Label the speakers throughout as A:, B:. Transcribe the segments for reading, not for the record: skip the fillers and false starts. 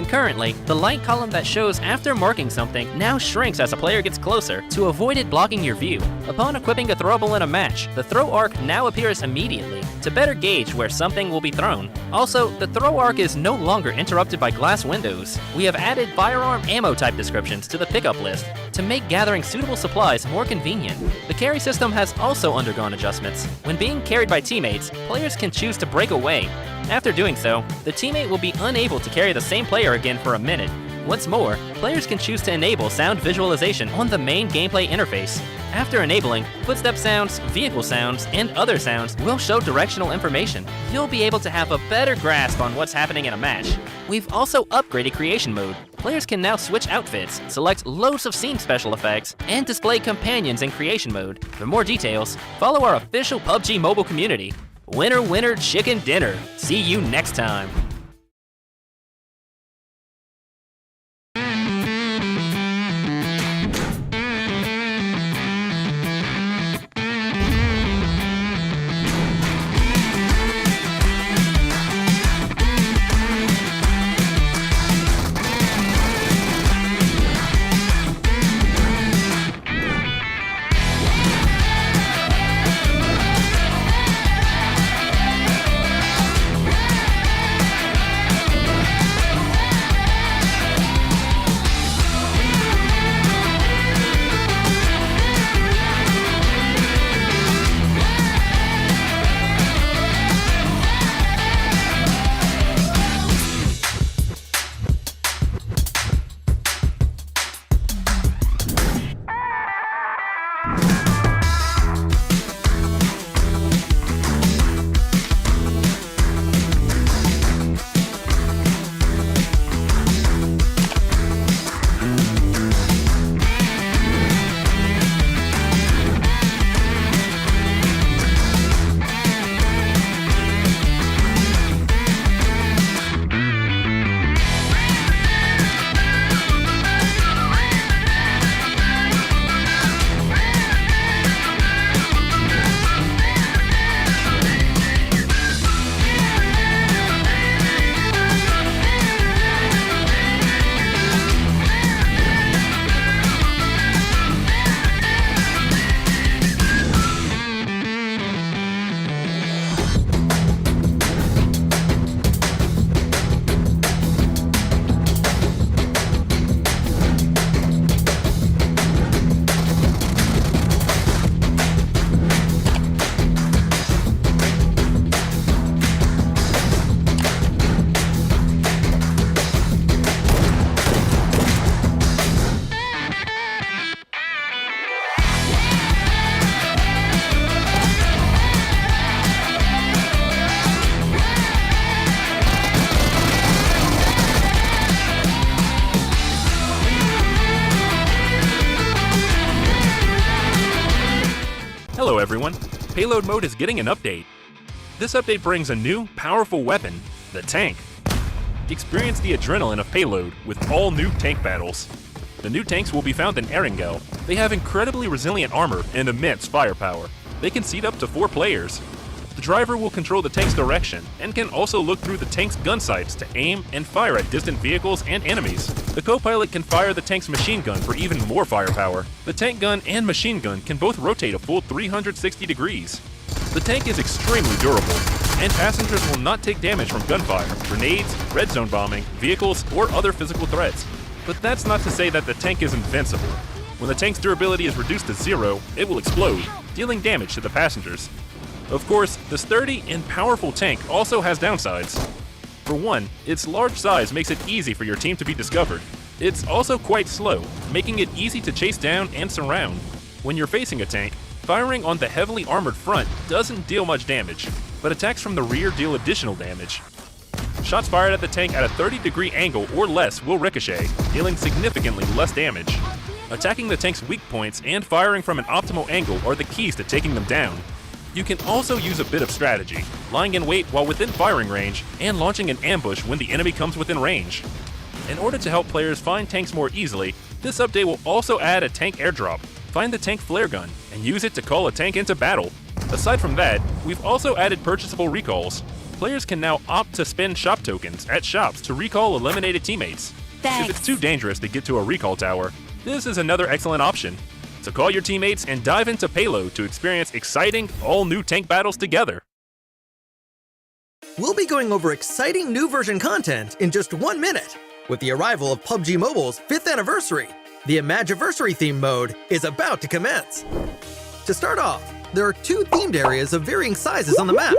A: Concurrently, the light column that shows after marking something now shrinks as a player gets closer to avoid it blocking your view. Upon equipping a throwable in a match, the throw arc now appears immediately to better gauge where something will be thrown. Also, the throw arc is no longer interrupted by glass windows. We have added firearm ammo type descriptions to the pickup list to make gathering suitable supplies more convenient. The carry system has also undergone adjustments. When being carried by teammates, players can choose to break away. After doing so, the teammate will be unable to carry the same player again for a minute. What's more, players can choose to enable sound visualization on the main gameplay interface. After enabling, footstep sounds, vehicle sounds, and other sounds will show directional information. You'll be able to have a better grasp on what's happening in a match. We've also upgraded creation mode. Players can now switch outfits, select loads of scene special effects, and display companions in creation mode. For more details, follow our official PUBG mobile community. Winner, winner, chicken dinner. See you next time.
B: Hello everyone, Payload Mode is getting an update. This update brings a new, powerful weapon, the tank. Experience the adrenaline of Payload with all new tank battles. The new tanks will be found in Erangel. They have incredibly resilient armor and immense firepower. They can seat up to 4 players. The driver will control the tank's direction and can also look through the tank's gun sights to aim and fire at distant vehicles and enemies. The co-pilot can fire the tank's machine gun for even more firepower. The tank gun and machine gun can both rotate a full 360 degrees. The tank is extremely durable, and passengers will not take damage from gunfire, grenades, red zone bombing, vehicles, or other physical threats. But that's not to say that the tank is invincible. When the tank's durability is reduced to 0, it will explode, dealing damage to the passengers. Of course, the sturdy and powerful tank also has downsides. For one, its large size makes it easy for your team to be discovered. It's also quite slow, making it easy to chase down and surround. When you're facing a tank, firing on the heavily armored front doesn't deal much damage, but attacks from the rear deal additional damage. Shots fired at the tank at a 30-degree angle or less will ricochet, dealing significantly less damage. Attacking the tank's weak points and firing from an optimal angle are the keys to taking them down. You can also use a bit of strategy, lying in wait while within firing range, and launching an ambush when the enemy comes within range. In order to help players find tanks more easily, this update will also add a tank airdrop. Find the tank flare gun, and use it to call a tank into battle. Aside from that, we've also added purchasable recalls. Players can now opt to spend shop tokens at shops to recall eliminated teammates.
C: Thanks.
B: If it's too dangerous to get to a recall tower, this is another excellent option. So call your teammates and dive into Payload to experience exciting, all-new tank battles together.
D: We'll be going over exciting new version content in just 1 minute. With the arrival of PUBG Mobile's 5th anniversary, the Imagiversary theme mode is about to commence. To start off, there are 2 themed areas of varying sizes on the map: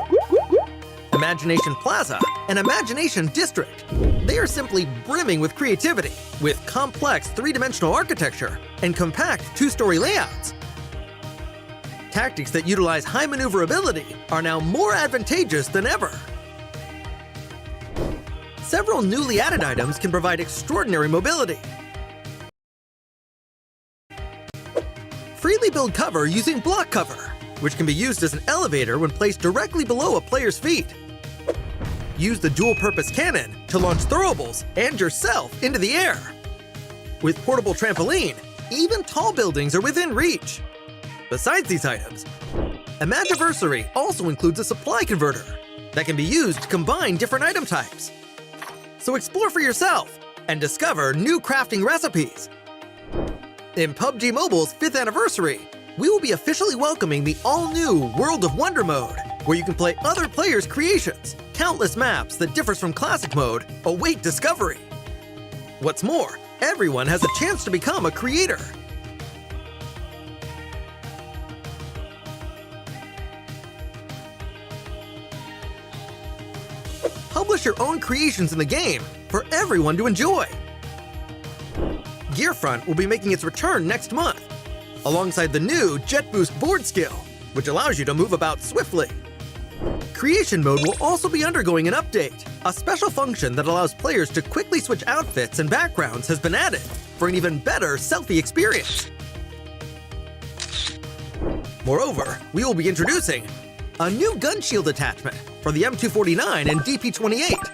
D: Imagination Plaza and Imagination District. They are simply brimming with creativity, with complex 3-dimensional architecture and compact 2-story layouts. Tactics that utilize high maneuverability are now more advantageous than ever. Several newly added items can provide extraordinary mobility. Freely build cover using block cover, which can be used as an elevator when placed directly below a player's feet. Use the dual-purpose cannon to launch throwables and yourself into the air. With portable trampoline, even tall buildings are within reach. Besides these items, Imagiversary also includes a supply converter that can be used to combine different item types. So explore for yourself and discover new crafting recipes. In PUBG Mobile's 5th anniversary, we will be officially welcoming the all-new World of Wonder mode, where you can play other players' creations. Countless maps that differs from classic mode await discovery. What's more, everyone has a chance to become a creator. Publish your own creations in the game for everyone to enjoy. Gearfront will be making its return next month, alongside the new Jet Boost board skill, which allows you to move about swiftly. Creation mode will also be undergoing an update. A special function that allows players to quickly switch outfits and backgrounds has been added for an even better selfie experience. Moreover, we will be introducing a new gun shield attachment for the M249 and DP28.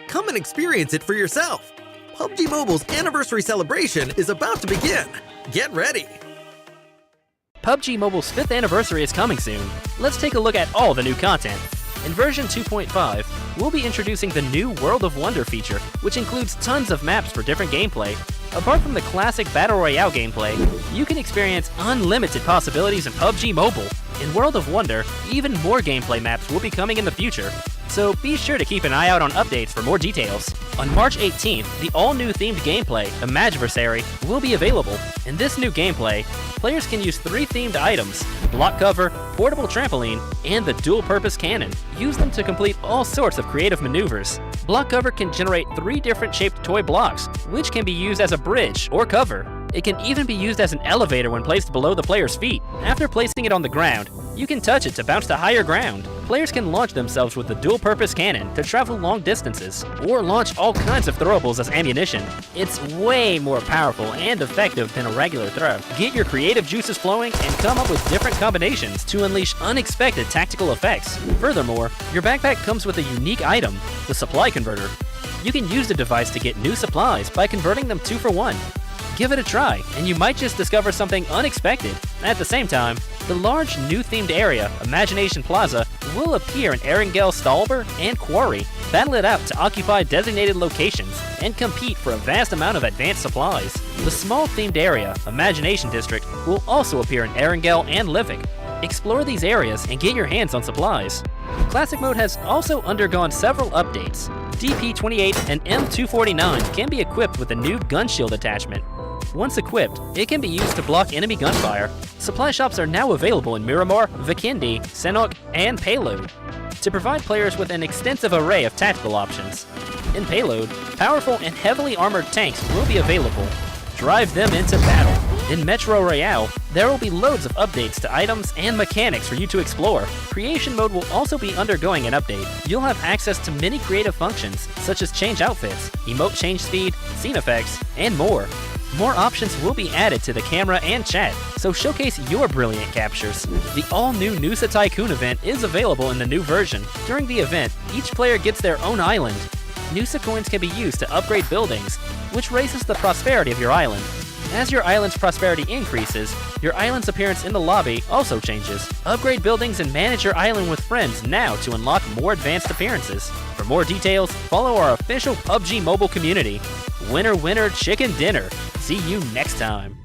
D: Come and experience it for yourself. PUBG Mobile's anniversary celebration is about to begin. Get ready!
A: PUBG Mobile's 5th anniversary is coming soon. Let's take a look at all the new content. In version 2.5, we'll be introducing the new World of Wonder feature, which includes tons of maps for different gameplay. Apart from the classic Battle Royale gameplay, you can experience unlimited possibilities in PUBG Mobile. In World of Wonder, even more gameplay maps will be coming in the future, so be sure to keep an eye out on updates for more details. On March 18th, the all-new themed gameplay, Imagiversary, will be available. In this new gameplay, players can use 3 themed items: block cover, portable trampoline, and the dual-purpose cannon. Use them to complete all sorts of creative maneuvers. Block cover can generate 3 different shaped toy blocks, which can be used as a bridge or cover. It can even be used as an elevator when placed below the player's feet. After placing it on the ground, you can touch it to bounce to higher ground. Players can launch themselves with the dual-purpose cannon to travel long distances, or launch all kinds of throwables as ammunition. It's way more powerful and effective than a regular throw. Get your creative juices flowing and come up with different combinations to unleash unexpected tactical effects. Furthermore, your backpack comes with a unique item, the supply converter. You can use the device to get new supplies by converting them 2 for 1. Give it a try, and you might just discover something unexpected. At the same time, the large new themed area, Imagination Plaza, will appear in Erangel, Stalber, and Quarry. Battle it out to occupy designated locations and compete for a vast amount of advanced supplies. The small themed area, Imagination District, will also appear in Erangel and Livik. Explore these areas and get your hands on supplies. Classic mode has also undergone several updates. DP28 and M249 can be equipped with a new gun shield attachment. Once equipped, it can be used to block enemy gunfire. Supply shops are now available in Miramar, Vikindi, Senok, and Payload, to provide players with an extensive array of tactical options. In Payload, powerful and heavily armored tanks will be available. Drive them into battle. In Metro Royale, there will be loads of updates to items and mechanics for you to explore. Creation mode will also be undergoing an update. You'll have access to many creative functions, such as change outfits, emote change speed, scene effects, and more. More options will be added to the camera and chat, so showcase your brilliant captures. The all-new Noosa Tycoon event is available in the new version. During the event, each player gets their own island. Noosa coins can be used to upgrade buildings, which raises the prosperity of your island. As your island's prosperity increases, your island's appearance in the lobby also changes. Upgrade buildings and manage your island with friends now to unlock more advanced appearances. For more details, follow our official PUBG Mobile community. Winner, winner, chicken dinner. See you next time.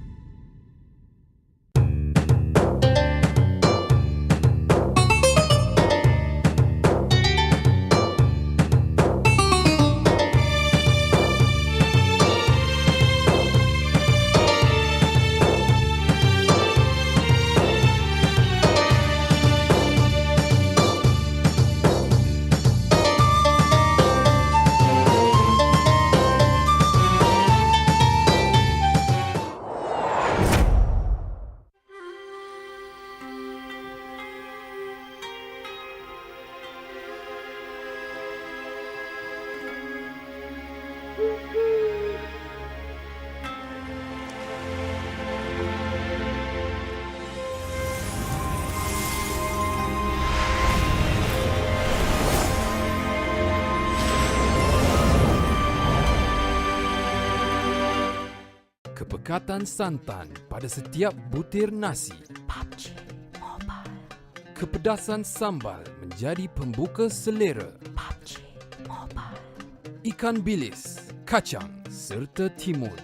C: Kepekatan santan pada setiap butir nasi.
E: PUBG Mobile.
C: Kepedasan sambal menjadi pembuka selera.
E: PUBG Mobile.
C: Ikan bilis, kacang serta timun.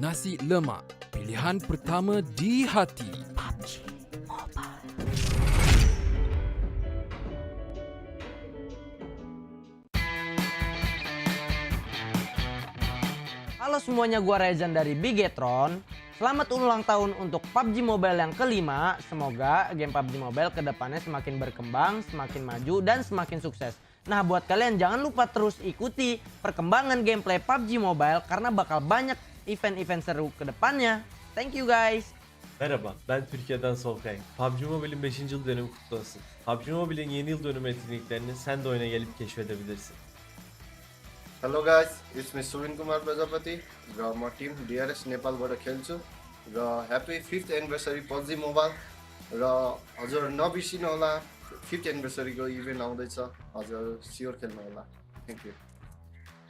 C: Nasi lemak, pilihan pertama di hati.
E: PUBG Mobile.
F: Halo semuanya, gua Rezan dari Bigetron. Selamat ulang tahun untuk PUBG Mobile yang kelima. Semoga game PUBG Mobile kedepannya semakin berkembang, semakin maju, dan semakin sukses. Nah, buat kalian jangan lupa terus ikuti perkembangan gameplay PUBG Mobile karena bakal banyak event-event seru kedepannya. Thank you guys.
G: Merhaba, ben Türkiye'den Solkay. PUBG Mobile'in 5. yıl dönümü kutlu olsun. PUBG Mobile'in yeni yıl dönümü etkinliklerini sen de oyuna gelip keşfedebilirsin.
H: Hello guys, it's me Suvin Kumar Prajapati र म Tim DRS नेपालबाट खेल्छु र happy 5th anniversary PUBG mobile र हजुर नबिर्सिनु होला 5th एनिभर्सरीको event आउँदैछ हजुर स्योर खेल्नु होला thank you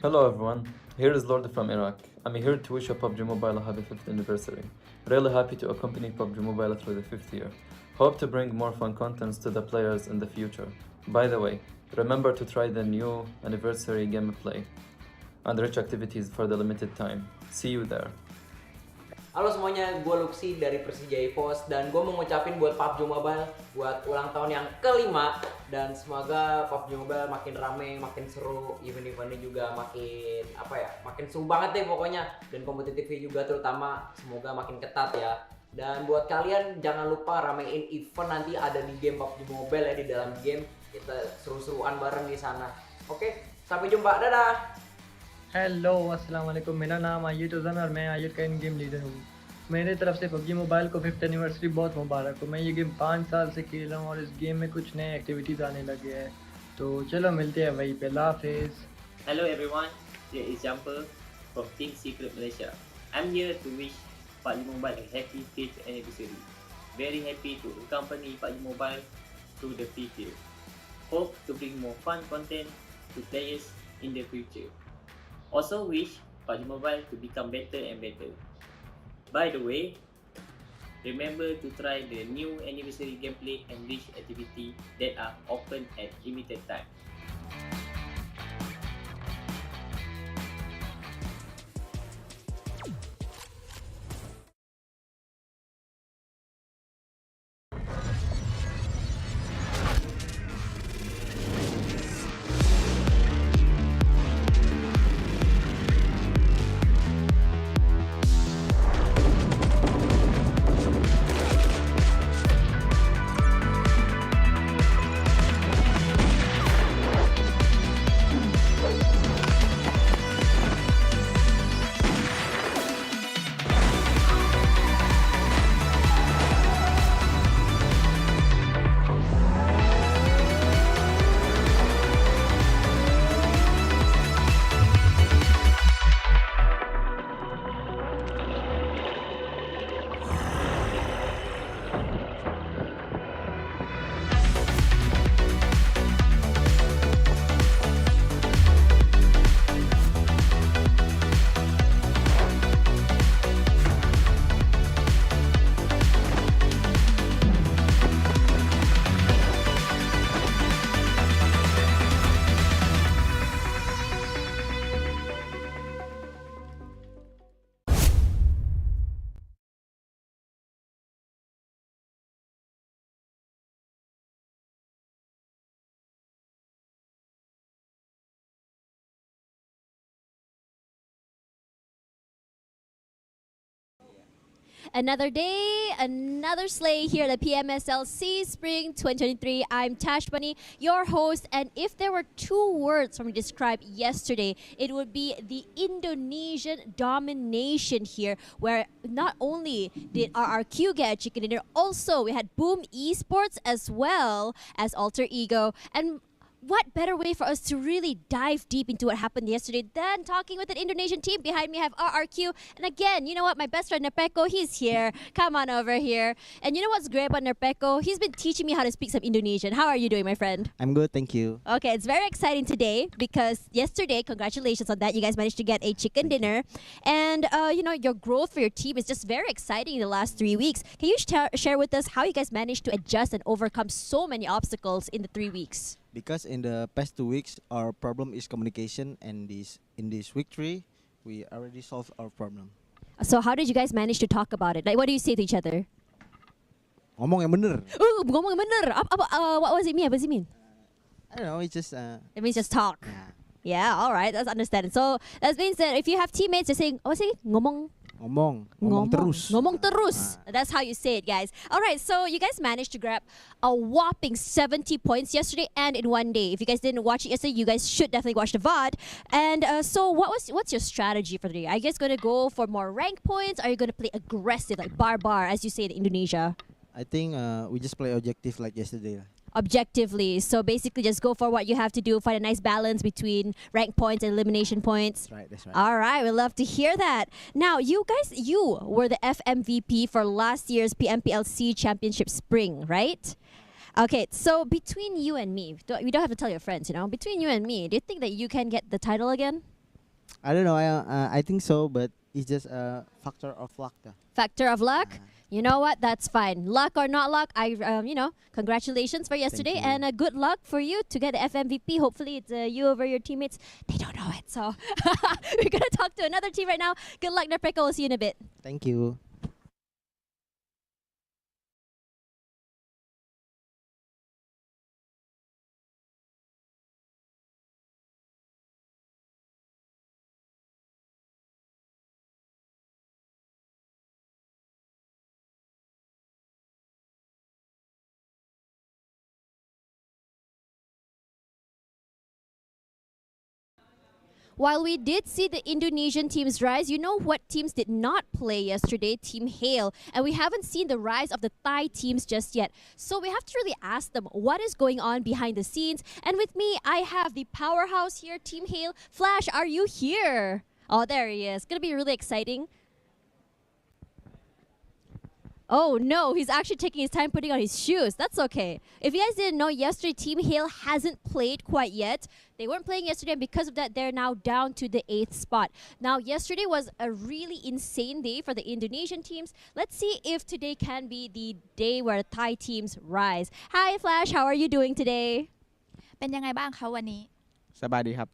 I: Hello everyone, here is Lord from Iraq. I'm here to wish PUBG Mobile a happy 5th anniversary. Really happy to accompany PUBG Mobile through the 5th year. Hope to bring more fun contents to the players in the future. By the way, remember to try the new anniversary gameplay and rich activities for the limited time. See you there.
J: Halo semuanya, gue Luxi dari Persija EVOS dan gue mau ngucapin buat PUBG Mobile buat ulang tahun yang kelima dan semoga PUBG Mobile makin rame, makin seru, event-eventnya juga makin makin seru banget deh pokoknya, dan kompetitifnya juga terutama semoga makin ketat ya. Dan buat kalian jangan lupa ramein event nanti ada di game PUBG Mobile ya, di dalam game kita seru-seruan bareng di sana. Oke, sampai jumpa, dadah.
K: Hello अस्सलाम वालेकुम, मेरा नाम आयुट उज़न और मैं आयुट का इन game leader हूँ। मेरे तरफ से पबजी मोबाइल को 5th एनिवर्सरी बहुत मुबारक हो। मैं ये गेम 5 साल से खेल रहा हूँ और इस गेम में कुछ नए एक्टिविटीज़ आने लगे हैं, तो चलो मिलते हैं वहीं पे। अल्लाह हाफिज़।
L: Hello everyone, here is Jumper from Team Secret Malaysia. I'm here to wish PUBG Mobile a happy 5th anniversary. Very happy to accompany PUBG Mobile through the 5th year. Hope to bring more fun content to players in the future. Also wish PUBG Mobile to become better and better. By the way, remember to try the new anniversary gameplay and rich activity that are open at limited time.
M: Another day, another sleigh here at the PMSL Sea Spring 2023. I'm Tash Bunny, your host, and if there were two words for me to describe yesterday, it would be the Indonesian domination here, where not only did RRQ get a chicken dinner, also we had Boom Esports as well as Alter Ego. And what better way for us to really dive deep into what happened yesterday than talking with an Indonesian team? Behind me I have RRQ. And again, you know what? My best friend Nerpeko, he's here. Come on over here. And you know what's great about Nerpeko? He's been teaching me how to speak some Indonesian. How are you doing, my friend?
N: I'm good, thank you.
M: Okay, it's very exciting today because yesterday, congratulations on that. You guys managed to get a chicken dinner. And, your growth for your team is just very exciting in the last 3 weeks. Can you share with us how you guys managed to adjust and overcome so many obstacles in the 3 weeks?
N: Because in the past 2 weeks, our problem is communication, and in this week 3, we already solved our problem.
M: So how did you guys manage to talk about it? Like, what do you say to each other?
N: Ngomong yang bener.
M: Ngomong yang bener. What does it mean? What does it mean?
N: I don't know, it's just...
M: It means just talk. Yeah, all right, that's understandable. So that means that if you have teammates, they're saying, what's it? Ngomong
N: terus.
M: Ngomong terus. That's how you say it, guys. All right, so you guys managed to grab a whopping 70 points yesterday and in one day. If you guys didn't watch it yesterday, you guys should definitely watch the VOD. And so what's your strategy for the day? Are you guys going to go for more rank points? Are you going to play aggressive, like bar, as you say in Indonesia?
N: I think we just play objective like yesterday.
M: Objectively. So basically just go for what you have to do, find a nice balance between rank points and elimination points.
N: That's right.
M: All right, we'd love to hear that. Now, you were the FMVP for last year's PMPLC Championship Spring, right? Okay, so between you and me, you don't have to tell your friends, between you and me, do you think that you can get the title again?
N: I don't know, I think so, but it's just a factor of luck.
M: Factor of luck? You know what? That's fine. Luck or not luck, congratulations for yesterday and good luck for you to get the FMVP. Hopefully it's you over your teammates. They don't know it, so we're going to talk to another team right now. Good luck, Nerpeko. We'll see you in a bit.
N: Thank you.
M: While we did see the Indonesian teams rise, you know what teams did not play yesterday? Team Hale. And we haven't seen the rise of the Thai teams just yet. So we have to really ask them what is going on behind the scenes. And with me, I have the powerhouse here, Team Hale. Flash, are you here? Oh, there he is. It's going to be really exciting. Oh no, he's actually taking his time putting on his shoes. That's okay. If you guys didn't know, yesterday Team Hale hasn't played quite yet. They weren't playing yesterday, and because of that, they're now down to the 8th spot. Now, yesterday was a really insane day for the Indonesian teams. Let's see if today can be the day where the Thai teams rise. Hi, Flash. How are you doing today?
E: เป็นยังไงบ้างคะวันนี้
N: สบายดีครับ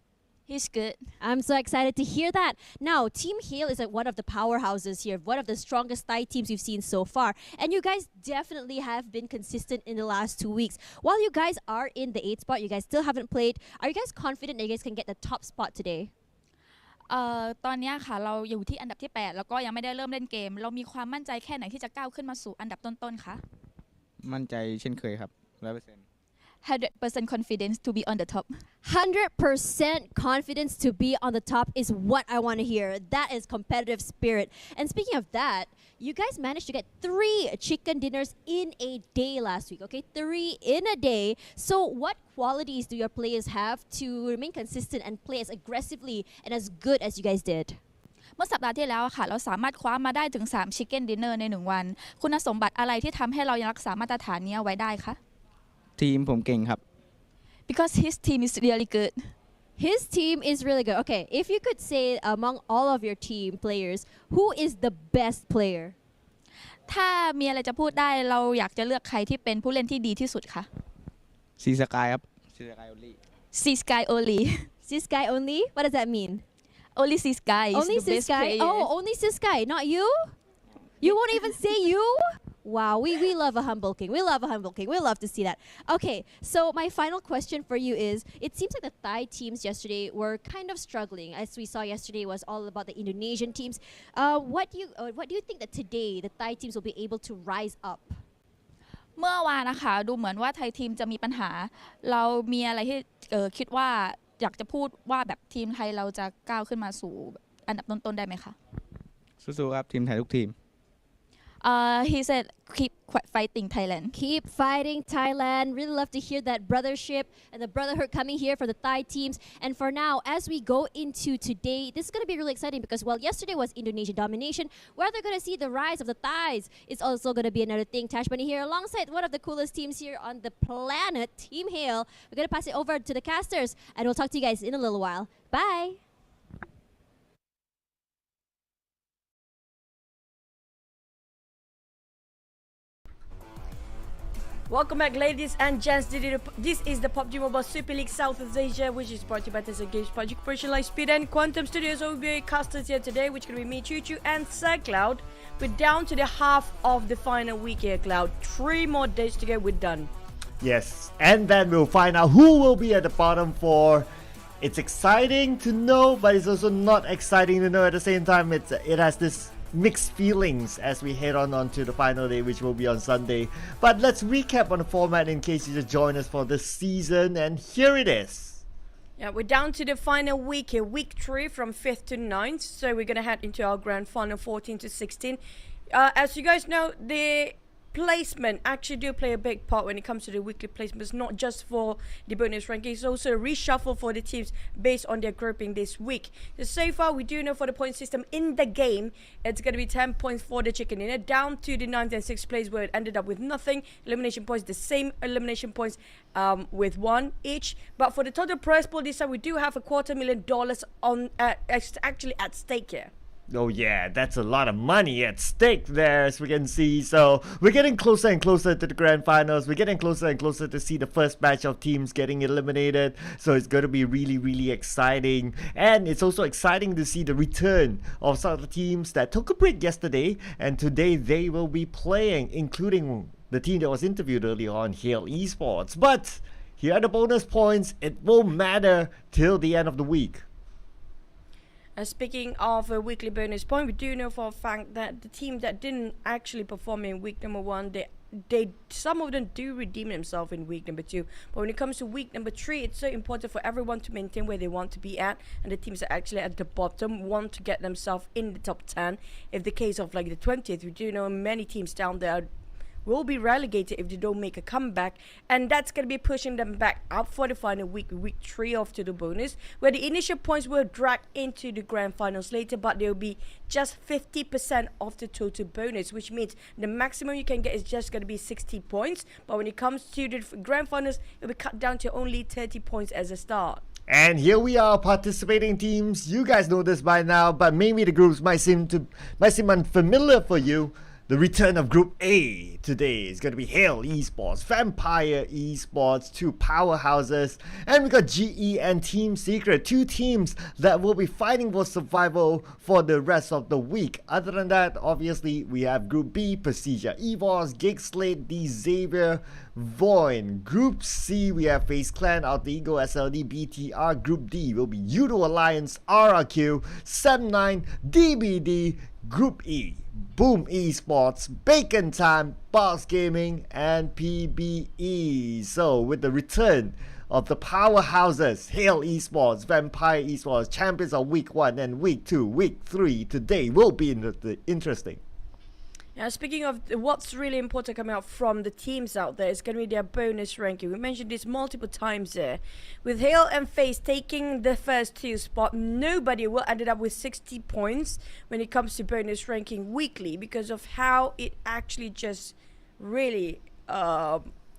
E: He's good.
M: I'm so excited to hear that. Now, Team Hale is one of the powerhouses here, one of the strongest Thai teams we've seen so far. And you guys definitely have been consistent in the last 2 weeks. While you guys are in the 8th spot, you guys still haven't played. Are you guys confident that you guys can get the top spot today?
E: ตอนนี้ค่ะเราอยู่ที่อันดับที่8แล้วก็ยังไม่ได้เริ่มเล่นเกมเรามีความมั่นใจแค่ไหนที่จะก้าวขึ้นมาสู่อันดับต้นๆคะ
N: มั่นใจเช่นเคยครับ 100%
E: 100% confidence to be on the top
M: 100% confidence to be on the top is what I want to hear. That is competitive spirit. And speaking of that, you guys managed to get 3 chicken dinners in a day last week, okay? 3 in a day. So what qualities do your players have to remain consistent and play as aggressively and as good as you guys did?
E: เมื่อสัปดาห์ที่แล้วค่ะเราสามารถคว้ามาได้ถึง3 chicken dinner ใน1วันคุณสมบัติอะไรที่ทำให้เรายังรักษามาตรฐานนี้ไว้ได้คะ
N: ทีมผมเก่งครับ
E: Because his team is really good.
M: His team is really good. Okay, if you could say among all of your team players, who is the best player?
E: ถ้ามีอะไรจะพูดได้เราอยากจะเลือกใครที่เป็นผู้เล่นที่ดีที่สุดคะ
N: ซีสกายครับ ซีสกาย only
E: See Sky only
M: See Sky only? What does that mean?
E: Only See Sky is
M: Only
E: the
M: See
E: best
M: Sky?
E: player.
M: Oh, only See Sky, not you? You won't even say you? Wow, we love a humble king. We love a humble king. We love to see that. Okay, so my final question for you is, it seems like the Thai teams yesterday were kind of struggling. As we saw yesterday was all about the Indonesian teams. What do you think that today the Thai teams will be able to rise up?
E: เมื่อวานนะคะดูเหมือนว่าไทยทีมจะมีปัญหาเรามีอะไรที่คิดว่าอยากจะพูดว่าแบบทีมไทยเราจะก้าวขึ้นมาสู่อันดับต้นๆได้ไหมคะ
O: สู้ๆครับทีมไทยทุกทีม
E: He said keep fighting Thailand.
M: Keep fighting Thailand. Really love to hear that brothership and the brotherhood coming here for the Thai teams. And for now, as we go into today, this is going to be really exciting because, well, yesterday was Indonesian domination. Where they're going to see the rise of the Thais is also going to be another thing. Tash Bunny here alongside one of the coolest teams here on the planet, Team Hale. We're going to pass it over to the casters and we'll talk to you guys in a little while. Bye.
P: Welcome back, ladies and gents. This is the PUBG Mobile Super League Southeast Asia, which is brought to you by Tesla Games Project Operation Lightspeed and Quantum Studios. So we'll be casters here today, which is going to be me, Choo Choo, and Sir Cloud. We're down to the half of the final week here, Cloud. 3 more days to go, we're done.
Q: Yes, and then we'll find out who will be at the bottom 4. It's exciting to know, but it's also not exciting to know at the same time. It has this mixed feelings as we head on to the final day, which will be on Sunday. But let's recap on the format in case you just joined us for this season, and here it is.
P: Yeah, we're down to the final week here, week 3 from 5th to 9th. So we're gonna head into our grand final 14 to 16. As you guys know, the placement actually do play a big part when it comes to the weekly placements, not just for the bonus rankings. It's also a reshuffle for the teams based on their grouping this week. So far, we do know for the point system in the game, it's going to be 10 points for the chicken dinner, down to the 9th and 6th place where it ended up with nothing. Elimination points, the same elimination points with 1 each. But for the total prize pool this time, we do have $250,000 on actually at stake here.
Q: Oh yeah, that's a lot of money at stake there, as we can see. So we're getting closer and closer to the grand finals. We're getting closer and closer to see the first batch of teams getting eliminated. So it's going to be really, really exciting. And it's also exciting to see the return of some of the teams that took a break yesterday. And today they will be playing, including the team that was interviewed earlier on, Hale Esports. But here are the bonus points. It won't matter till the end of the week.
P: Speaking of a weekly bonus point, we do know for a fact that the team that didn't actually perform in week number 1, they some of them do redeem themselves in week number 2. But when it comes to week number 3, it's so important for everyone to maintain where they want to be at, and the teams that are actually at the bottom want to get themselves in the top 10. If the case of like the 20th, we do know many teams down there will be relegated if they don't make a comeback, and that's going to be pushing them back up for the final week 3 of to the bonus, where the initial points will drag into the grand finals later, but they'll be just 50% of the total bonus, which means the maximum you can get is just going to be 60 points, but when it comes to the grand finals, it'll be cut down to only 30 points as a start.
Q: And here we are, participating teams. You guys know this by now, but maybe the groups might seem unfamiliar for you. The return of Group A today is going to be Hale Esports, Vampire Esports, 2 powerhouses, and we got GE and Team Secret, 2 teams that will be fighting for survival for the rest of the week. Other than that, obviously, we have Group B, Precision EVOS, Geek Slate, D Xavier, Void. Group C, we have FaZe Clan, Alter Ego, SLD, BTR. Group D will be Yudo Alliance, RRQ, Sem9, DBD. Group E, Boom Esports, Bacon Time, Box Gaming, and PBE. So with the return of the powerhouses, Hale Esports, Vampire Esports, champions of week 1 and week 2, week 3, today will be interesting.
P: Speaking of what's really important coming out from the teams out there, is going to be their bonus ranking. We mentioned this multiple times here. With Hale and FaZe taking the first 2 spot, nobody will end up with 60 points when it comes to bonus ranking weekly, because of how it actually just really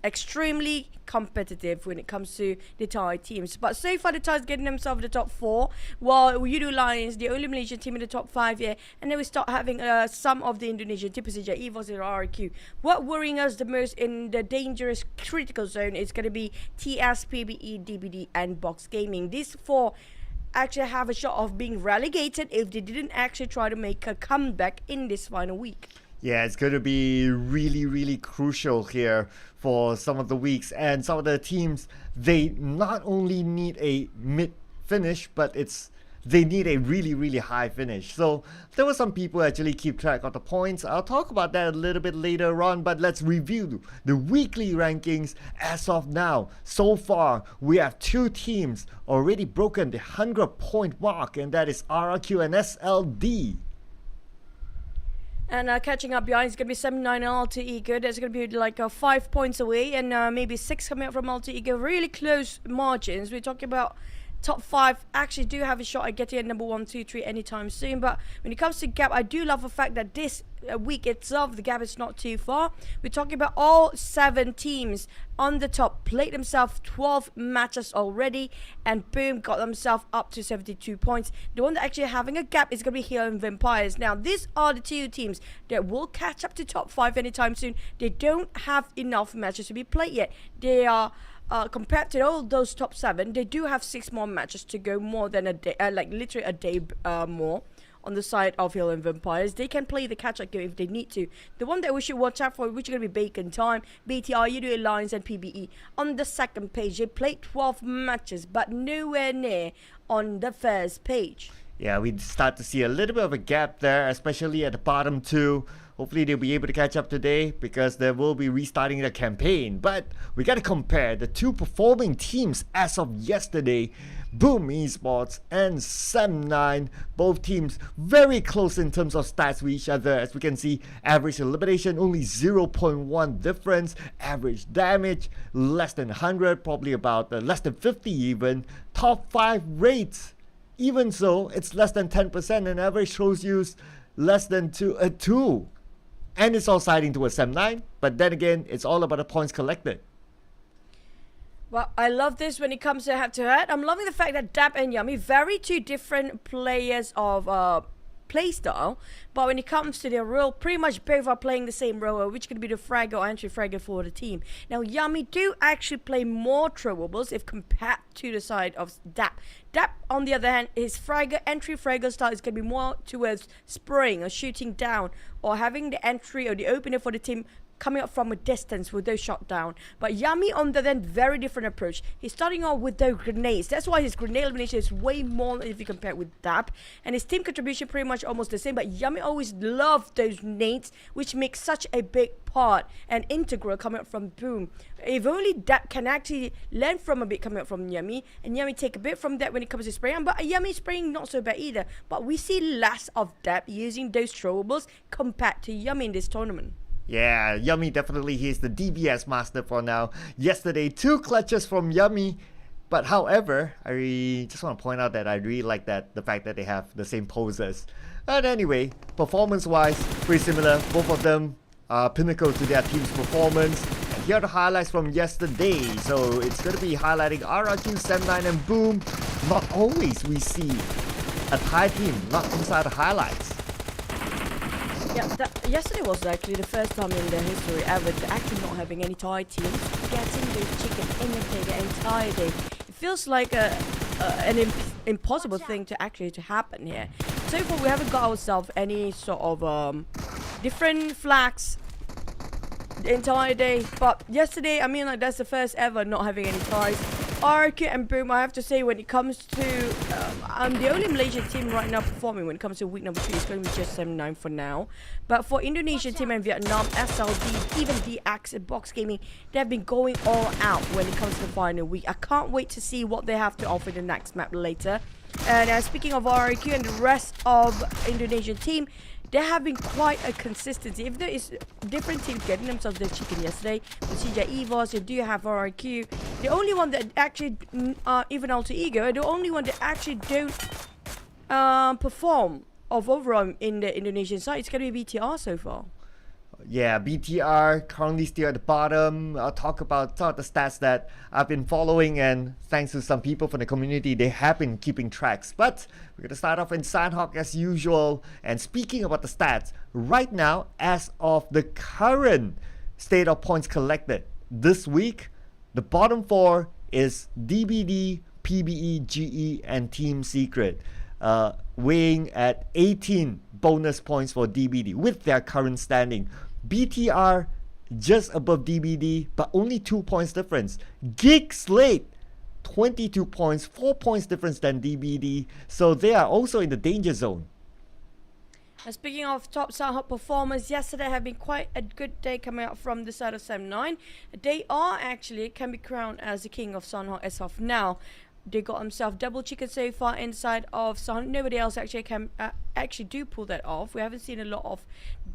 P: extremely competitive when it comes to the Thai teams. But so far the Thais getting themselves the top 4, while Yudo Lions, the only Malaysian team in the top 5 here, and then we start having some of the Indonesian teams, EVOS and RRQ. What worrying us the most in the dangerous critical zone is going to be TS, PBE, DBD and Box Gaming. These 4 actually have a shot of being relegated if they didn't actually try to make a comeback in this final week.
Q: Yeah, it's going to be really, really crucial here for some of the weeks. And some of the teams, they not only need a mid finish, but they need a really, really high finish. So there were some people actually keep track of the points. I'll talk about that a little bit later on, but let's review the weekly rankings as of now. So far, we have 2 teams already broken the 100-point mark, and that is RRQ and SLD.
P: And catching up behind is going to be 79 and Alter Ego. There's going to be like 5 points away and maybe 6 coming up from Alter Ego. Really close margins. We're talking about top 5 actually do have a shot at getting a number 1, 2, 3 anytime soon. But when it comes to gap, I do love the fact that this week itself, the gap is not too far. We're talking about all 7 teams on the top played themselves 12 matches already, and boom, got themselves up to 72 points. The one that actually having a gap is going to be Hero and Vampires. Now, these are the 2 teams that will catch up to top 5 anytime soon. They don't have enough matches to be played yet. They are compared to all those top 7, they do have 6 more matches to go, more than a day, like literally a day more. On the side of Hill and Vampires, they can play the catch-up game if they need to. The one that we should watch out for, which is going to be Bacon Time, BTR, UDO Alliance, and PBE. On the second page, they played 12 matches, but nowhere near on the first page.
Q: Yeah, we start to see a little bit of a gap there, especially at the bottom 2. Hopefully they'll be able to catch up today because they will be restarting the campaign. But we got to compare the 2 performing teams as of yesterday. Boom Esports and Sem9. Both teams very close in terms of stats with each other. As we can see, average elimination only 0.1 difference. Average damage less than 100, probably about less than 50 even. Top 5 rates. Even so, it's less than 10%, and average throws used less than 2. And it's all siding towards Sem9, but then again, it's all about the points collected.
P: Well, I love this when it comes to head-to-head. I'm loving the fact that Dap and Yummy, very 2 different players of playstyle, but when it comes to their role, pretty much both are playing the same role, which could be the fragger or anti-fragger for the team. Now, Yummy do actually play more throwables if compared to the side of Dap. Dap, on the other hand, his fragger, entry-fragger style is going to be more towards spraying or shooting down, or having the entry or the opener for the team coming up from a distance with those shot down. But Yummy, on the other hand, very different approach. He's starting off with those grenades. That's why his grenade elimination is way more if you compare it with Dap. And his team contribution pretty much almost the same. But Yummy always loved those nades, which makes such a big part and integral coming up from Boom. If only Dap can actually learn from a bit coming up from Yummy, and Yummy take a bit from that when it comes to spraying. But Yummy spraying not so bad either. But we see less of Dap using those throwables compared to Yummy in this tournament.
Q: Yeah, Yummy definitely he's the DBS master for now. Yesterday, 2 clutches from Yummy. But however, I just want to point out that I really like the fact that they have the same poses. But anyway, performance-wise, pretty similar. Both of them are pinnacle to their team's performance. And here are the highlights from yesterday. So it's going to be highlighting RRQ, Sem9, and Boom. Not always we see a Thai team not inside the highlights.
P: Yeah, yesterday was actually the first time in their history ever to actually not having any Thai teams getting the chicken in the entire day. It feels like an impossible thing to actually to happen here. So far, we haven't got ourselves any sort of different flags the entire day. But yesterday, I mean, like that's the first ever not having any Thais. RQ and Boom, I have to say, when it comes to the only Malaysian team right now performing when it comes to week number 3 is going to be just Sem9 for now. But for Indonesian team and Vietnam, SLD, even DX and Box Gaming, they've been going all out when it comes to the final week. I can't wait to see what they have to offer the next map later. And speaking of RQ and the rest of Indonesian team, there have been quite a consistency. If there is different teams getting themselves their chicken yesterday, with CJ EVOS, you do have RRQ. The only one that actually, even Alter Ego, the only one that actually don't perform of overall in the Indonesian side, it's going to be BTR so far.
Q: Yeah, BTR currently still at the bottom. I'll talk about some of the stats that I've been following, and thanks to some people from the community, they have been keeping tracks. But we're going to start off in Sandhawk as usual. And speaking about the stats, right now, as of the current state of points collected this week, the bottom 4 is DBD, PBE, GE, and Team Secret. Weighing at 18 bonus points for DBD with their current standing. BTR just above DBD, but only 2 points difference. Geek Slate 22 points, 4 points difference than DBD, so they are also in the danger zone.
P: And speaking of top Sanhok performers, yesterday have been quite a good day coming out from the side of Sam 9. They are actually can be crowned as the king of Sanhok as of now. They got himself double chicken so far inside of Sanhok. Nobody else actually can actually do pull that off. We haven't seen a lot of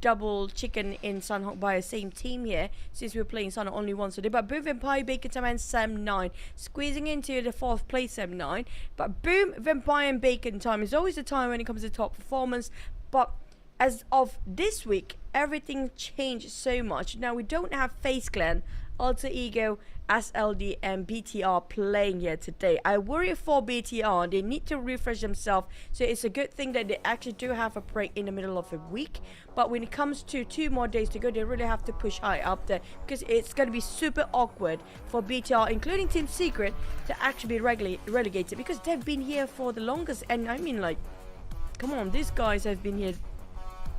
P: double chicken in Sanhok by the same team here since we were playing Sanhok only once a day. But boom, Vampire, Bacon Time and Sam 9 squeezing into the 4th place Sam 9. But boom, Vampire and Bacon Time is always the time when it comes to top performance. But as of this week, everything changed so much. Now we don't have Face Clan, Alter Ego, SLD and BTR playing here today. I worry for BTR. They need to refresh themselves. So it's a good thing that they actually do have a break in the middle of the week. But when it comes to 2 more days to go, they really have to push high up there, because it's going to be super awkward for BTR, including Team Secret, to actually be relegated, because they've been here for the longest. And I mean, like, come on, these guys have been here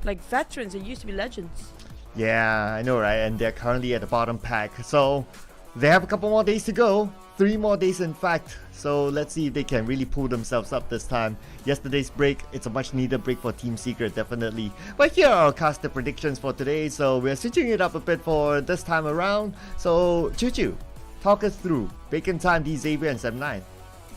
P: like veterans. They used to be legends.
Q: Yeah, I know, right? And they're currently at the bottom pack. So they have a couple more days to go. 3 more days, in fact. So let's see if they can really pull themselves up this time. Yesterday's break, it's a much needed break for Team Secret, definitely. But here are our caster predictions for today. So we're switching it up a bit for this time around. So Choo Choo, talk us through Bacon Time, D Xavier, and Sam 9.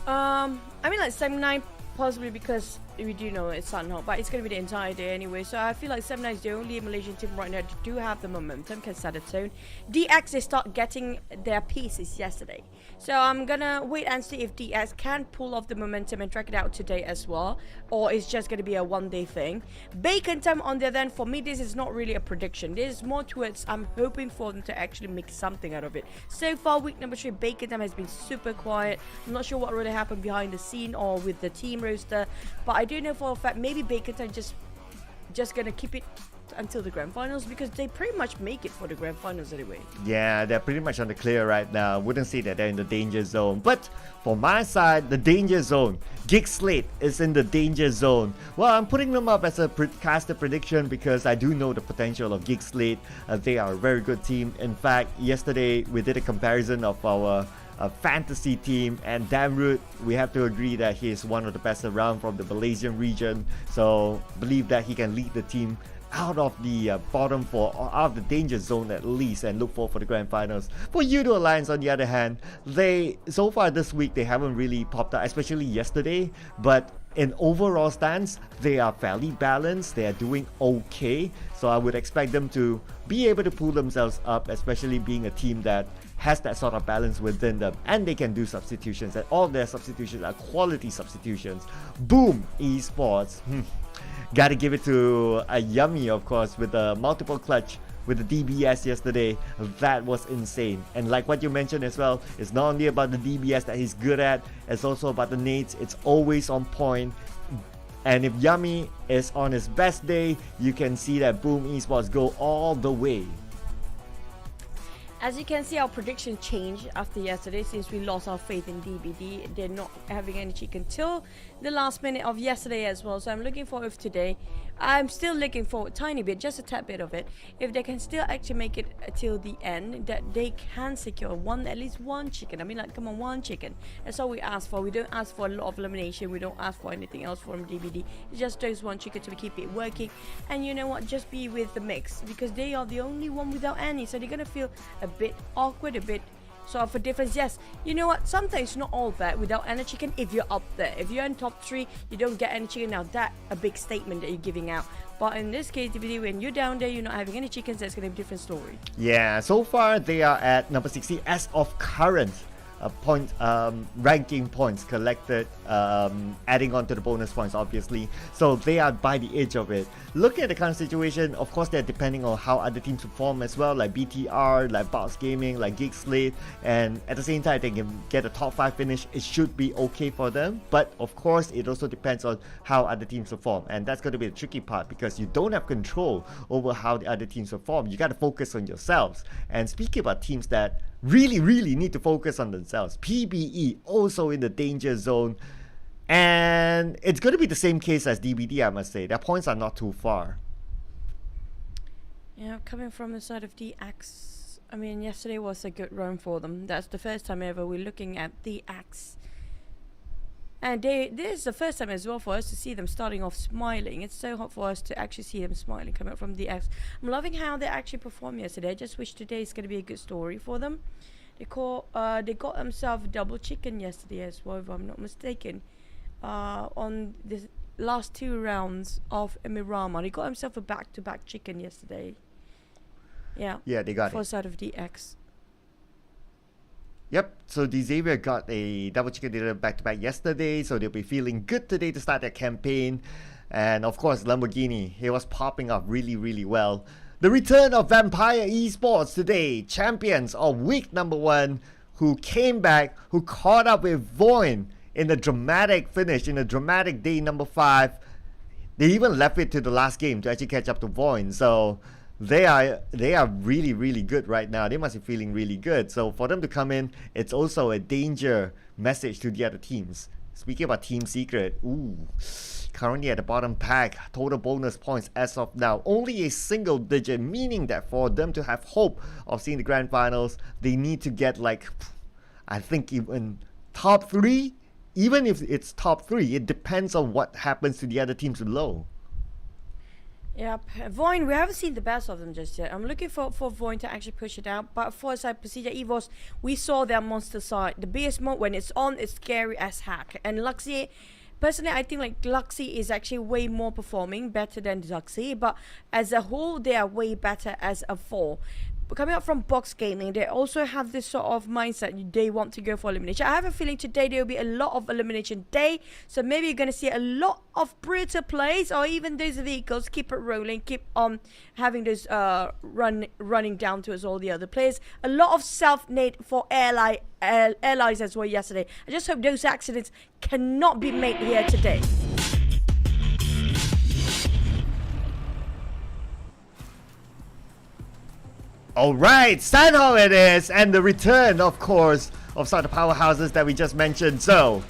P: I mean, like Sam 9 possibly because we do know it's Sanhok, but it's going to be the entire day anyway. So I feel like 7-9 is the only Malaysian team right now to do have the momentum, can set a tone. DX, they start getting their pieces yesterday. So I'm going to wait and see if DX can pull off the momentum and track it out today as well. Or it's just going to be a one-day thing. Bacon Time, on the other hand, for me, this is not really a prediction. This is more towards I'm hoping for them to actually make something out of it. So far, week number 3, Bacon Time has been super quiet. I'm not sure what really happened behind the scene or with the team roster. But I do know for a fact maybe Bacon Time just gonna keep it until the grand finals, because they pretty much make it for the grand finals anyway.
Q: Yeah, they're pretty much on the clear right now. Wouldn't say that they're in the danger zone. But for my side, the danger zone. Geek Slate is in the danger zone. Well, I'm putting them up as a caster prediction because I do know the potential of Geek Slate. They are a very good team. In fact, yesterday we did a comparison of our fantasy team, and Damroot, we have to agree that he is one of the best around from the Malaysian region. So believe that he can lead the team out of the bottom 4, or out of the danger zone at least, and look forward for the grand finals. For Yudo Alliance, on the other hand, they so far this week they haven't really popped out, especially yesterday, but in overall stance they are fairly balanced. They are doing okay, so I would expect them to be able to pull themselves up, especially being a team that has that sort of balance within them, and they can do substitutions, and all their substitutions are quality substitutions. Boom Esports, gotta give it to a Yummy, of course, with a multiple clutch with the DBS yesterday. That was insane. And like what you mentioned as well, it's not only about the DBS that he's good at, it's also about the nades. It's always on point. And if Yummy is on his best day, you can see that Boom Esports go all the way.
P: As you can see, our prediction changed after yesterday since we lost our faith in DBD. They're not having any cheek until the last minute of yesterday as well. So I'm looking forward to today. I'm still looking forward a tiny bit, just a tad bit of it. If they can still actually make it till the end, that they can secure at least one chicken. I mean, like, come on, one chicken. That's all we ask for. We don't ask for a lot of elimination. We don't ask for anything else from DBD. It's just those one chicken to keep it working. And you know what? Just be with the mix, because they are the only one without any. So they're gonna feel a bit awkward, a bit sort of a difference. Yes, you know what, sometimes not all bad without any chicken. If you're up there, if you're in top 3, you don't get any chicken, now that a big statement that you're giving out. But in this case, when you're down there, you're not having any chickens, that's gonna be a different story.
Q: Yeah, so far they are at number 60 as of current. Ranking points collected, adding on to the bonus points, obviously. So they are by the edge of it. Looking at the current situation, of course, they're depending on how other teams perform as well, like BTR, like Box Gaming, like Geek Slate, and at the same time, they can get a top 5 finish. It should be okay for them, but of course, it also depends on how other teams perform, and that's going to be the tricky part, because you don't have control over how the other teams perform. You got to focus on yourselves. And speaking about teams that really need to focus on themselves, PBE also in the danger zone. And it's going to be the same case as DBD, I must say. Their points are not too far.
P: Yeah, coming from the side of the Axe, I mean, yesterday was a good run for them. That's the first time ever we're looking at the Axe. And this is the first time as well for us to see them starting off smiling. It's so hot for us to actually see them smiling coming up from the Axe. I'm loving how they actually performed yesterday. I just wish today is going to be a good story for them. They got themselves double chicken yesterday as well, if I'm not mistaken. On the last 2 rounds of Emirama, they got themselves a back-to-back chicken yesterday. Yeah.
Q: Yeah, they got
P: for
Q: it.
P: side of DX.
Q: Yep, so the Xavier got a double chicken dinner back-to-back yesterday, so they'll be feeling good today to start their campaign. And of course, Lamborghini, he was popping up really, really well. The return of Vampire Esports today, champions of week number 1, who came back, who caught up with Voin in a dramatic finish, in a dramatic day number 5. They even left it to the last game to actually catch up to Voin, so they are really, really good right now. They must be feeling really good. So for them to come in, it's also a danger message to the other teams. Speaking about Team Secret, currently at the bottom pack, total bonus points as of now, only a single digit, meaning that for them to have hope of seeing the grand finals, they need to get like, I think even top 3. Even if it's top 3, it depends on what happens to the other teams below.
P: Yep, Voin, we haven't seen the best of them just yet. I'm looking for Voin to actually push it out. But for side Procedure EVOS, we saw their monster side. The beast mode, when it's on, it's scary as heck. And Luxie, personally, I think like Luxie is actually way more performing, better than Zuxi. But as a whole, they are way better as a 4. But coming up from Box Gaming, they also have this sort of mindset. They want to go for elimination. I have a feeling today there will be a lot of elimination day. So maybe you're going to see a lot of brutal plays, or even those vehicles. Keep it rolling. Keep on having those running down towards all the other players. A lot of self-nade for allies as well yesterday. I just hope those accidents cannot be made here today.
Q: Alright, Sanho it is, and the return, of course, of some of the powerhouses that we just mentioned. So,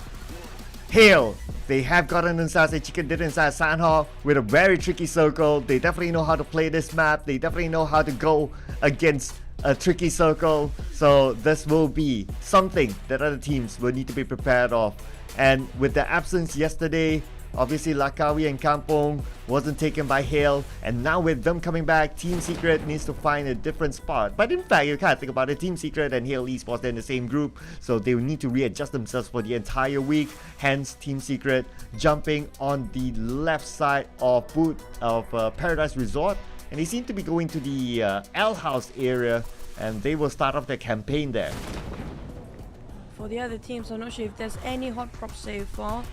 Q: Hale, they have gotten inside a chicken dinner inside Sanho with a very tricky circle. They definitely know how to play this map. They definitely know how to go against a tricky circle. So this will be something that other teams will need to be prepared of. And with the absence yesterday, obviously Lakawi and Kampong wasn't taken by Hale, and now with them coming back, Team Secret needs to find a different spot. But in fact, you can't think about it, Team Secret and Hale Esports, they're in the same group, so they will need to readjust themselves for the entire week. Hence, Team Secret jumping on the left side of Paradise Resort, and they seem to be going to the L House area, and they will start off their campaign there.
P: For the other teams, I'm not sure if there's any hot props so far.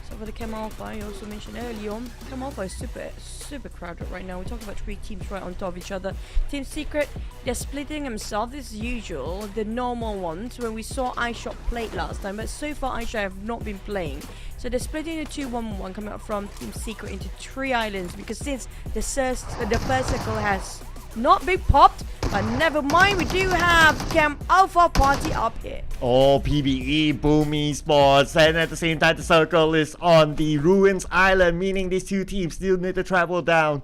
P: So for the Chem Alpha, you also mentioned earlier on, Chem Alpha is super crowded right now. We're talking about 3 teams right on top of each other. Team Secret, they're splitting themselves as usual, the normal ones, when we saw iShot played last time, but so far iShot have not been playing. So they're splitting the 2-1-1 coming up from Team Secret into 3 islands, because since the first circle has not been popped, but never mind, we do have Camp Alpha party up here.
Q: Oh, PBE, Boom Esports, and at the same time the circle is on the Ruins Island, meaning these 2 teams still need to travel down.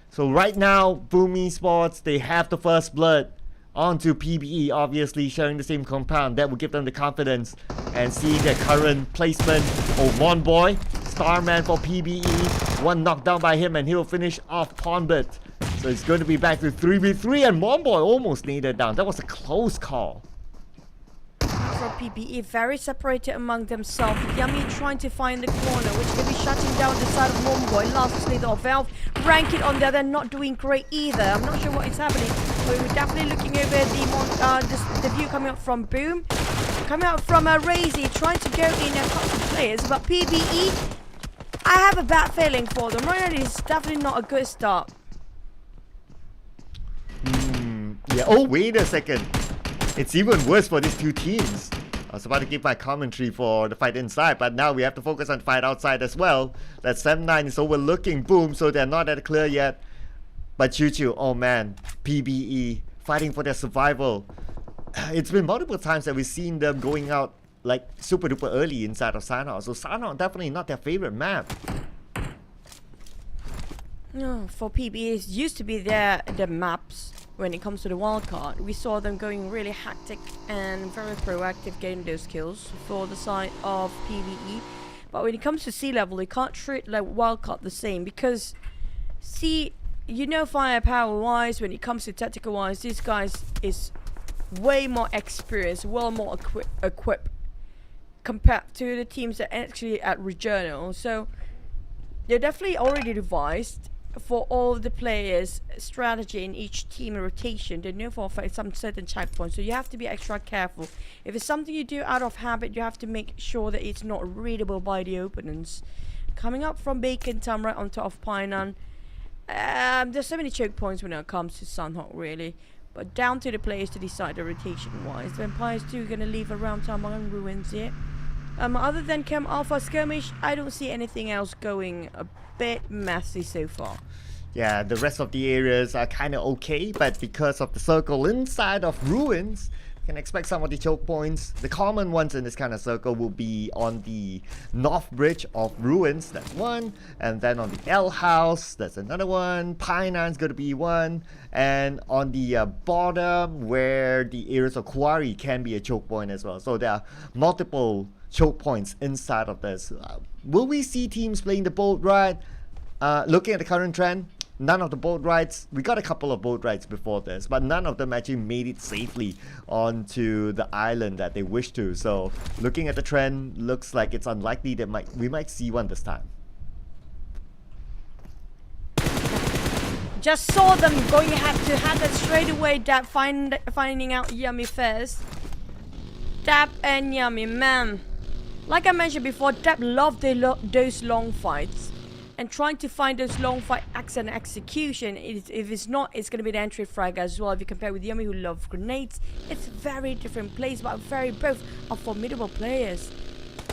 Q: So right now, Boom Esports, they have the first blood onto PBE, obviously sharing the same compound. That will give them the confidence. And seeing their current placement, Monboy, Starman for PBE, 1 knockdown by him, and he'll finish off Pawnbit. So it's going to be back to 3v3, and Monboy almost needed down. That was a close call.
P: From PPE, very separated among themselves. Yummy trying to find the corner, which can be shutting down the side of Monboy. Lastly, the Valve rank it on there. They're not doing great either. I'm not sure what is happening, but we're definitely looking over the view coming up from Boom, coming out from Razy, trying to go in and cut some players. But PPE, I have a bad feeling for them. Right now, it's definitely not a good start.
Q: Yeah. Oh, wait a second. It's even worse for these 2 teams. I was about to give my commentary for the fight inside, but now we have to focus on the fight outside as well. That 7-9 is overlooking Boom, so they're not that clear yet. But Choo-Choo, oh man, PBE fighting for their survival. It's been multiple times that we've seen them going out like super duper early inside of Sanhok. So Sanhok definitely not their favorite map.
P: No, for PB, it used to be the maps when it comes to the wildcard. We saw them going really hectic and very proactive getting those kills for the side of PvE. But when it comes to sea level, you can't treat like wildcard the same because see, you know, firepower wise, when it comes to tactical wise, these guys is way more experienced, well more equipped compared to the teams that actually at regional. So they're definitely already devised for all the players strategy in each team rotation. They know for a fact some certain checkpoints, so you have to be extra careful. If it's something you do out of habit, you have to make sure that it's not readable by the opponents. Coming up from Bacon Tamra on top of Painan, there's so many choke points when it comes to Sanhok really, but down to the players to decide the rotation wise. The Vampires 2 gonna leave around Tamarang Ruins here. Other than Chem Alpha skirmish, I don't see anything else going a bit messy so far.
Q: Yeah, the rest of the areas are kind of okay, but because of the circle inside of Ruins, you can expect some of the choke points. The common ones in this kind of circle will be on the north bridge of Ruins, that's one, and then on the L house, that's another one. Painan's going to be one, and on the bottom where the areas of Quarry can be a choke point as well. So there are multiple choke points inside of this. Will we see teams playing the boat ride? Looking at the current trend, none of the boat rides, we got a couple of boat rides before this, but none of them actually made it safely onto the island that they wish to. So looking at the trend, looks like it's unlikely that we might see one this time.
P: Just saw them going to have that straight away. Dap finding out Yummy first. Dap and Yummy, man. Like I mentioned before, Dap loved those long fights. And trying to find those long fight acts and execution, if it's not, it's going to be the entry frag as well. If you compare with Yummy who love grenades, it's a very different place, but both are formidable players.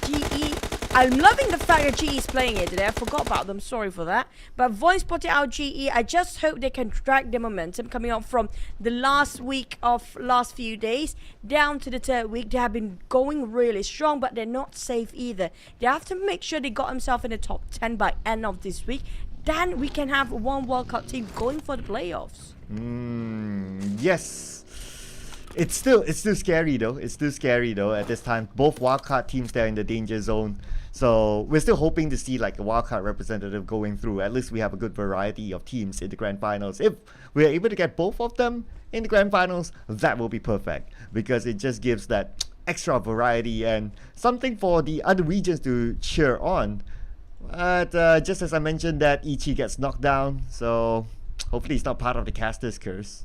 P: GE, I'm loving the fact that GE is playing it today. I forgot about them, sorry for that. But voice spotted out GE. I just hope they can drag the momentum coming up from the last few days down to the third week. They have been going really strong, but they're not safe either. They have to make sure they got themselves in the top 10 by end of this week. Then we can have one World Cup team going for the playoffs.
Q: Yes. It's still scary though. It's still scary though at this time. Both wildcard teams there in the danger zone. So we're still hoping to see like a wildcard representative going through. At least we have a good variety of teams in the grand finals. If we're able to get both of them in the grand finals, that will be perfect. Because it just gives that extra variety and something for the other regions to cheer on. But just as I mentioned that Ichi gets knocked down. So hopefully it's not part of the caster's curse.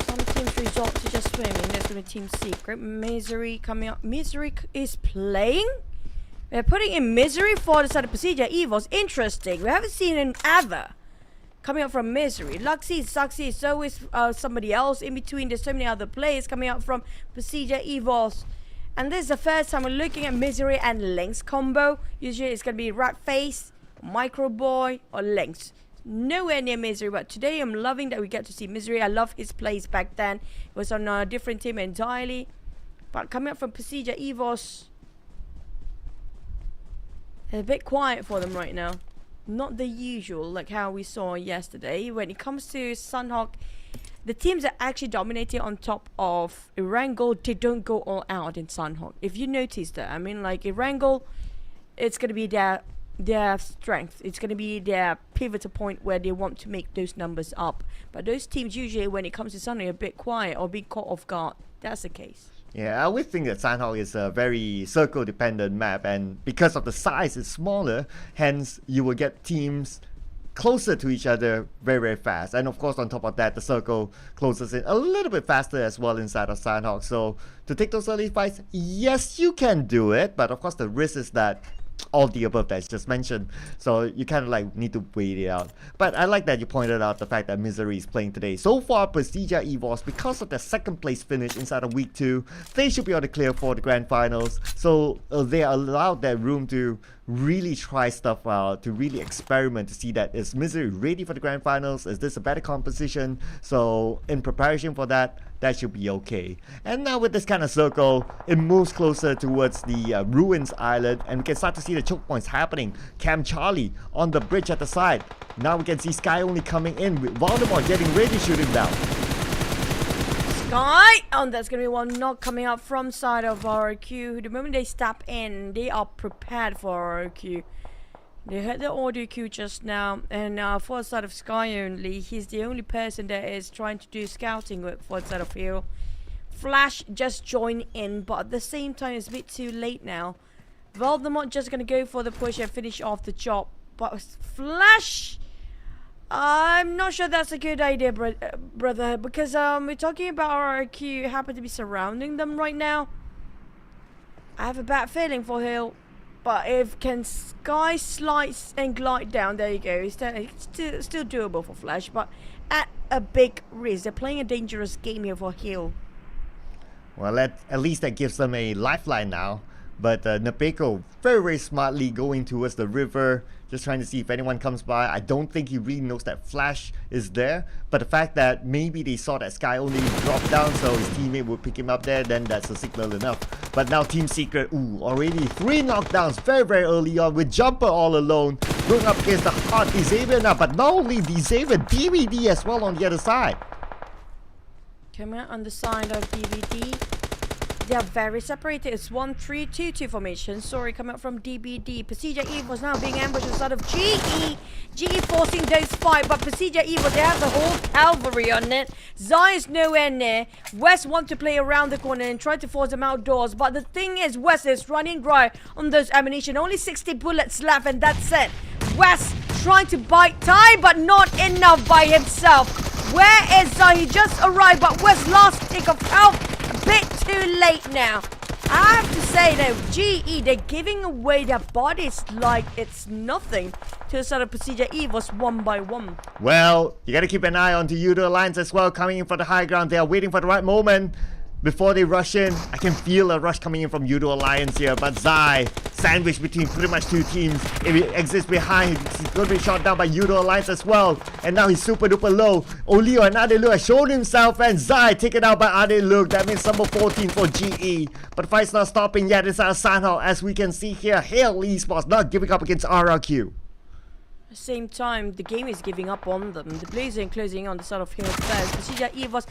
P: Some teams resort to just swimming. That's going to be Team Secret. Misery coming up. Misery is playing? They're putting in Misery for the side of Procedure Evos. Interesting. We haven't seen him ever. Coming up from Misery. Luxy, Suxy, so is somebody else. In between, there's so many other players coming out from Procedure Evos. And this is the first time we're looking at Misery and Lynx combo. Usually it's going to be Rat Face, Micro Boy, or Lynx. Nowhere near Misery, but today I'm loving that we get to see Misery. I love his plays back then. It was on a different team entirely. But coming up from Procedure Evos, a bit quiet for them right now. Not the usual, like how we saw yesterday. When it comes to Sanhok, the teams that actually dominating on top of Erangel, they don't go all out in Sanhok. If you notice that, I mean, like Erangel, it's going to be their strength. It's going to be their pivotal point where they want to make those numbers up. But those teams usually, when it comes to Sanhok, are a bit quiet or be caught off guard. That's the case.
Q: Yeah, I always think that Sanhok is a very circle-dependent map, and because of the size, it's smaller. Hence, you will get teams closer to each other very, very fast. And of course, on top of that, the circle closes in a little bit faster as well inside of Sanhok. So to take those early fights, yes, you can do it. But of course, the risk is that all the above that's just mentioned, so you kind of like need to wait it out. But I like that you pointed out the fact that Misery is playing today. So far, Procedure Evos, because of their second place finish inside of week 2, they should be able to clear for the grand finals. So they are allowed that room to really try stuff out, to really experiment to see that is Misery ready for the grand finals? Is this a better composition? So in preparation for that, that should be okay. And now with this kind of circle, it moves closer towards the Ruins Island, and we can start to see the choke points happening. Cam Charlie on the bridge at the side. Now we can see Sky only coming in with Voldemort getting ready to shoot him down.
P: Sky! And that's going to be one knock coming up from side of RQ. The moment they step in, they are prepared for RQ. They heard the audio cue just now, and for the side of Sky only, he's the only person that is trying to do scouting with for the side of Hill. Flash just joined in, but at the same time, it's a bit too late now. Voldemort just going to go for the push and finish off the job. But Flash, I'm not sure that's a good idea, brother, because we're talking about RQ happen to be surrounding them right now. I have a bad feeling for Hill. But if can Sky slice and glide down, there you go. It's still doable for Flash, but at a big risk. They're playing a dangerous game here for Hill.
Q: Well, at least that gives them a lifeline now. But Nepeko very smartly going towards the river, just trying to see if anyone comes by. I don't think he really knows that Flash is there. But the fact that maybe they saw that Sky only dropped down, so his teammate would pick him up there, then that's a signal enough. But now Team Secret, already 3 knockdowns very early on with Jumper all alone. Going up against the hot Xavier now, but not only Xavier, DVD as well on the other side.
P: Coming out on the side of DVD. They are very separated. It's 1-3-2-2 formation. Sorry, coming up from DBD. Pasija Eve was now being ambushed inside of GE. GE forcing those fight, but Pasija Evil, they have the whole cavalry on it. Zai is nowhere near. West want to play around the corner and try to force them outdoors, but the thing is, West is running dry on those ammunition. Only 60 bullets left, and that's it. West trying to bite time, but not enough by himself. Where is Zai? He just arrived, but West's last tick of health. Bit too late now. I have to say though, GE, they're giving away their bodies like it's nothing to sort of procedure Evos one by one.
Q: Well, you gotta keep an eye on the Yudo Alliance as well, coming in for the high ground. They are waiting for the right moment before they rush in. I can feel a rush coming in from Yudo Alliance here, but Zai sandwiched between pretty much 2 teams. If he exists behind, he's going to be shot down by Yudo Alliance as well. And now he's super duper low. Olio and Adeluk has shown himself, and Zai taken out by Adeluk. That means number 14 for GE. But the fight's not stopping yet inside Sanhao, as we can see here. Hail Esports not giving up against RRQ.
P: At the same time, the game is giving up on them. The Blazer closing on the side of Hill first. Procedure Evos,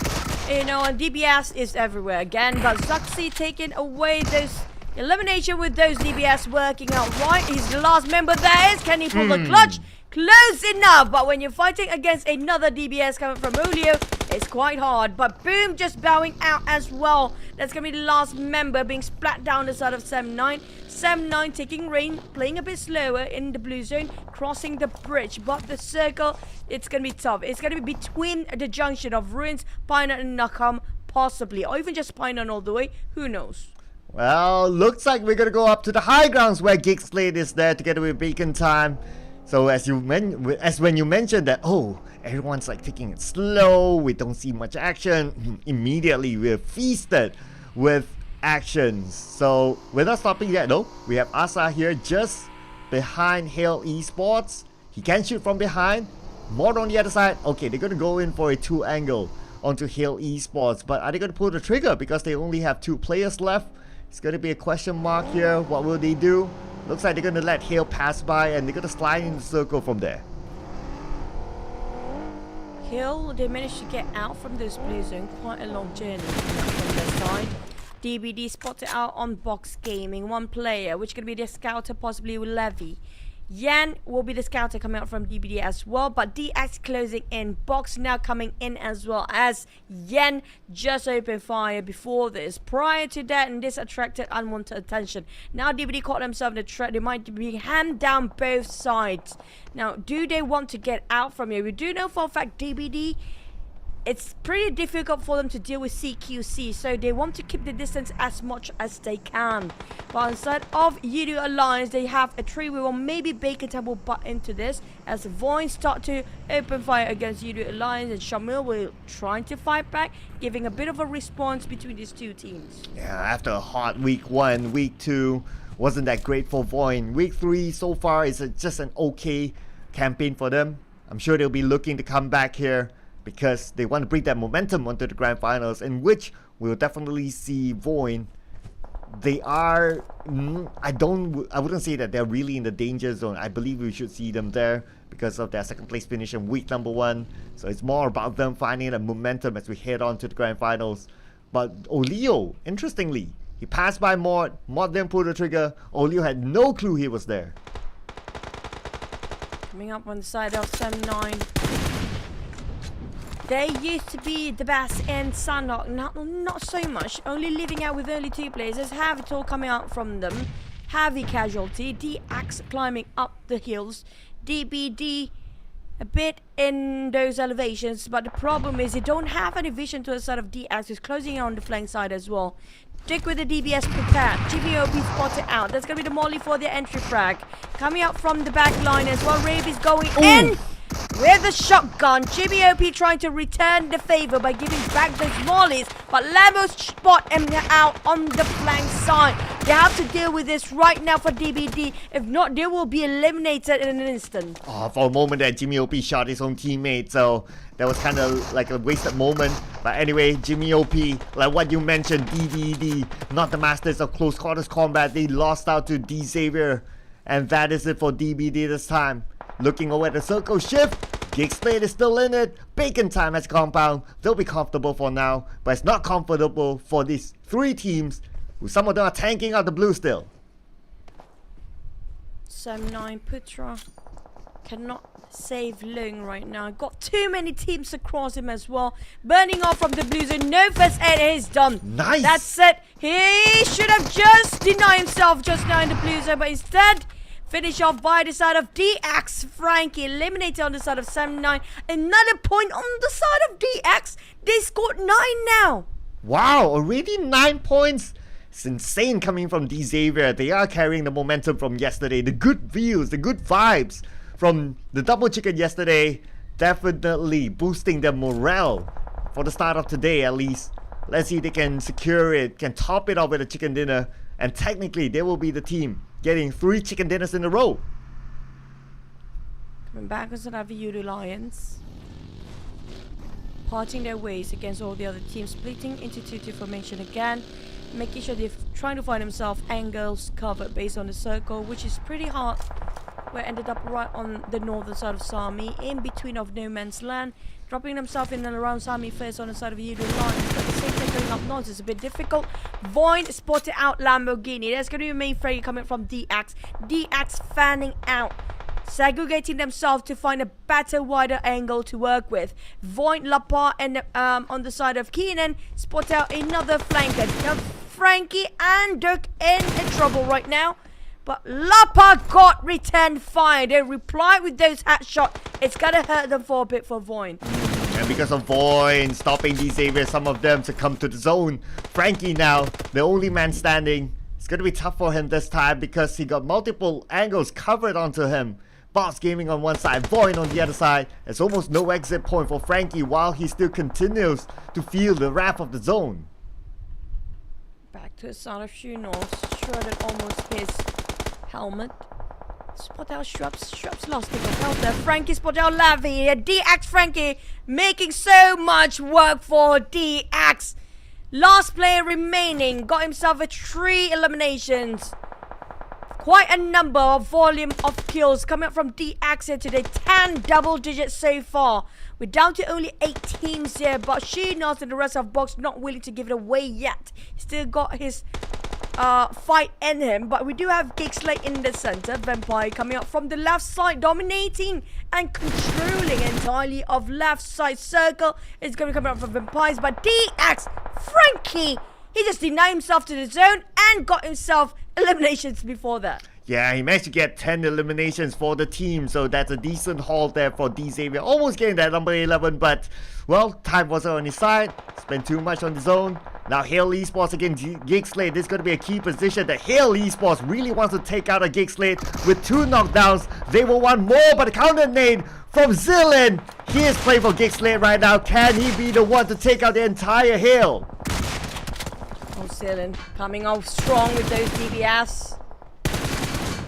P: and DBS is everywhere again. But Zuxi taking away those elimination with those DBS working out right. He's the last member there is. Can he pull the clutch? Close enough. But when you're fighting against another DBS coming from Julio, it's quite hard. But Boom just bowing out as well. That's going to be the last member being splat down the side of Sem9. Sem9 taking rain, playing a bit slower in the blue zone, crossing the bridge. But the circle, it's going to be tough. It's going to be between the junction of Ruins, Painan and Nakam, possibly. Or even just Painan all the way. Who knows?
Q: Well, looks like we're gonna go up to the high grounds where Geek Slate is there together with Beacon Time. So as when you mentioned that, everyone's like taking it slow, we don't see much action, immediately we're feasted with actions. So we're not stopping yet though. We have Asa here just behind Hail Esports. He can shoot from behind. More on the other side. Okay, they're gonna go in for a 2 angle onto Hail Esports, but are they gonna pull the trigger because they only have 2 players left? It's going to be a question mark here. What will they do? Looks like they're going to let Hale pass by, and they're going to slide in the circle from there.
P: Hill, they managed to get out from this blue zone. Quite a long journey from their side. DBD spotted out on Box Gaming. 1 player, which is going to be the scouter, possibly Levy. Yan will be the scouter coming out from DBD as well, but DX closing in. Box now coming in as well, as Yan just opened fire before this. Prior to that, and this attracted unwanted attention. Now DBD caught themselves in a trap. They might be hand down both sides. Now, do they want to get out from here? We do know for a fact DBD, it's pretty difficult for them to deal with CQC, so they want to keep the distance as much as they can. But instead of Yudu Alliance, they have a 3-wheel. Maybe Bacon Time will butt into this as the Void start to open fire against Yudu Alliance, and Shamil will try to fight back, giving a bit of a response between these 2 teams.
Q: Yeah, after a hot week 1, week 2, wasn't that great for Void. Week 3 so far is just an okay campaign for them. I'm sure they'll be looking to come back here because they want to bring that momentum onto the grand finals, in which we'll definitely see Void. They are, I wouldn't say that they're really in the danger zone. I believe we should see them there because of their second place finish in week number 1. So it's more about them finding the momentum as we head on to the grand finals. But Olio, interestingly, he passed by Mod then pulled the trigger. Olio had no clue he was there.
P: Coming up on the side of Sam9. They used to be the best in Sandhawk, not so much. Only living out with only 2 players. There's Havital coming out from them. Heavy casualty. DX climbing up the hills. DBD a bit in those elevations, but the problem is they don't have any vision to the side of DX, who's closing in on the flank side as well. Dick with the DBS prepared. GBOP spotted out. That's going to be the molly for the entry frag. Coming out from the back line as well. Rave is going in with the shotgun. GBOP trying to return the favor by giving back those mollies. But Lambo's spot him out on the flank side. They have to deal with this right now for DBD. If not, they will be eliminated in an instant.
Q: Oh, for a moment there, Jimmy OP shot his own teammate, so that was kind of like a wasted moment. But anyway, Jimmy OP, like what you mentioned, DBD, not the masters of close quarters combat. They lost out to D Xavier, and that is it for DBD this time. Looking over at the circle shift, Geek Slate is still in it. Bacon time as compound. They'll be comfortable for now, but it's not comfortable for these 3 teams, who some of them are tanking out the blue still.
P: Sam9 Putra cannot save Lung right now. Got too many teams across him as well. Burning off from the blues and no first aid is done.
Q: Nice.
P: That's it. He should have just denied himself just now in the blue zone, but instead finish off by the side of DX. Frankie eliminated on the side of Sam9. Another point on the side of DX. They scored 9 now.
Q: Wow, already 9 points. It's insane coming from D Xavier. They are carrying the momentum from yesterday. The good views, the good vibes from the double chicken yesterday, definitely boosting their morale for the start of today at least. Let's see if they can secure it, can top it off with a chicken dinner, and technically they will be the team getting 3 chicken dinners in a row.
P: Coming back as another Voodoo Lions. Parting their ways against all the other teams, splitting into 2-2 formation again. Making sure they're trying to find themselves angles covered based on the circle, which is pretty hard. We ended up right on the northern side of Sami, in between of no man's land, dropping themselves in and around Sami first on the side of Voodoo Lions, but the same thing going up north is a bit difficult. Void spotted out Lamborghini. There's going to be a main fray coming from DX. DX fanning out, segregating themselves to find a better, wider angle to work with. Void, Lapa, and on the side of Keenan, spot out another flanker. Now, Frankie and Dirk in trouble right now. But Lapa got returned fire. They replied with those headshots. It's gonna hurt them for a bit for Void.
Q: And because of Void stopping D Xavier, some of them to come to the zone. Frankie now, the only man standing. It's gonna be tough for him this time because he got multiple angles covered onto him. Boss Gaming on one side, Void on the other side. There's almost no exit point for Frankie while he still continues to feel the wrath of the zone.
P: Back to the side of Shunos, shredded almost his helmet. Spot out Shrubs. Shrubs lost it health there. Frankie spot out Lavi. DX Frankie making so much work for DX. Last player remaining. Got himself a 3 eliminations. Quite a number of volume of kills coming up from DX here today. 10 double digits so far. We're down to only 8 teams here, but Shinos and the rest of Box not willing to give it away yet. Still got his fight in him, but we do have Geek Slate in the center. Vampire coming up from the left side, dominating and controlling entirely of left side circle. It's going to be coming up from Vampires, but DX Frankie, he just denied himself to the zone and got himself eliminations before that.
Q: Yeah, he managed to get 10 eliminations for the team, so that's a decent haul there for D Xavier. Almost getting that number 11, but, well, time wasn't on his side. Spent too much on his own. Now, Hale Esports against Geek Slate. This is going to be a key position that Hale Esports really wants to take out a Geek Slate with 2 knockdowns. They will want more, but the counter nade from Zillin. He is playing for Geek Slate right now. Can he be the one to take out the entire Hale?
P: Oh, Zillin coming off strong with those DBS.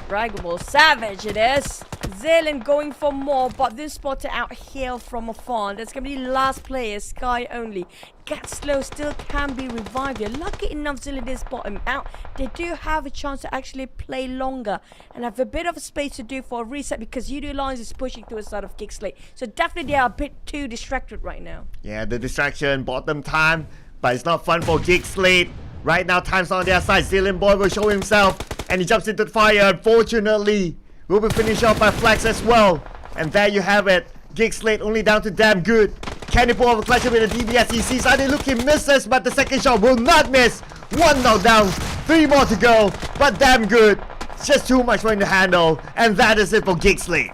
P: Draggable Savage it is. Zaylen going for more, but this spotted out here from afar. That's going to be last player, Sky only. Get slow, still can be revived here. Lucky enough, Zaylen did spot him out. They do have a chance to actually play longer and have a bit of a space to do for a reset because Udo Lions is pushing to the side of Geek Slate. So definitely they are a bit too distracted right now.
Q: Yeah, the distraction, bottom time, but it's not fun for Geek Slate. Right now, time's on their side. Zillion Boy will show himself, and he jumps into the fire. Unfortunately, will be finished off by Flex as well. And there you have it. Geek Slate only down to damn good. Can he pull off a clutch with a DBS? He sees Adi look, he misses, but the second shot will not miss. One knockdown, 3 more to go, but damn good. It's just too much for him to handle, and that is it for Geek Slate.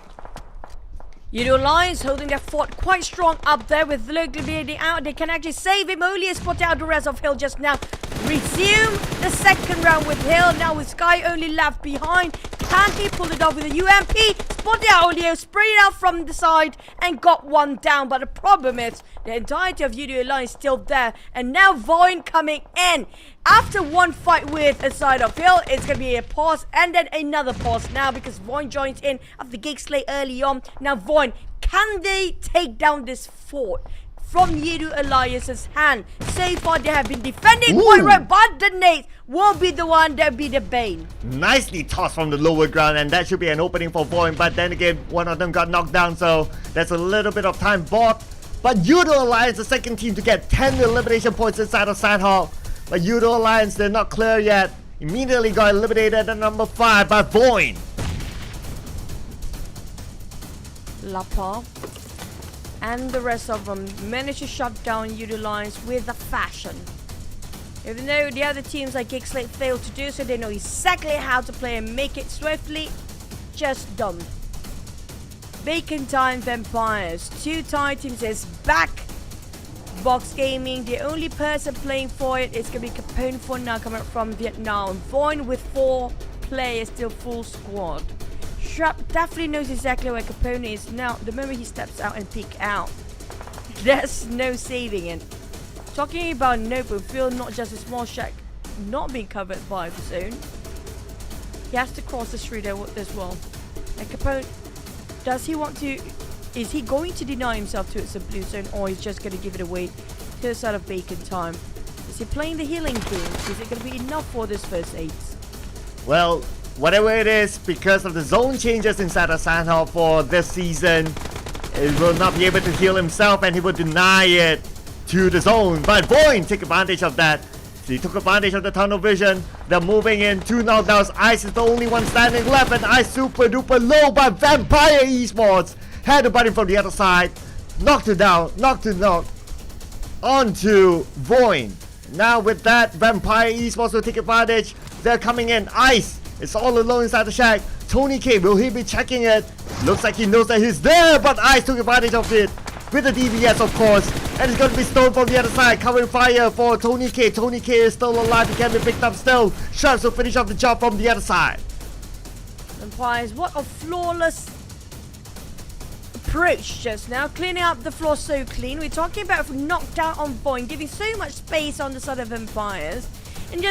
P: Udo Lions holding their fort quite strong up there with Luke bleeding out. They can actually save him. Only a spot out the rest of Hill just now. Resume the second round with Hill. Now with Sky only left behind. Can he pull it off with a UMP? Spotted out Olio, sprayed it out from the side and got one down. But the problem is the entirety of Udo Lions still there. And now Voin coming in. After one fight with a side of Hill, it's going to be a pause and then another pause now because Voin joins in after Geek Slate early on. Now Voin, can they take down this fort from Yedu Elias's hand? So far they have been defending quite right, but the nade will be the one that be the bane.
Q: Nicely tossed from the lower ground, and that should be an opening for Voin, but then again, one of them got knocked down, so that's a little bit of time bought. But Yudo Alliance, the second team to get 10 elimination points inside of Sandhawk. But Yudo Alliance, they're not clear yet. Immediately got eliminated at number 5 by Voin.
P: Lapa and the rest of them managed to shut down Udo Lions with a fashion. Even though the other teams like Geek Slate failed to do so, they know exactly how to play and make it swiftly. Just done. Bacon Time Vampires. 2 Titans is back. Box Gaming, the only person playing for it is going to be Capone for now, coming from Vietnam. Voin with 4 players, still full squad. Shrap definitely knows exactly where Capone is now. The moment he steps out and peek out, there's no saving it. Talking about Nobu, feel not just a small shack not being covered by the zone. He has to cross the street as well. And Capone, does he want to? Is he going to deny himself to it's a blue zone, or is just going to give it away to the side of Bacon Time? Is he playing the healing game? Is it going to be enough for this first aids?
Q: Well, whatever it is, because of the zone changes inside of Sandhawk for this season, he will not be able to heal himself, and he will deny it to the zone. But Voin take advantage of that. He took advantage of the tunnel vision. They're moving in. 2 knockdowns. Ice is the only one standing left, and Ice super duper low by Vampire Esports. Had the button from the other side. Knocked it down. Knocked it knocked onto Voin. Now with that, Vampire Esports will take advantage. They're coming in. Ice is all alone inside the shack. Tony K, will he be checking it? Looks like he knows that he's there, but Ice took advantage of it with the DBS, of course. And it's going to be stolen from the other side. Covering fire for Tony K. Tony K is still alive. He can be picked up still. Sharks will finish off the job from the other side.
P: Vampires, what a flawless approach just now. Cleaning up the floor so clean. We're talking about knockdown on Voin, giving so much space on the side of Vampires. And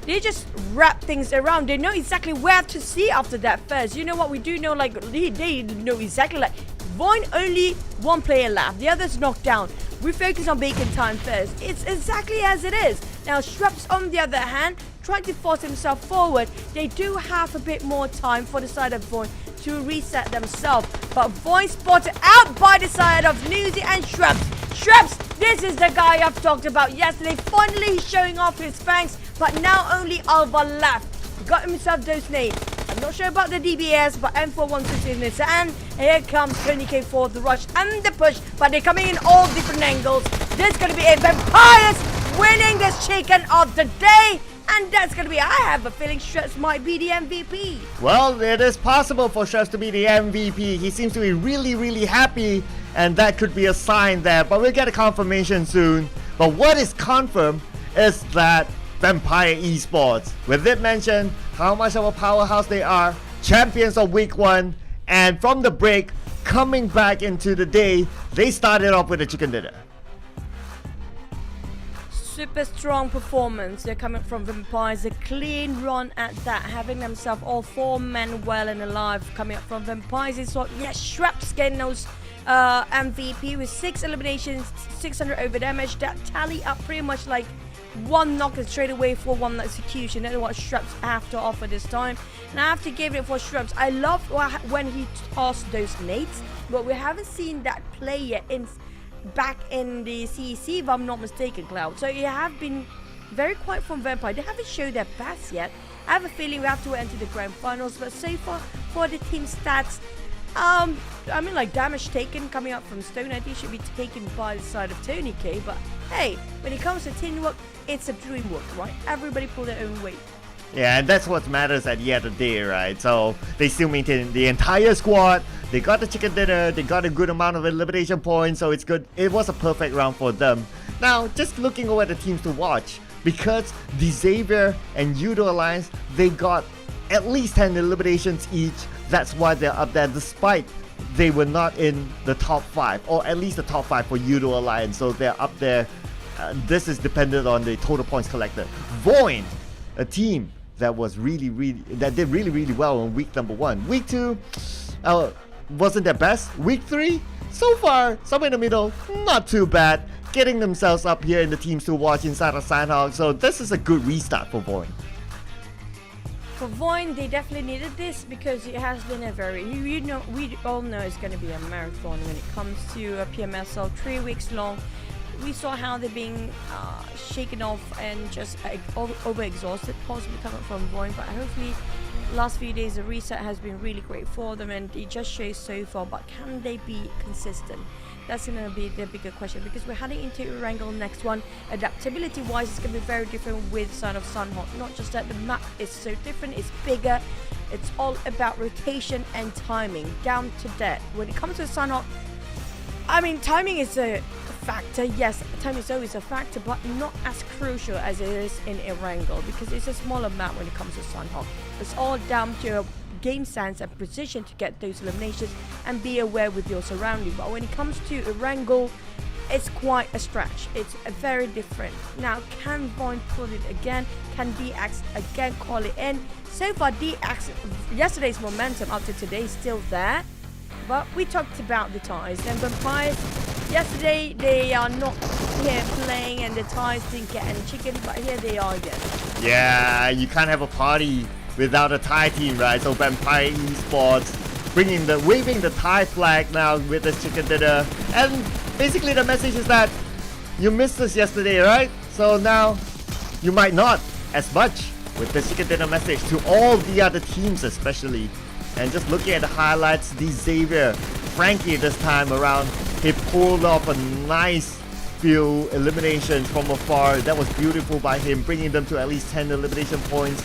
P: they just wrap things around. They know exactly where to see after that first. You know what? We do know, like, they know exactly, like, Voin only 1 player left. The others knocked down. We focus on Bacon Time first. It's exactly as it is. Now, Shrubs, on the other hand, trying to force himself forward. They do have a bit more time for the side of Voin to reset themselves. But Voin spotted out by the side of Newsy and Shrubs. Shrubs, this is the guy I've talked about yesterday. Finally showing off his fangs. But now only Alva left. He got himself those nades. I'm not sure about the DBS, but M416 in his hand. Here comes 20k for the rush and the push, but they're coming in all different angles. There's going to be a Vampires winning this chicken of the day, and that's going to be, I have a feeling Shreds might be the MVP.
Q: Well, it is possible for Shreds to be the MVP. He seems to be really, really happy, and that could be a sign there, but we'll get a confirmation soon. But what is confirmed is that Vampire Esports, with it mentioned how much of a powerhouse they are, champions of week 1, and from the break, coming back into the day, they started off with a chicken dinner.
P: super strong performance. They're coming from Vampires, a clean run at that, having themselves all 4 men well and alive coming up from Vampires. It's what, yes, Shrap's getting those MVP with 6 eliminations, 600 over damage. That tally up pretty much like 1 knock and straight away for 1 execution. That's what Shrubs have to offer this time. And I have to give it for Shrubs. I love when he tossed those nades, but we haven't seen that play yet back in the CEC, if I'm not mistaken, Cloud. So you have been very quiet from Vampire. They haven't showed their best yet. I have a feeling we have to enter the grand finals, but so far for the team stats, I mean, like damage taken coming up from Stone, I think should be taken by the side of Tony K. But hey, when it comes to teamwork, it's a dream work, right? Everybody pull their own weight.
Q: Yeah, and that's what matters at the end of the day, right? So they still maintain the entire squad. They got the chicken dinner. They got a good amount of elimination points, so it's good. It was a perfect round for them. Now, just looking over the teams to watch, because the Xavier and Judo Alliance, they got at least 10 eliminations each. That's why they're up there, despite they were not in the top 5, or at least the top 5 for Judo Alliance. So they're up there. This is dependent on the total points collected. Void, a team that did really well in week number 1. Week 2 wasn't their best. Week 3, so far, somewhere in the middle, not too bad. Getting themselves up here in the teams to watch inside of Sandhog. So this is a good restart for Void.
P: For Void, they definitely needed this because it has been a very, we all know it's going to be a marathon when it comes to a PMSL, 3 weeks long. We saw how they're being shaken off and just over-exhausted, possibly coming from Void, but hopefully last few days the reset has been really great for them and it just shows so far, but can they be consistent? That's going to be the bigger question because we're heading into Erangel next one. Adaptability wise, it's going to be very different with Son of Sunhawk. Not just that the map is so different, it's bigger. It's all about rotation and timing, down to that. When it comes to Sunhawk, I mean, timing is a factor. Yes, time is always a factor, but not as crucial as it is in Erangel because it's a smaller map when it comes to Sunhawk. It's all down to your game sense and precision to get those eliminations and be aware with your surroundings. But when it comes to Erangel, it's quite a stretch. It's very different. Now, can Void pull it again? Can DX again call it in? So far, DX, yesterday's momentum up to today is still there. But we talked about the ties. And Vampires, yesterday they are not here playing and the ties didn't get any chicken, but here they are again.
Q: Yeah, you can't have a party without a Thai team, right? So Vampire Esports waving the Thai flag now with this chicken dinner. And basically the message is that you missed us yesterday, right? So now you might not as much with the chicken dinner message to all the other teams especially. And just looking at the highlights, the Xavier, Frankie this time around, he pulled off a nice few eliminations from afar. That was beautiful by him, bringing them to at least 10 elimination points.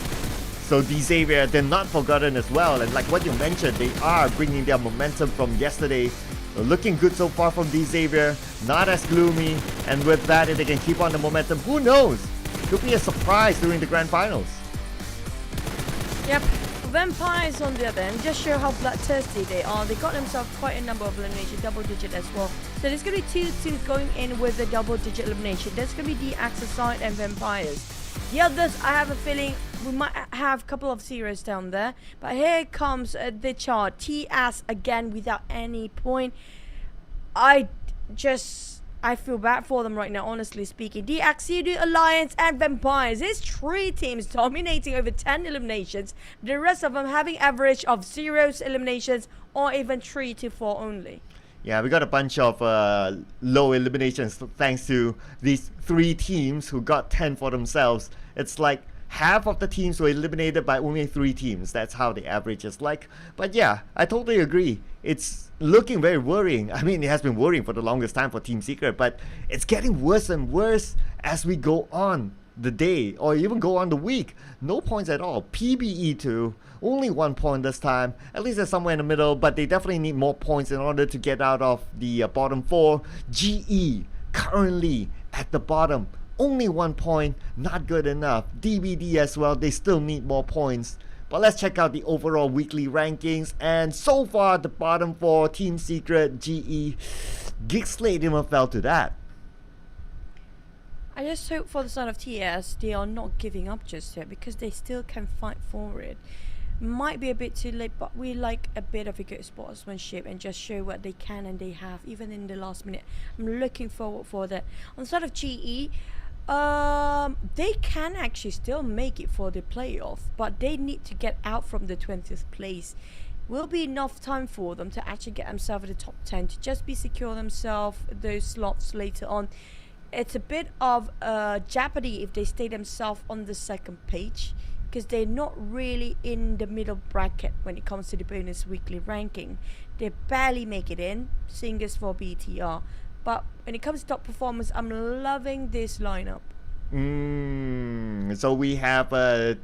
Q: So the Xavier, they're not forgotten as well. And like what you mentioned, they are bringing their momentum from yesterday. So looking good so far from the Xavier, not as gloomy. And with that, if they can keep on the momentum, who knows? Could be a surprise during the grand finals.
P: Yep. Vampires on the other end just show how bloodthirsty they are. They got themselves quite a number of eliminations, double digit as well. So there's going to be 2 teams going in with a double digit elimination. There's going to be the Axis side and Vampires. The others, I have a feeling we might have a couple of zeros down there. But here comes the chart. TS again without any point. I feel bad for them right now, honestly speaking. The Axidu Alliance and Vampires. There's 3 teams dominating over 10 eliminations. The rest of them having average of 0 eliminations or even 3 to 4 only.
Q: Yeah, we got a bunch of low eliminations thanks to these 3 teams who got 10 for themselves. It's like half of the teams were eliminated by only 3 teams. That's how the average is like. But yeah, I totally agree. It's looking very worrying. I mean, it has been worrying for the longest time for Team Secret, but it's getting worse and worse as we go on the day or even go on the week. No points at all. PBE2, only 1 point this time. At least they're somewhere in the middle, but they definitely need more points in order to get out of the bottom 4. GE currently at the bottom. Only 1 point, not good enough. DBD as well, they still need more points. But let's check out the overall weekly rankings. And so far, the bottom 4, Team Secret, GE, Geek Slate even fell to that.
P: I just hope for the side of TS they are not giving up just yet, because they still can fight for it. Might be a bit too late, but we like a bit of a good sportsmanship and just show what they can and they have, even in the last minute. I'm looking forward for that. On the side of GE, they can actually still make it for the playoff, but they need to get out from the 20th place. Will be enough time for them to actually get themselves in the top 10 to just be secure themselves those slots later on. It's a bit of jeopardy if they stay themselves on the second page, because they're not really in the middle bracket when it comes to the bonus weekly ranking. They barely make it in, singers for BTR. But when it comes to top performance, I'm loving this lineup.
Q: So we have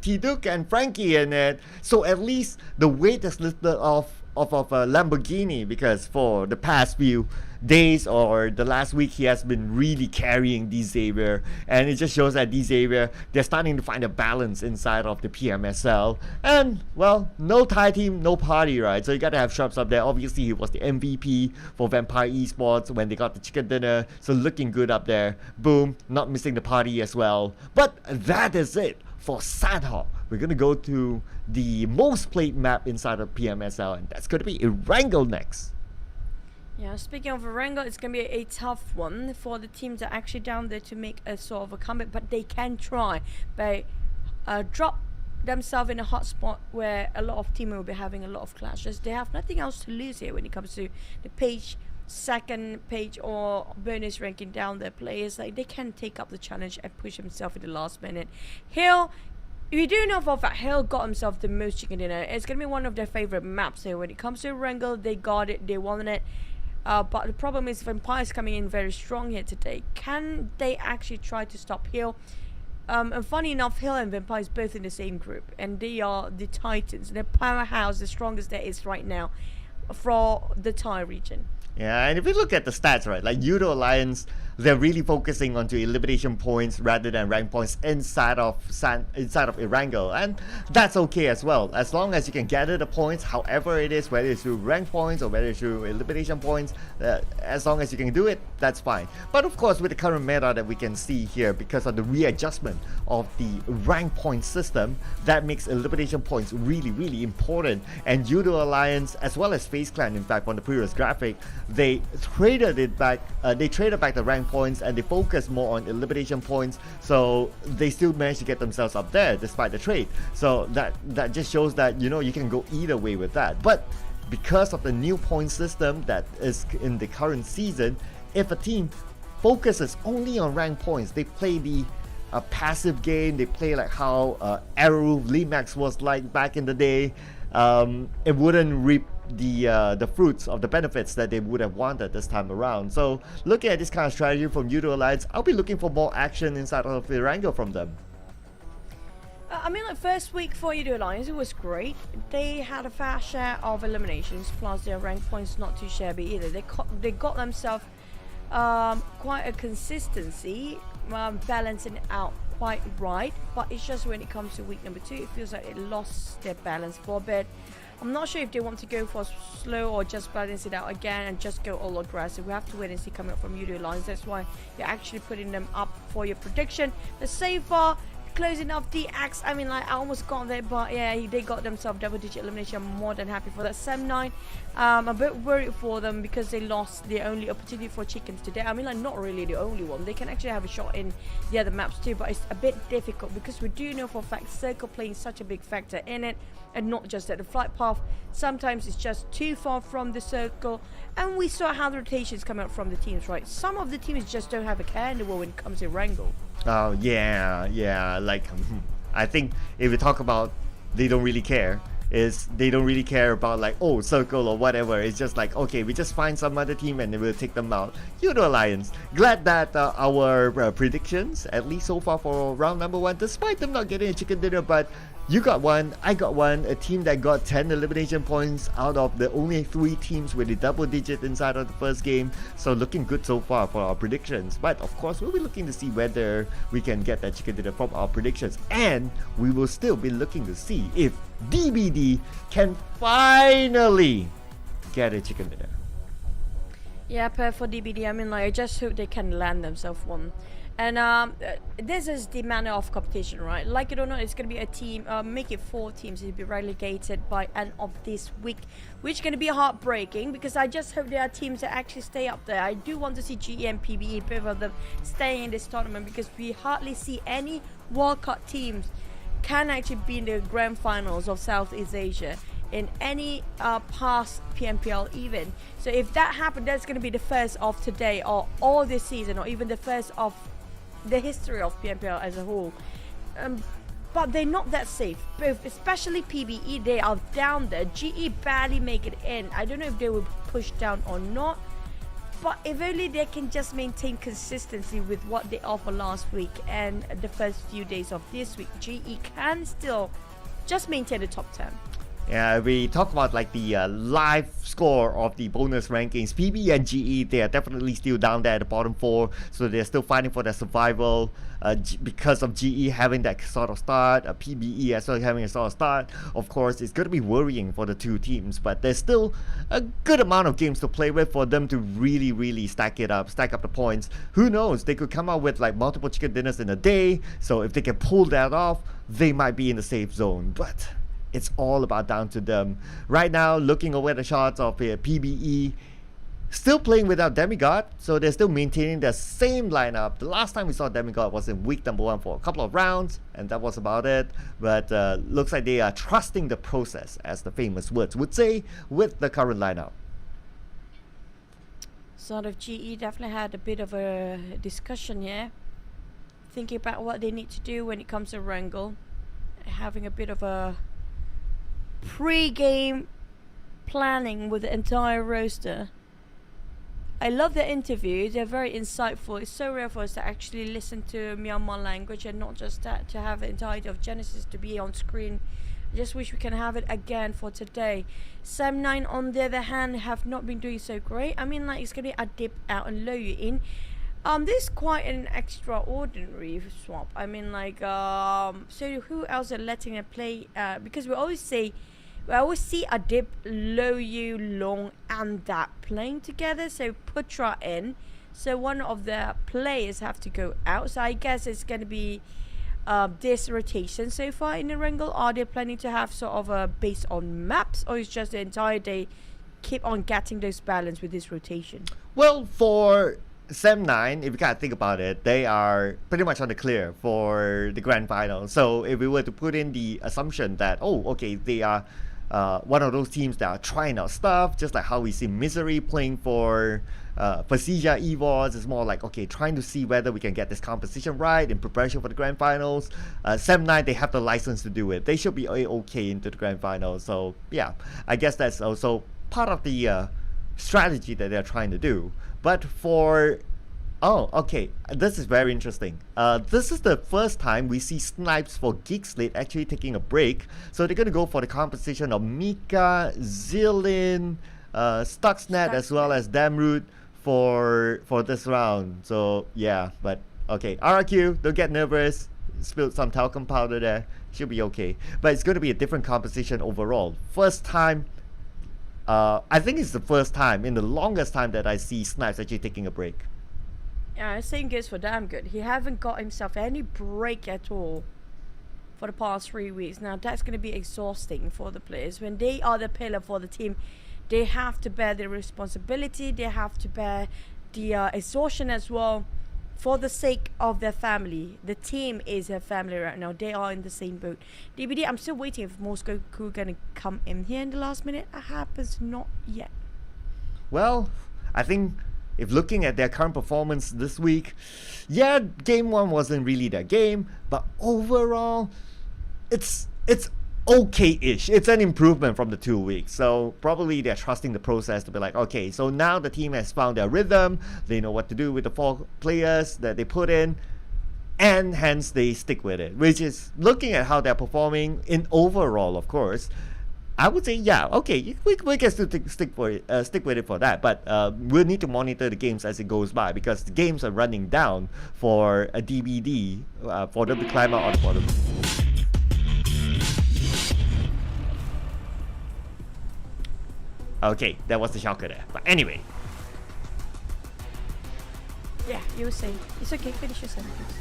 Q: T-Duke and Frankie in it. So at least the weight is lifted off of Lamborghini, because for the past few days or the last week he has been really carrying D-Xavier, and it just shows that D-Xavier, they're starting to find a balance inside of the PMSL. And well, no Thai team, no party, right? So you gotta have Sharps up there. Obviously he was the MVP for Vampire Esports when they got the chicken dinner, so looking good up there. Boom, not missing the party as well. But that is it for Sandhawk. We're gonna go to the most played map inside of PMSL, and that's gonna be Erangel next.
P: Yeah, speaking of Erangel, it's going to be a tough one for the teams that are actually down there to make a sort of a comeback, but they can try. They drop themselves in a hot spot where a lot of teams will be having a lot of clashes. They have nothing else to lose here when it comes to the page, second page or bonus ranking down their players. Like, they can take up the challenge and push himself in the last minute. Hill, we do know for a fact Hill got himself the most chicken dinner. It's going to be one of their favorite maps here. When it comes to Erangel, they got it, they won it. But the problem is Vampire's coming in very strong here today. Can they actually try to stop Hill? And funny enough, Hill and Vampire is both in the same group, and they are the Titans, the powerhouse, the strongest there is right now for the Thai region.
Q: Yeah, and if you look at the stats, right, like Judo Alliance, they're really focusing onto elimination points rather than rank points inside of Erangel, and that's okay as well, as long as you can gather the points, however it is, whether it's through rank points or whether it's through elimination points, as long as you can do it, that's fine. But of course, with the current meta that we can see here, because of the readjustment of the rank point system, that makes elimination points really, really important. And Judo Alliance, as well as FaZe Clan, in fact, on the previous graphic, they traded back the rank points, and they focused more on elimination points, so they still managed to get themselves up there despite the trade. So that just shows that, you know, you can go either way with that. But because of the new point system that is in the current season, if a team focuses only on rank points, they play the passive game, they play like how Arrow Limax was like back in the day, it wouldn't reap the fruits of the benefits that they would have wanted this time around. So looking at this kind of strategy from Judo Alliance, I'll be looking for more action inside of Erangel from them.
P: I mean, like, first week for Judo Alliance, it was great. They had a fair share of eliminations, plus their rank points not too shabby either. They got themselves quite a consistency, balancing it out quite right, but it's just when it comes to week number 2, it feels like it lost their balance for a bit. I'm not sure if they want to go for slow or just balance it out again and just go all aggressive. We have to wait and see coming up from Judo Alliance. That's why you're actually putting them up for your prediction. The so far closing off DX, I mean, like, I almost got there, but yeah, they got themselves double-digit elimination. I'm more than happy for that. 7-9, I'm a bit worried for them because they lost their only opportunity for chickens today. I mean, like, not really the only one. They can actually have a shot in the other maps too, but it's a bit difficult because we do know for a fact Circle playing such a big factor in it, and not just at the flight path. Sometimes it's just too far from the circle, and we saw how the rotations come out from the teams, right? Some of the teams just don't have a care in the world when it comes to Erangel.
Q: Oh yeah, like I think if we talk about they don't really care, is they don't really care about like, oh, circle or whatever. It's just like, okay, we just find some other team and then we'll take them out. Judo Alliance, glad that our predictions, at least so far for round number 1, despite them not getting a chicken dinner, but you got one, I got one, a team that got 10 elimination points out of the only 3 teams with a double digit inside of the first game. So looking good so far for our predictions. But of course, we'll be looking to see whether we can get that chicken dinner from our predictions. And we will still be looking to see if DBD can finally get a chicken dinner.
P: Yeah, per for DBD, I mean, like, I just hope they can land themselves one. And this is the manner of competition, right? Like it or not, it's going to be a team, make it 4 teams to be relegated by end of this week, which is going to be heartbreaking because I just hope there are teams that actually stay up there. I do want to see GE and PBE, both of them, staying in this tournament because we hardly see any wildcard teams can actually be in the grand finals of Southeast Asia in any past PMPL even. So if that happened, that's going to be the first of today or all this season or even the first of the history of PMPL as a whole. But they're not that safe. Both, especially PBE, they are down there. GE barely make it in. I don't know if they will push down or not. But if only they can just maintain consistency with what they offer last week and the first few days of this week, GE can still just maintain the top 10.
Q: Yeah, we talk about like the live score of the bonus rankings. PB and GE, they are definitely still down there at the bottom 4, so they're still fighting for their survival because of GE having that sort of start, PBE as well having a sort of start. Of course, it's going to be worrying for the 2 teams, but there's still a good amount of games to play with for them to really stack up the points. Who knows, they could come out with like multiple chicken dinners in a day, so if they can pull that off, they might be in the safe zone. But it's all about down to them. Right now, looking over the shots of PBE, still playing without Demigod, so they're still maintaining the same lineup. The last time we saw Demigod was in week number 1 for a couple of rounds, and that was about it. But looks like they are trusting the process, as the famous words would say, with the current lineup.
P: Sort of GE definitely had a bit of a discussion here, thinking about what they need to do when it comes to Wrangle, having a bit of a pre-game planning with the entire roster. I love their interviews, they're very insightful. It's so rare for us to actually listen to Myanmar language, and not just that, to have the entirety of Genesis to be on screen. I just wish we can have it again for today. Sam9 on the other hand have not been doing so great. I mean, like, it's gonna be a dip out and low you in. This is quite an extraordinary swap. I mean, like, so who else are letting them play? Because we always see a dip, low you, long, and that playing together. So Putra in. So one of the players have to go out. So I guess it's going to be this rotation so far in the Wrangle. Are they planning to have sort of a based on maps, or is just the entire day keep on getting those balance with this rotation?
Q: Well, for Sam9, if you kind of think about it, they are pretty much on the clear for the grand final. So if we were to put in the assumption that, oh, okay, they are one of those teams that are trying out stuff, just like how we see Misery playing for Pasija EVOS. It's more like, okay, trying to see whether we can get this composition right in preparation for the grand finals. Sam9, they have the license to do it. They should be okay into the grand finals. So yeah, I guess that's also part of the strategy that they're trying to do. But for this is very interesting. This is the first time we see Snipes for Geek Slate actually taking a break. So they're going to go for the composition of Mika, Zilin, Stuxnet, as well as Damroot for this round. So yeah, but okay, RRQ, don't get nervous. Spilled some talcum powder there. Should be okay. But it's going to be a different composition overall. First time. I think it's the first time in the longest time that I see Snipes actually taking a break.
P: Yeah, same goes for Damn Good. He haven't got himself any break at all for the past 3 weeks. Now that's going to be exhausting for the players. When they are the pillar for the team, they have to bear the responsibility. They have to bear the exhaustion as well, for the sake of their family. The team is a family right now. They are in the same boat. DBD, I'm still waiting if Moscow gonna come in here in the last minute. It happens not yet.
Q: Well, I think if looking at their current performance this week, yeah, game 1 wasn't really their game, but overall, it's okay-ish. It's an improvement from the 2 weeks. So probably they're trusting the process to be like, okay, so now the team has found their rhythm. They know what to do with the 4 players that they put in, and hence they stick with it. Which is, looking at how they're performing in overall, of course, I would say, yeah, okay, we can still stick with it for that. But we'll need to monitor the games as it goes by, because the games are running down for a DBD for them to climb out on the bottom. Okay, that was the shocker there. But anyway.
P: Yeah, you were saying. It's okay, finish your sentence.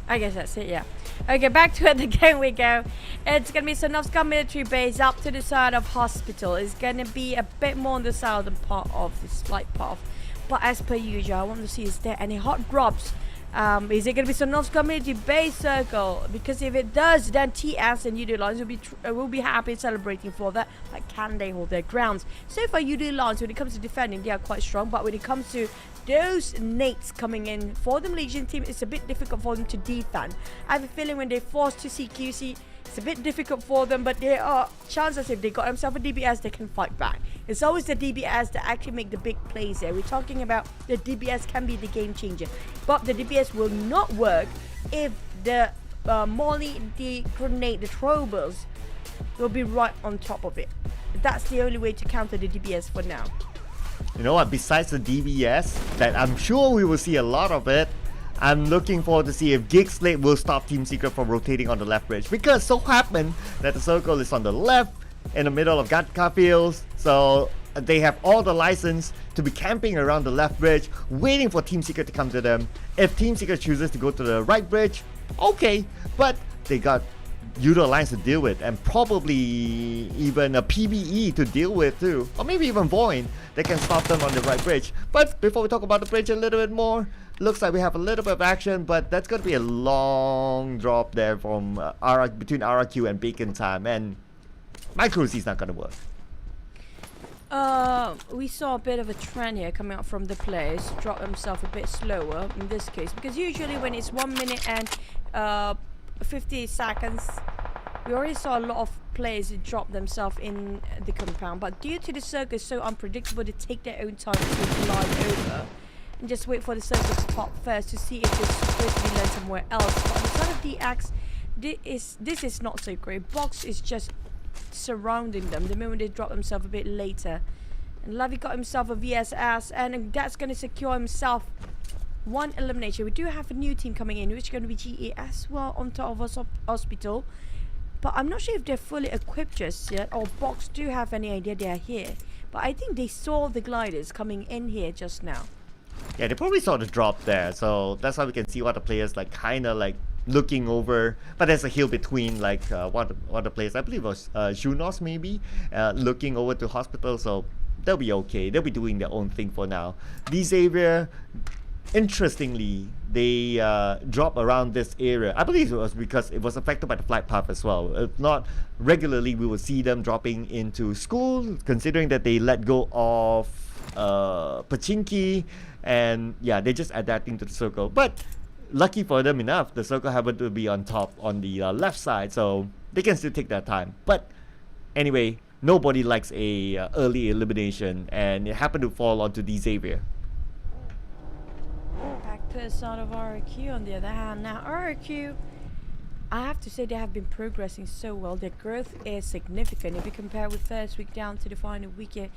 P: I guess that's it, yeah. Okay, back to it, the game we go. It's going to be Sonovska military base up to the side of hospital. It's going to be a bit more on the southern part of this flight path. But as per usual, I want to see is there any hot drops. Is it going to be Sonovska military base circle? Because if it does, then TS and UD Lines will be happy celebrating for that. Like, can they hold their grounds? So far, UD Lines, when it comes to defending, they are quite strong. But when it comes to those nates coming in for the Malaysian team, it's a bit difficult for them to defend. I have a feeling when they're forced to CQC, it's a bit difficult for them, but there are chances if they got themselves a DBS, they can fight back. It's always the DBS that actually make the big plays there. We're talking about the DBS can be the game changer, but the DBS will not work if the molly, the grenade, the throwables will be right on top of it. That's the only way to counter the DBS for now.
Q: You know what, besides the DBS, that I'm sure we will see a lot of it, I'm looking forward to see if Geek Slate will stop Team Secret from rotating on the left bridge. Because so happened that the circle is on the left, in the middle of Gatka Fields, so they have all the license to be camping around the left bridge, waiting for Team Secret to come to them. If Team Secret chooses to go to the right bridge, okay, but they got Udo Alliance to deal with, and probably even a PBE to deal with too, or maybe even Void that can stop them on the right bridge. But before we talk about the bridge a little bit more, looks like we have a little bit of action, but that's going to be a long drop there from between RRQ and Bacon Time, and my cruisy's not going to work.
P: We saw a bit of a trend here coming out from the players, drop themselves a bit slower in this case, because usually when it's 1 minute and 50 seconds, we already saw a lot of players drop themselves in the compound, but due to the circle is so unpredictable, they take their own time to glide over and just wait for the circle to pop first to see if it's supposed to be led somewhere else. But on the side of DX, this is not so great. Box is just surrounding them the moment they drop themselves a bit later. And Lavi got himself a VSS, and that's going to secure himself one elimination. We do have a new team coming in, which is going to be GE as well on top of hospital. But I'm not sure if they're fully equipped just yet, or Box do have any idea they are here. But I think they saw the gliders coming in here just now.
Q: Yeah, they probably saw the drop there, so that's why we can see what the players like kind of like looking over. But there's a hill between like what the players, I believe it was Junos maybe, looking over to hospital, so they'll be okay. They'll be doing their own thing for now. The Xavier, interestingly, they drop around this area. I believe it was because it was affected by the flight path as well. If not, regularly we will see them dropping into school, considering that they let go of Pachinki, and yeah, they're just adapting to the circle. But lucky for them enough, the circle happened to be on top on the left side, so they can still take their time. But anyway, nobody likes a early elimination, and it happened to fall onto the Xavier.
P: Back to the side of RRQ on the other hand. Now RRQ, I have to say they have been progressing so well. Their growth is significant if you compare with first week down to the final weekend.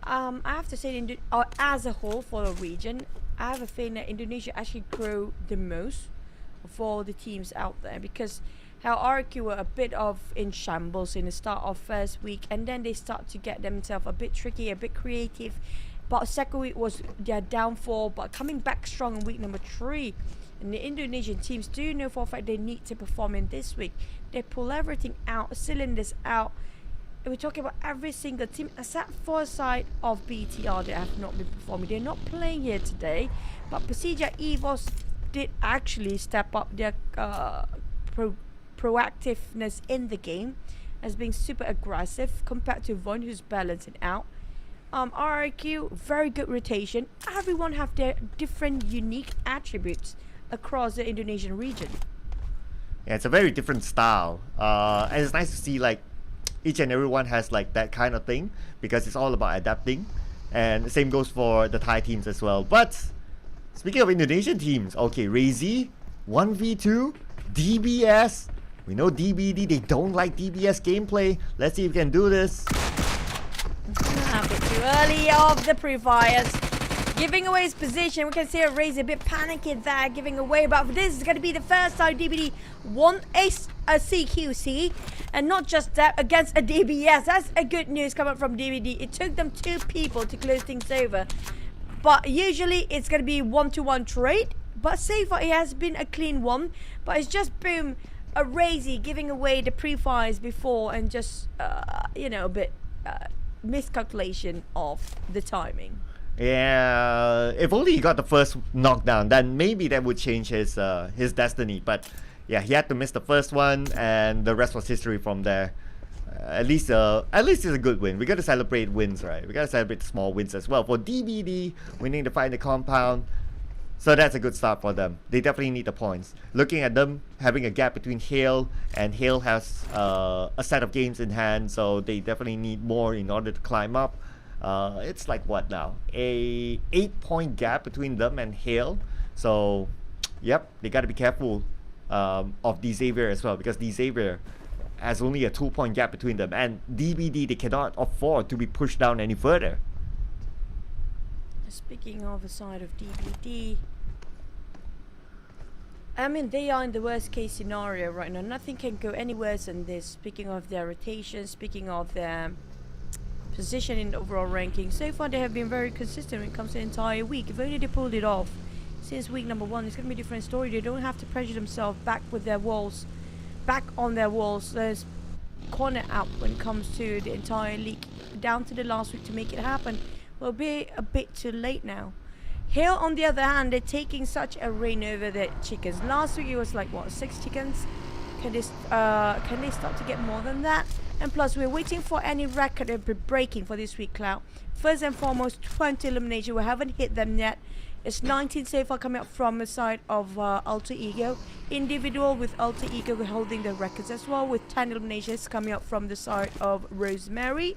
P: I have to say, as a whole for the region, I have a feeling that Indonesia actually grow the most for the teams out there, because how RQ were a bit of in shambles in the start of first week, and then they start to get themselves a bit tricky, a bit creative. But second week was their downfall, but coming back strong in week number 3. And the Indonesian teams do know for a fact they need to perform in this week. They pull everything out, cylinders out. And we're talking about every single team except for side of BTR that have not been performing. They're not playing here today, but Persija EVOS did actually step up their proactiveness in the game as being super aggressive compared to Von, who's balancing out. RRQ, very good rotation. Everyone have their different unique attributes across the Indonesian region.
Q: Yeah, it's a very different style, and it's nice to see like each and everyone has like that kind of thing, because it's all about adapting. And the same goes for the Thai teams as well. But speaking of Indonesian teams, okay, Razy 1v2 DBS. We know DBD, they don't like DBS gameplay. Let's see if we can do this.
P: A bit too early of the pre-fires. Giving away his position. We can see Razor a bit panicky there, giving away. But this is going to be the first time DBD won a CQC. And not just that, against a DBS. That's a good news coming from DBD. It took them 2 people to close things over. But usually it's going to be 1-to-1 trade. But so far it has been a clean one. But it's just boom, a Razor giving away the pre-fires before and just, you know, a bit miscalculation of the timing.
Q: Yeah, if only he got the first knockdown, then maybe that would change his destiny. But yeah, he had to miss the first one, and the rest was history from there. At least it's a good win. We got to celebrate wins, right? We got to celebrate the small wins as well. For DBD winning the fight in the compound, so that's a good start for them. They definitely need the points. Looking at them having a gap between Hale, and Hale has a set of games in hand, so they definitely need more in order to climb up. It's like what now? A 8-point gap between them and Hale. So, yep, they got to be careful of D Xavier as well, because D Xavier has only a 2-point gap between them, and DBD, they cannot afford to be pushed down any further.
P: Speaking of the side of DBD, I mean, they are in the worst case scenario right now. Nothing can go any worse than this. Speaking of their rotation, speaking of their position in the overall ranking, so far they have been very consistent when it comes to the entire week. If only they pulled it off since week number 1, it's going to be a different story. They don't have to pressure themselves back with their walls, back on their walls. There's corner out when it comes to the entire league down to the last week to make it happen. Will be a bit too late now. Hale, on the other hand, they're taking such a reign over their chickens. Last week it was like, what, 6 chickens? Can they start to get more than that? And plus, we're waiting for any record breaking for this week, Cloud. First and foremost, 20 elimination. We haven't hit them yet. It's 19 so far coming up from the side of Alter Ego. Individual with Alter Ego, we're holding the records as well, with 10 eliminations coming up from the side of Rosemary.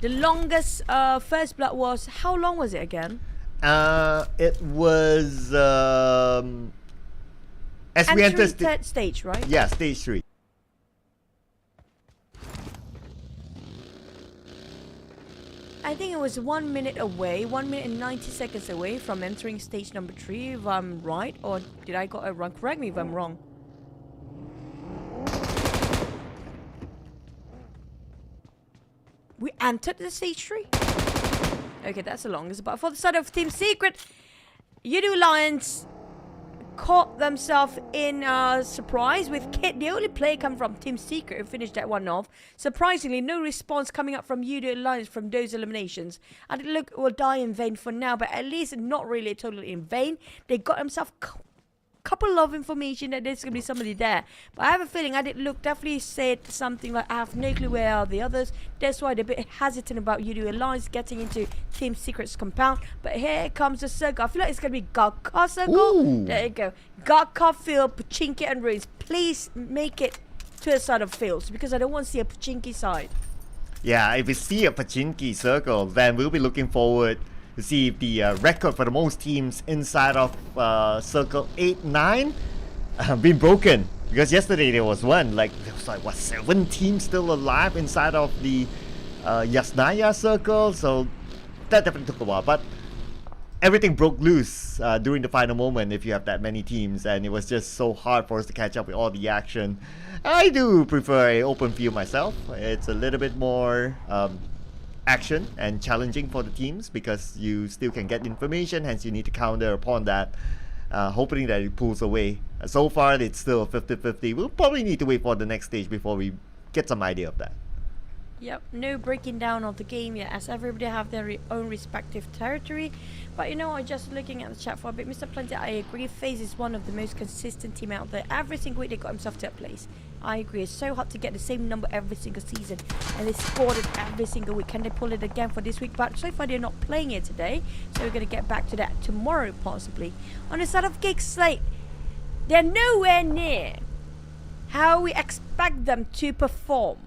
P: The longest first blood was, how long was it again?
Q: It was as we entered
P: third stage, right?
Q: Yeah, stage 3.
P: I think it was 1 minute away, 1 minute and 90 seconds away from entering stage number 3, if I'm right, or did I got it wrong? Correct me if I'm wrong. We entered the stage 3. Okay, that's the longest. But for the side of Team Secret, Yudu Alliance caught themselves in a surprise with Kit. The only play come from Team Secret who finished that one off. Surprisingly, no response coming up from Yudu Alliance from those eliminations. And it look will die in vain for now, but at least not really totally in vain. They got themselves couple of information that there's gonna be somebody there, but I have a feeling I did look definitely said something like, I have no clue where are the others. That's why they're a bit hesitant about Yudu Alliance getting into Team Secret's compound. But here comes the circle. I feel like it's gonna be Gakka circle. Ooh. There you go. Gakka, Phil, Pachinki and Ruins. Please make it to the side of Phil's, because I don't want to see a Pachinki side.
Q: Yeah, if we see a Pachinki circle, then we'll be looking forward to see if the record for the most teams inside of circle 8-9 been broken, because yesterday there was one, like there was like what, 7 teams still alive inside of the Yasnaya circle, so that definitely took a while, but everything broke loose during the final moment if you have that many teams, and it was just so hard for us to catch up with all the action. I do prefer a open field myself. It's a little bit more action and challenging for the teams, because you still can get information, hence you need to counter upon that, hoping that it pulls away. So far it's still 50-50. We'll probably need to wait for the next stage before we get some idea of that.
P: Yep, no breaking down of the game yet, as everybody have their own respective territory. But you know what, just looking at the chat for a bit, Mr. Plenty, I agree, FaZe is one of the most consistent team out there. Every single week they got himself to a place. I agree, it's so hard to get the same number every single season, and they scored it every single week. Can they pull it again for this week? But so far they're not playing it today, so we're going to get back to that tomorrow possibly. On the side of Geek Slate, they're nowhere near how we expect them to perform.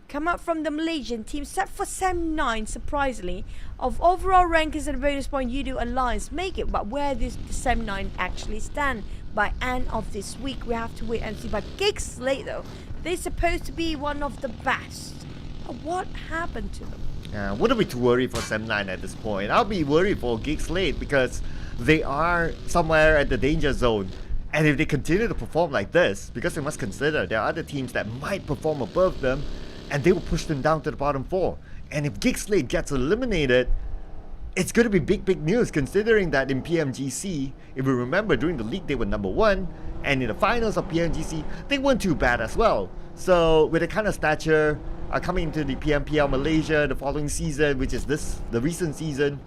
P: Come up from the Malaysian team, set for Sem 9, surprisingly. Of overall rankings and bonus point, Yudu Alliance make it, but where does the Sem 9 actually stand by end of this week? We have to wait and see. But Geek Slate though, they're supposed to be one of the best. What happened to them?
Q: Wouldn't be too worried for Sem9 at this point. I'll be worried for Geek Slate because they are somewhere at the danger zone. And if they continue to perform like this, because they must consider there are other teams that might perform above them, and they will push them down to the bottom 4. And if Geek Slate gets eliminated, it's going to be big news, considering that in PMGC, if we remember, during the league they were number 1, and in the finals of PMGC, they weren't too bad as well. So with the kind of stature coming into the PMPL Malaysia the following season, which is the recent season,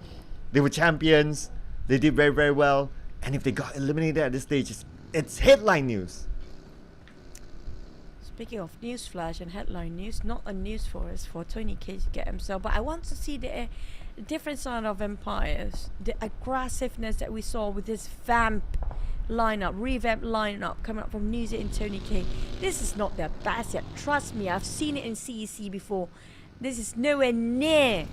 Q: they were champions, they did very well, and if they got eliminated at this stage, it's headline news.
P: Speaking of newsflash and headline news, not a news for us for Tony K to get himself, but I want to see the different side of Empires, the aggressiveness that we saw with this revamped lineup coming up from New Zealand and Tony K. This is not their best yet. Trust me, I've seen it in CEC before. This is nowhere near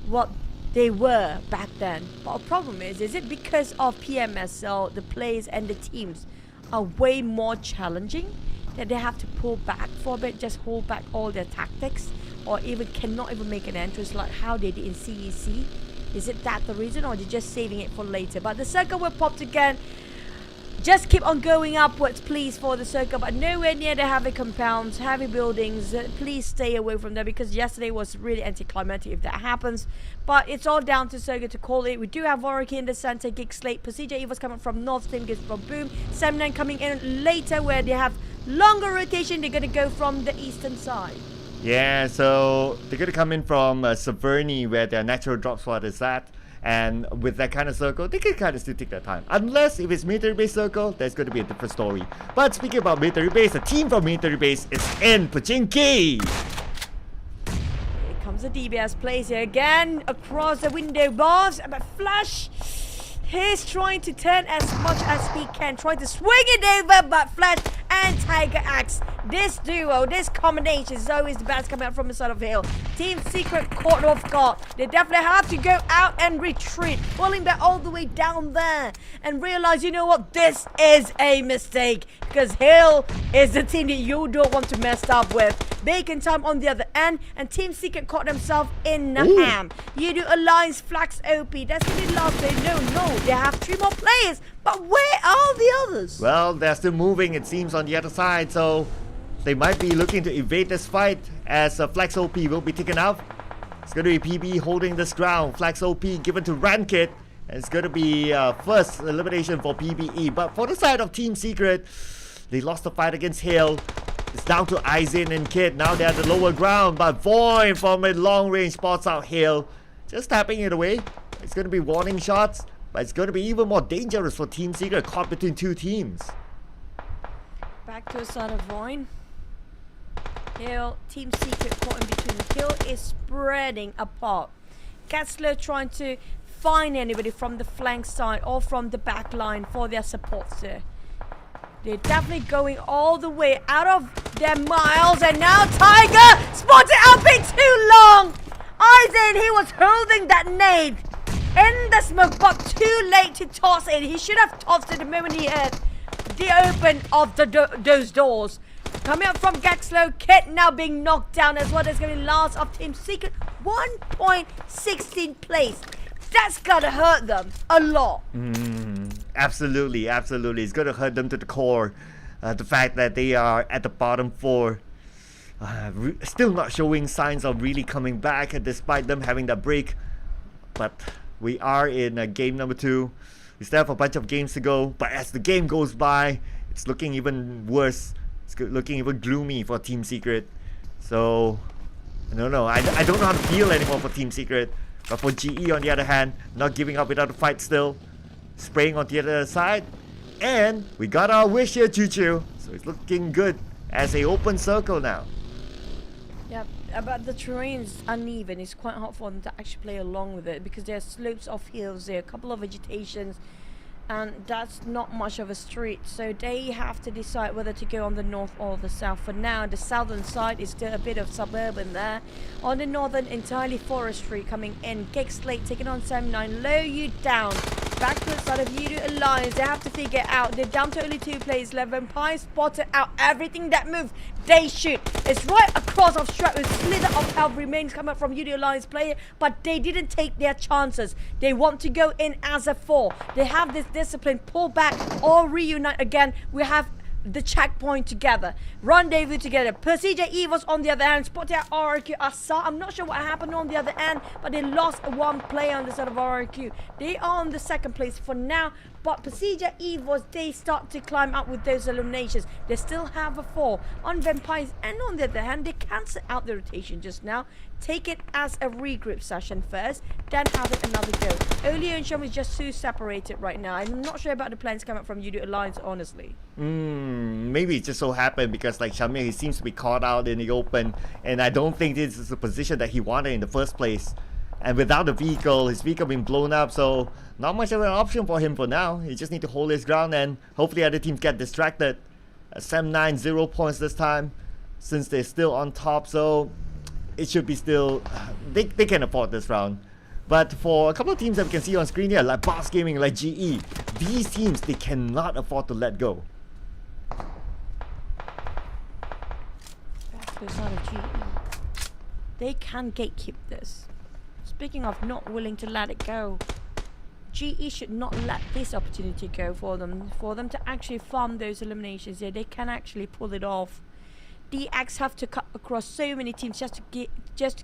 P: what they were back then. But the problem is it because of PMSL, the players and the teams are way more challenging that they have to pull back for a bit, just hold back all their tactics, or even cannot even make an entrance like how they did in CEC? Is it that the reason, or they're just saving it for later? But the circle will pop again. Just keep on going upwards, please, for the circle, but nowhere near the heavy compounds, heavy buildings. Please stay away from there, because yesterday was really anticlimactic if that happens. But it's all down to circle to call it. We do have Warwick in the center, Geek Slate, Procedure Evils coming from North, Team Gets from Boom, Sem9 coming in later, where they have longer rotation. They're going to go from the eastern side.
Q: Yeah, so they're going to come in from Severny, where their natural drop spot is at. And with that kind of circle, they can kind of still take their time. Unless if it's military base circle, that's going to be a different story. But speaking about military base, the team from military base is in Pachinki.
P: Here comes the DBS plays here again across the window bars. But Flash, he's trying to turn as much as he can, trying to swing it over, but Flash and Tiger Axe, this duo, this combination is always the best coming out from the side of Hill. Team Secret caught off guard. They definitely have to go out and retreat, pulling back all the way down there and realize, you know what, this is a mistake, because Hill is the team that you don't want to mess up with. Bacon time on the other end, and Team Secret caught themselves in the ham. You do Alliance Flax OP. That's going to be last day. No, they have 3 more players. But where are the others?
Q: Well, they're still moving, it seems, on the other side, so they might be looking to evade this fight as Flax OP will be taken out. It's going to be PB holding this ground. Flax OP given to Rankit. And it's going to be first elimination for PBE. But for the side of Team Secret, they lost the fight against Hale. It's down to Aizen and Kid. Now they're at the lower ground, but Void from a long range spots out Hale. Just tapping it away. It's going to be warning shots, but it's going to be even more dangerous for Team Secret caught between 2 teams.
P: Back to the side of Void. Hill, Team Secret caught in between. Hill is spreading apart. Gatsler trying to find anybody from the flank side or from the back line for their supports there. They're definitely going all the way out of their miles, and now Tiger spotted out bit too long. Aizen, he was holding that nade in the smoke, but too late to toss it. He should have tossed it the moment he heard the open of those doors. Coming up from Gaxlow, Kit now being knocked down as well. There's going to be last of Team Secret. 1.16 place. That's got to hurt them a lot.
Q: Absolutely. It's going to hurt them to the core. The fact that they are at the bottom 4. Still not showing signs of really coming back despite them having that break. But we are in game number 2. We still have a bunch of games to go. But as the game goes by, it's looking even worse. It's looking even gloomy for Team Secret. So, I don't know. I don't know how to feel anymore for Team Secret. But for GE, on the other hand, not giving up without a fight still. Spraying on the other side. And we got our wish here, Choo Choo. So it's looking good as a open circle now.
P: Yeah, but the terrain's uneven. It's quite hard for them to actually play along with it because there are slopes of hills there, a couple of vegetations, and that's not much of a street. So they have to decide whether to go on the north or the south. For now, the southern side is still a bit of suburban there. On the northern, entirely forestry coming in. Geek Slate taking on Sem9. Low you down. back to the side of Yudu Alliance. They have to figure out. They're down to only 2 players left. Vampire spotted out everything that moves. They shoot. It's right across of Strap. A slither of health remains coming from Yudu Alliance player, but they didn't take their chances. They want to go in as a 4. They have this discipline. Pull back or reunite again. We have the checkpoint together, rendezvous together. Persija Evos on the other hand spotted out RRQ Asa. I'm not sure what happened on the other end, but they lost 1 player on the side of RRQ. They are on the 2nd place for now, but Persija Evos, they start to climb up with those eliminations. They still have a 4 on Vampires, and on the other hand, they cancel out the rotation just now. Take it as a regroup session first, then have it another go. Olio and Shom is just too separated right now. I'm not sure about the plans coming from Yudu Alliance, honestly.
Q: Maybe it just so happened because like Shamir, he seems to be caught out in the open, and I don't think this is the position that he wanted in the first place. And without the vehicle, his vehicle being blown up, so not much of an option for him for now. He just need to hold his ground, and hopefully other teams get distracted. Sam9 0 points this time, since they're still on top, so it should be still, they can afford this round. But for a couple of teams that we can see on screen here, like Boss Gaming, like GE, these teams, they cannot afford to let go.
P: Back to the side of GE. They can gatekeep this. Speaking of not willing to let it go, GE should not let this opportunity go for them to actually farm those eliminations. Yeah, they can actually pull it off. DX have to cut across so many teams just to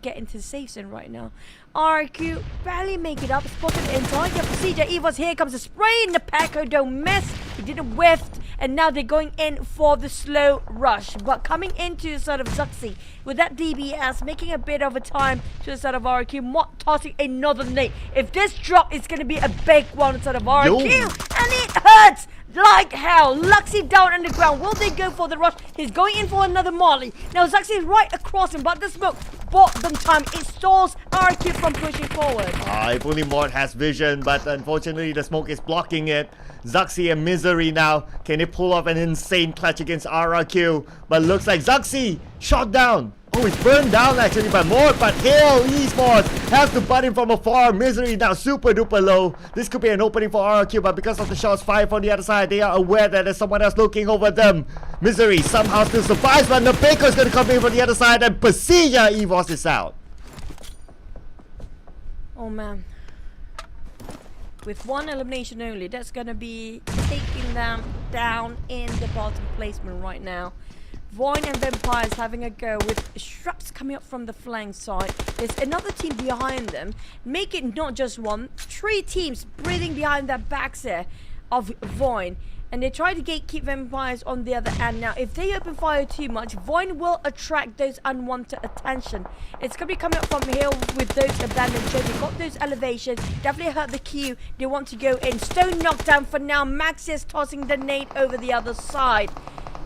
P: get into the safe zone right now. RQ barely make it up, spotted inside. CJ Evos, here comes a spray in the Paco, don't miss. He didn't whiff, and now they're going in for the slow rush. But coming into the side of Zuxi with that DBS, making a bit of a time to the side of RQ, Mott tossing another nade. If this drop is going to be a big one on the side of RQ, and it hurts like hell. Luxy down on the ground. Will they go for the rush? He's going in for another Molly. Now Zuxi is right across him, but the smoke bought them time. It stalls RQ from pushing forward.
Q: If only Mort has vision, but unfortunately the smoke is blocking it. Zuxi and Misery now. Can they pull off an insane clutch against RRQ? But looks like Zuxi shot down. Oh, it's burned down actually by Mort, but Hail Esports has to butt in from afar. Misery now super duper low. This could be an opening for RRQ, but because of the shots fired from the other side, they are aware that there's someone else looking over them. Misery somehow still survives, but Nabeko is going to come in from the other side, and Persija Evos is out.
P: Oh man. With 1 elimination only, that's going to be taking them down in the bottom placement right now. Voin and Vampires having a go with Shrubs coming up from the flank side. There's another team behind them. Make it not just 1, 3 teams breathing behind their backs there of Voin. And they try to gatekeep Vampires on the other end. Now, if they open fire too much, Voin will attract those unwanted attention. It's going to be coming up from here with those abandoned shows. They've got those elevations. Definitely hurt the queue. They want to go in. Stone knockdown for now. Max is tossing the nade over the other side.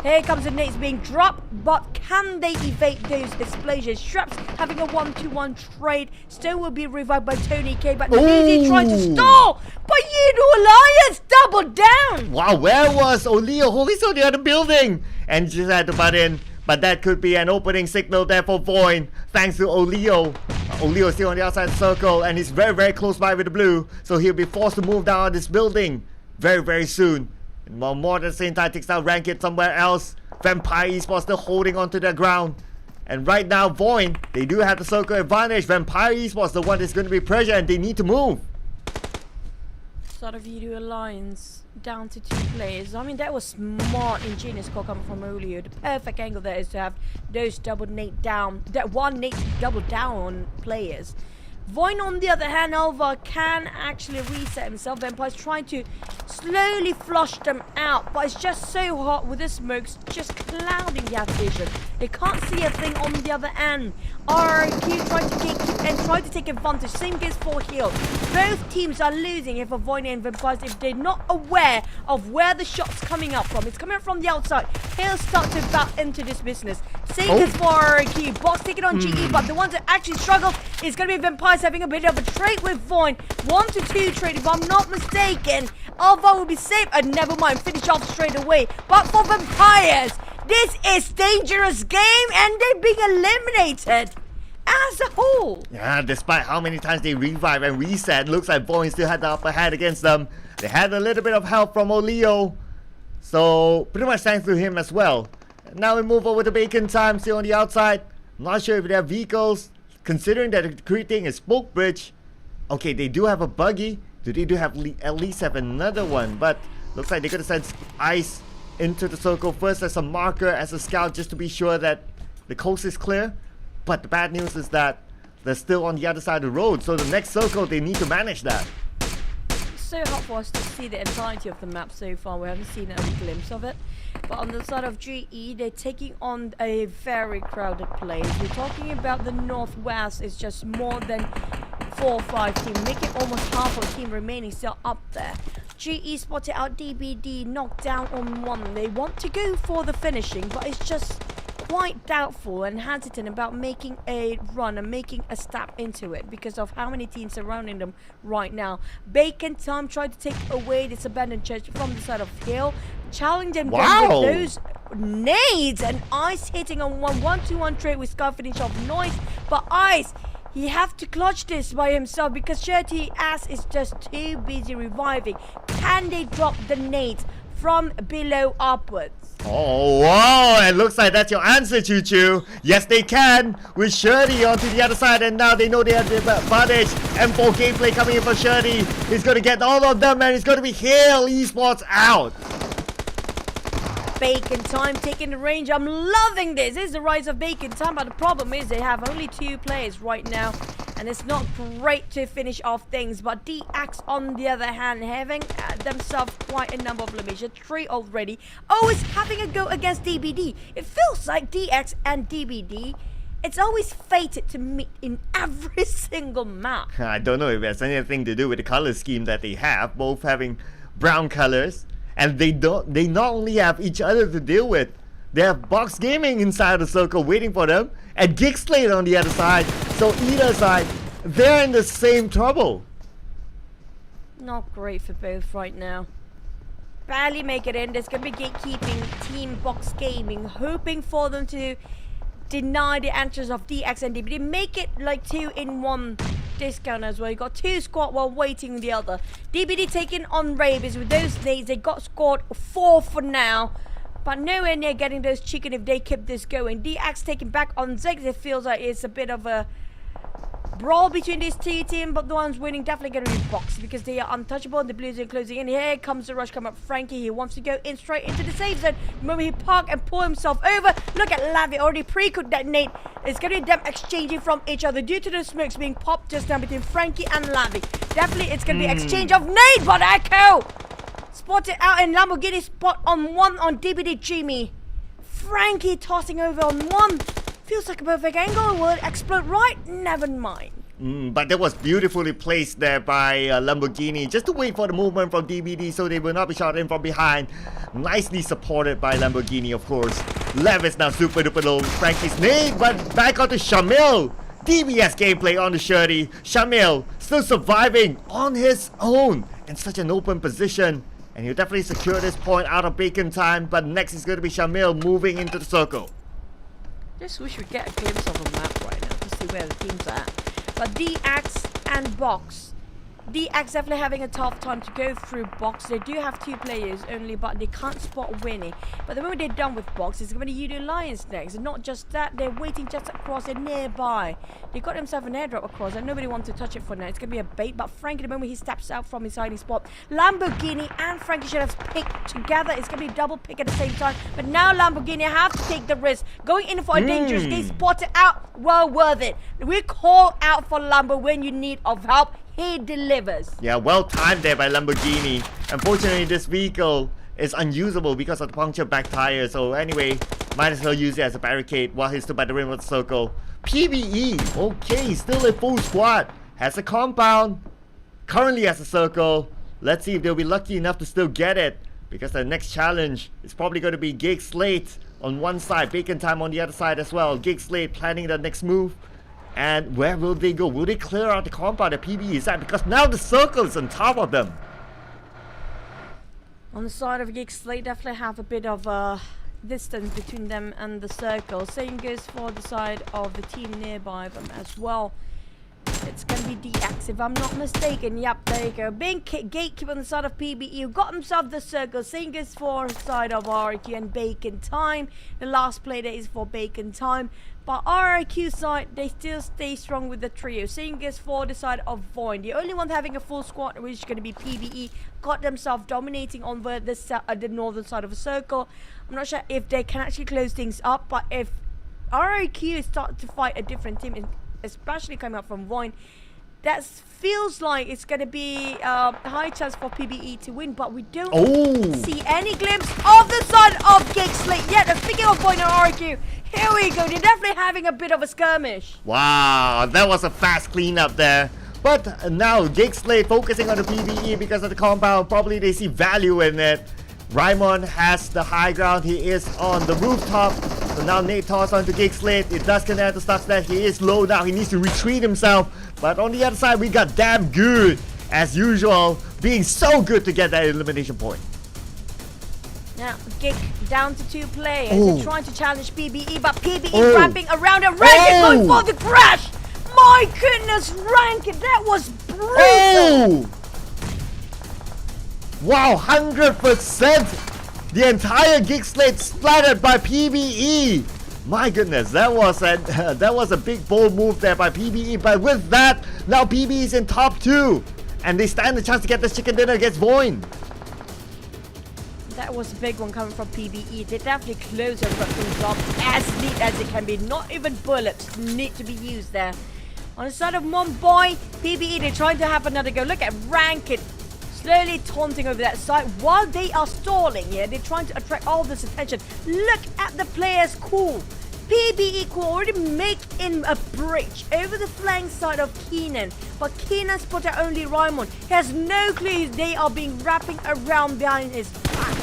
P: Here comes the nades being dropped, but can they evade those explosions? Shrubs having a 1-2-1 trade. Stone will be revived by Tony K, but Neezy trying to stall. But Yudu Alliance double down.
Q: Wow, where was Olio? Holy so the other building. And just had to butt in. But that could be an opening signal there for Voin. Thanks to Olio. Olio is still on the outside circle, and he's very, very close by with the blue. So he'll be forced to move down this building very, very soon. While more at the same time takes out Ranked somewhere else. Vampire Esports still holding onto their ground. And right now, Voin, they do have the circle advantage. Vampire Esports, the one that's going to be pressure, and they need to move.
P: Sort of Yudu Alliance down to 2 players. I mean, that was smart, ingenious call coming from Olio. The perfect angle there is to have those double nade down. That 1 nade double down on players. Voin, on the other hand, Alva can actually reset himself. Vampire's trying to slowly flush them out, but it's just so hot with the smokes just clouding their vision. They can't see a thing on the other end. RQ trying to gatekeep and try to take advantage. Same goes for Heal. Both teams are losing if Voin and Vampires if they're not aware of where the shot's coming up from. It's coming up from the outside. He'll start to bat into this business. Same goes for RQ. Box taking on GE, but the ones that actually struggle is going to be Vampires having a bit of a trade with Voin. 1-2 trade if I'm not mistaken. Alva will be safe, and never mind, finish off straight away. But for Vampires, this is dangerous game, and they're being eliminated. as a whole.
Q: Yeah, despite how many times they revive and reset, looks like Boeing still had the upper hand against them. They had a little bit of help from Oleo, so pretty much thanks to him as well. Now we move over to Bacon Time, still on the outside. Not sure if they have vehicles, considering that the creating a smoke bridge. Okay, they do have a buggy. They do have at least have another one, but looks like they're gonna send Ice into the circle first as a marker, as a scout, just to be sure that the coast is clear. But the bad news is that they're still on the other side of the road, so the next circle they need to manage that.
P: So hard for us to see the entirety of the map so far. We haven't seen a glimpse of it. But on the side of GE, they're taking on a very crowded place. We're talking about the Northwest is just more than 4 or 5 teams, making almost half of the team remaining still up there. GE spotted out DBD, knocked down on one. They want to go for the finishing, but it's just quite doubtful and hesitant about making a run and making a step into it because of how many teams surrounding them right now. Bacon Time tried to take away this abandoned church from the side of Hill, challenging them with those nades, and Ice hitting on 1-1-2-1 trade with Scar finish off Noise, but Ice, he have to clutch this by himself because Shirty Ass is just too busy reviving. Can they drop the nades from below upwards?
Q: Oh, wow, it looks like that's your answer, Choo Choo. Yes, they can, with Shirty onto the other side, and now they know they have the advantage. M4 gameplay coming in for Shirty. He's going to get all of them, and it's going to be Hale Esports out.
P: Bacon Time taking the range. I'm loving this. This is the rise of Bacon Time, but the problem is they have only 2 players right now, and it's not great to finish off things. But DX, on the other hand, having themselves quite a number of eliminations, 3 already. Always having a go against DBD. It feels like DX and DBD, it's always fated to meet in every single map.
Q: I don't know if it has anything to do with the color scheme that they have, both having brown colors. And they not only have each other to deal with, they have Box Gaming inside the circle waiting for them, and Geek Slate on the other side. So either side, they're in the same trouble.
P: Not great for both right now. Barely make it in. There's going to be gatekeeping Team Box Gaming, hoping for them to deny the entrance of DX and DBD. Make it like 2-in-1 discount as well. You got 2 squad while waiting the other. DBD taking on Rabies with those days. They got scored 4 for now, but nowhere near getting those chicken if they keep this going. DX taking back on Ziggs. It feels like it's a bit of a brawl between these 2 teams, but the ones winning definitely going to be Box because they are untouchable. The Blues are closing in. Here comes the rush, come up Frankie. He wants to go in straight into the safe zone. Remember, he parked and pulled himself over. Look at Lavi, already pre-cooked that nade. It's going to be them exchanging from each other due to the smokes being popped just now between Frankie and Lavi. Definitely it's going to be exchange of nade, but Echo spotted out in Lamborghini spot on 1 on DBD Jimmy. Frankie tossing over on 1. Feels like a perfect angle. Will it explode right? Never mind.
Q: But that was beautifully placed there by Lamborghini, just to wait for the movement from DBD so they will not be shot in from behind. Nicely supported by Lamborghini, of course. Lev is now super duper low. Frankie's nade, but back onto Shamil. DBS gameplay on the Shirty. Shamil still surviving on his own in such an open position. And he'll definitely secure this point out of Bacon Time. But next is going to be Shamil moving into the circle.
P: Just wish we'd get a glimpse of a map right now to see where the teams are at. But DX and Box. DX definitely having a tough time to go through Box. They do have 2 players only, but they can't spot winning. But the moment they're done with Box, it's going to be UD Alliance next. And not just that, they're waiting just across and nearby. They got themselves an airdrop across, and nobody wants to touch it for now. It's going to be a bait, but Frankie, the moment he steps out from his hiding spot, Lamborghini and Frankie should have picked together. It's going to be a double pick at the same time. But now Lamborghini have to take the risk. Going in for a dangerous game, spotted out, well worth it. We call out for Lambo when you need of help. He delivers.
Q: Yeah, well timed there by Lamborghini. Unfortunately, this vehicle is unusable because of the punctured back tire. So anyway, might as well use it as a barricade while he's still by the rim of the circle. PvE, okay, still a full squad. Has a compound. Currently has a circle. Let's see if they'll be lucky enough to still get it, because the next challenge is probably going to be Geek Slate on one side, Bacon Time on the other side as well. Geek Slate planning the next move. And where will they go? Will they clear out the compound that PB is at? Because now the circle is on top of them.
P: On the side of Geek Slate, definitely have a bit of a distance between them and the circle. Same goes for the side of the team nearby them as well. It's going to be DX if I'm not mistaken. Yep, there you go. Being gatekeeper on the side of PBE, who got himself the circle. Same goes for the side of RRQ and Bacon Time. The last play there is for Bacon Time. But RRQ side, they still stay strong with the trio. Same goes for the side of Void. The only one having a full squad, which is going to be PBE, got themselves dominating on the northern side of the circle. I'm not sure if they can actually close things up, but if RRQ start to fight a different team, especially coming up from Void, that feels like it's going to be a high chance for PBE to win, but we don't see any glimpse of the side of Geek Slate yet. And speaking of Void and RRQ, here we go. They're definitely having a bit of a skirmish.
Q: Wow, that was a fast cleanup there. But now Geek Slate focusing on the PBE because of the compound. Probably they see value in it. Raimon has the high ground. He is on the rooftop. So now Nate toss onto Geek Slate. It does connect to Stuxnet. He is low now. He needs to retreat himself. But on the other side, we got Damn Good, as usual, being so good to get that elimination point.
P: Now, Geek down to 2 players. They're trying to challenge PBE, but PBE wrapping around and Ranked going for the crash. My goodness, Ranked, that was brutal.
Q: Wow, 100%. The entire Geek Slate splattered by PBE. My goodness, that was a big bold move there by PBE. But with that, now PBE is in top 2, and they stand a chance to get this chicken dinner against Void.
P: That was a big one coming from PBE. They definitely close and wrap things up as neat as it can be. Not even bullets need to be used there. On the side of Momboy, PBE, they're trying to have another go. Look at Ranked slowly taunting over that side while they are stalling here. They're trying to attract all this attention. Look at the players cool. PBE cool already making a breach over the flank side of Keenan. But Keenan spotted only Raimon. He has no clue they are being wrapping around behind his back.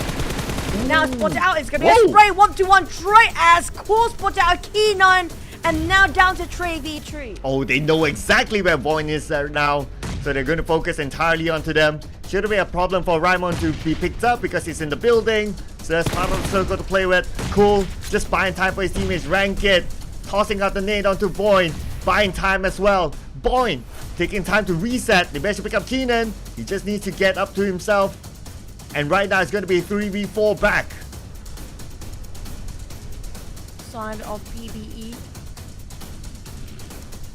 P: Now spotted out. It's going to be a spray 1-2-1 Trey as cool spotted out Keenan. And now down to Trey v3.
Q: Oh, they know exactly where Void is there now. So they're going to focus entirely onto them. Shouldn't be a problem for Raimon to be picked up because he's in the building. So that's part of the circle to play with. Cool. Just buying time for his teammates. Ranked. Tossing out the nade onto Void. Buying time as well. Void taking time to reset. They managed to pick up Keenan. He just needs to get up to himself. And right now it's going to be 3v4 back.
P: Side of PBE.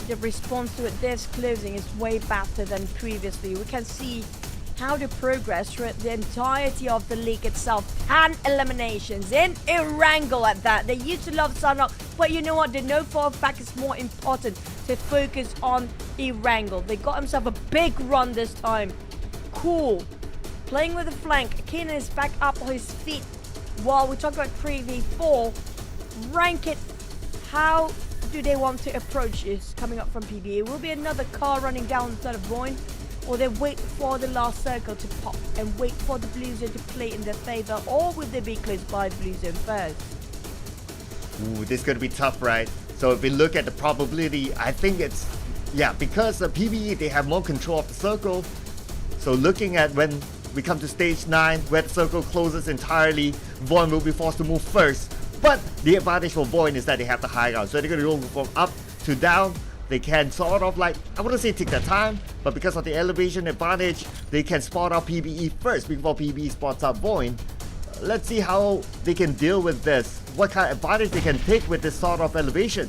P: The response to it, this closing is way better than previously. We can see how they progress throughout the entirety of the league itself. 10 eliminations in a wrangle at that. They used to love Sunrock, but you know what? They know for a fact it's more important to focus on a wrangle. They got himself a big run this time. Cool. Playing with the flank. Keenan is back up on his feet. While we talk about 3v4, Ranked, how do they want to approach this coming up from PBE? Will be another car running down instead of Void, or they wait for the last circle to pop and wait for the blue zone to play in their favor, or will they be close by the blue zone first?
Q: Ooh, this is going to be tough, right? So if we look at the probability, I think it's, because of PBE, they have more control of the circle. So looking at when we come to stage 9, where the circle closes entirely, Void will be forced to move first. But the advantage for Void is that they have the high ground. So they're going to go from up to down. They can sort of like, I wouldn't say take their time, but because of the elevation advantage, they can spot out PBE first before PBE spots out Void. Let's see how they can deal with this. What kind of advantage they can take with this sort of elevation.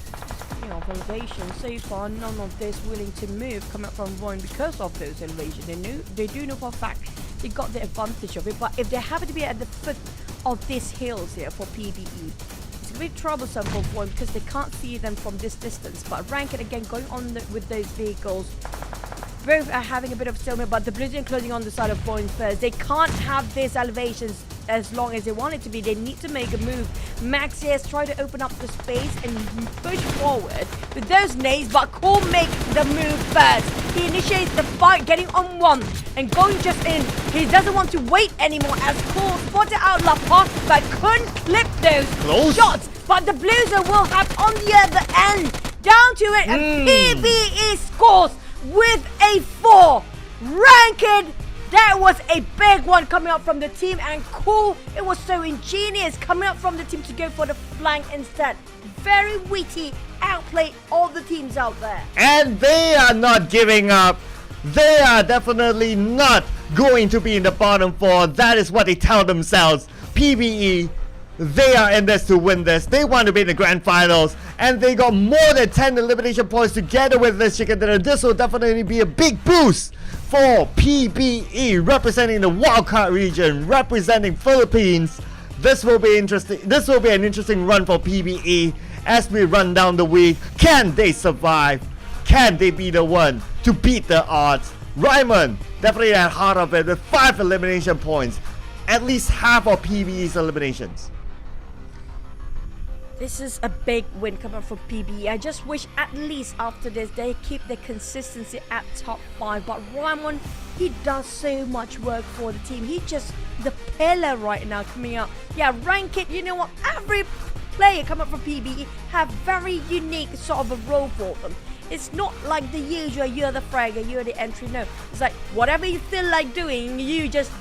P: Speaking of elevation, so far none of this willing to move coming up from Void because of those elevations. They do know for a fact they got the advantage of it, but if they happen to be at the foot of these hills here for PBE, it's a bit troublesome for Void because they can't see them from this distance. But Ranked again going on with those vehicles. Both are having a bit of stalemate, but the blue zone closing on the side of Void first. They can't have these elevations as long as they want it to be. They need to make a move. Max has tried to open up the space and push forward with those nades, but Cool make the move first. He initiates the fight, getting on one and going just in. He doesn't want to wait anymore as Cool spotted out Laporte, but couldn't clip those shots. But the blue zone will have on the other end. Down to it, and PBE scores with a 4. Ranked That was a big one coming up from the team, and cool. It was so ingenious coming up from the team to go for the flank instead. Very witty, outplayed all the teams out there.
Q: And they are not giving up. They are definitely not going to be in the bottom 4. That is what they tell themselves. PBE, they are in this to win this. They want to be in the grand finals, and they got more than 10 elimination points together with this chicken dinner. This will definitely be a big boost for PBE, representing the wildcard region, representing Philippines. This will be interesting. This will be an interesting run for PBE as we run down the week. Can they survive? Can they be the one to beat the odds? Ryman definitely at heart of it with 5 elimination points, at least half of PBE's eliminations.
P: This is a big win coming from PBE. I just wish at least after this they keep the consistency at top 5. But Raimon, he does so much work for the team. He just the pillar right now coming up. Yeah, rank it. You know what? Every player coming from PBE have very unique sort of a role for them. It's not like the usual, you're the fragger, you're the entry. No, it's like whatever you feel like doing, you just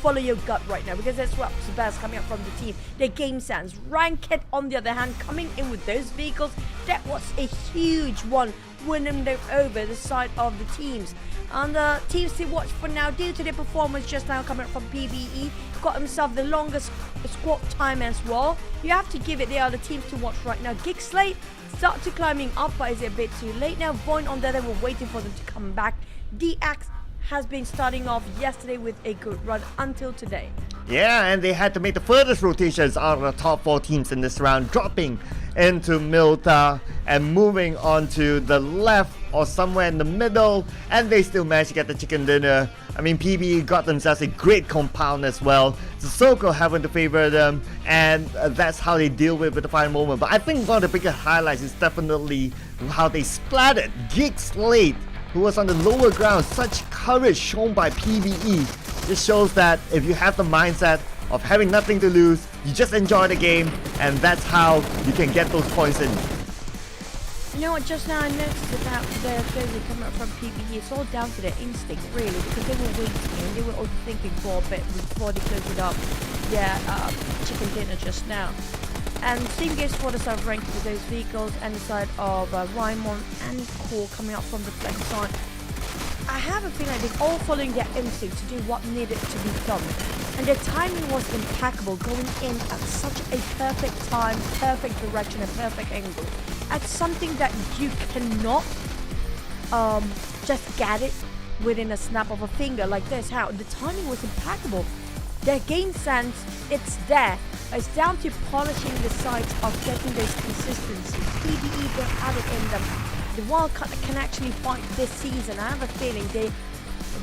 P: follow your gut right now, because that's what's the best coming up from the team. Their game sense. Ranked, on the other hand, coming in with those vehicles, that was a huge one, winning them over the side of the teams. And the teams to watch for now, due to their performance just now coming up from PBE, got himself the longest squad time as well. You have to give it the other teams to watch right now. Geek Slate start to climbing up, but is it a bit too late now? Void on there, they were waiting for them to come back. DX has been starting off yesterday with a good run until today.
Q: Yeah, and they had to make the furthest rotations out of the top 4 teams in this round, dropping into Milta and moving on to the left or somewhere in the middle, and they still managed to get the chicken dinner. I mean, PBE got themselves a great compound as well. Sissoko having to favor them, and that's how they deal with the final moment. But I think one of the biggest highlights is definitely how they splattered Geek Slate, who was on the lower ground. Such courage shown by PBE. This shows that if you have the mindset of having nothing to lose, you just enjoy the game, and that's how you can get those points in.
P: You know what, just now I noticed about the jersey coming up from PBE, it's all down to their instinct really, because they were waiting and they were overthinking for a bit before they closed it up their chicken dinner just now. And same goes for the side of ranking with those vehicles, and the side of Raimon and Core coming up from the flank side. I have a feeling they're all following their instinct to do what needed to be done. And their timing was impeccable, going in at such a perfect time, perfect direction, and perfect angle. At something that you cannot just get it within a snap of a finger like this. How the timing was impeccable. Their game sense, it's there. It's down to polishing the sides of getting those consistencies. PBE, they have it in them. The wildcard can actually fight this season. I have a feeling they've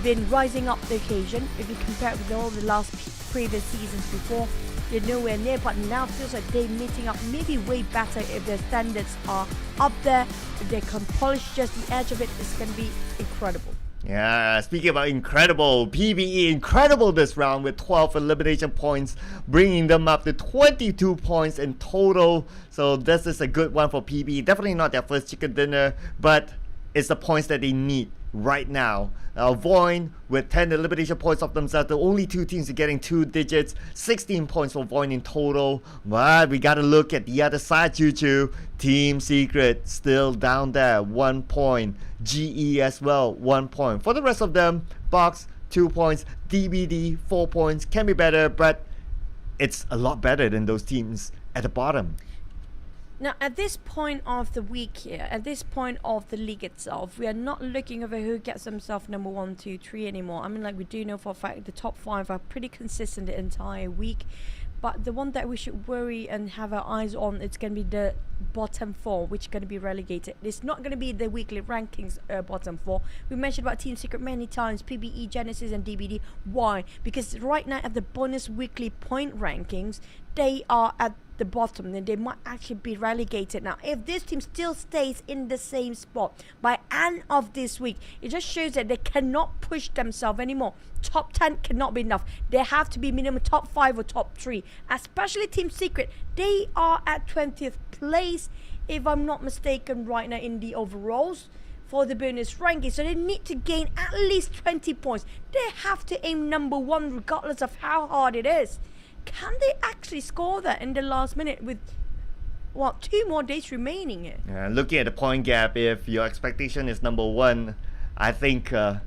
P: been rising up the occasion. If you compare it with all the last previous seasons before, they're nowhere near, but now feels like they're meeting up maybe way better if their standards are up there. If they can polish just the edge of it, it's going to be incredible.
Q: Yeah, speaking about incredible, PBE incredible this round with 12 elimination points, bringing them up to 22 points in total. So this is a good one for PBE. Definitely not their first chicken dinner, but it's the points that they need right now. Void with 10 elimination points of themselves, the only 2 teams are getting 2 digits, 16 points for Void in total. But we gotta look at the other side, Choo. Team Secret still down there, 1 point. GE as well, 1 point. For the rest of them, Box 2 points, DBD 4 points. Can be better, but it's a lot better than those teams at the bottom.
P: Now, at this point of the week here, at this point of the league itself, we are not looking over who gets themselves number 1, 2, 3 anymore. I mean, like, we do know for a fact the top 5 are pretty consistent the entire week. But the one that we should worry and have our eyes on, it's going to be the bottom 4, which are going to be relegated. It's not going to be the weekly rankings bottom 4. We mentioned about Team Secret many times, PBE, Genesis, and DBD. Why? Because right now at the bonus weekly point rankings, they are at the bottom, then they might actually be relegated. Now, if this team still stays in the same spot by end of this week, it just shows that they cannot push themselves anymore. Top 10 cannot be enough. They have to be minimum top 5 or top 3, especially Team Secret. They are at 20th place, if I'm not mistaken, right now in the overalls. for the bonus ranking. So they need to gain at least 20 points. They have to aim number 1 regardless of how hard it is. Can they actually score that in the last minute with 2 more days remaining here?
Q: Yeah, looking at the point gap, if your expectation is number 1, I think you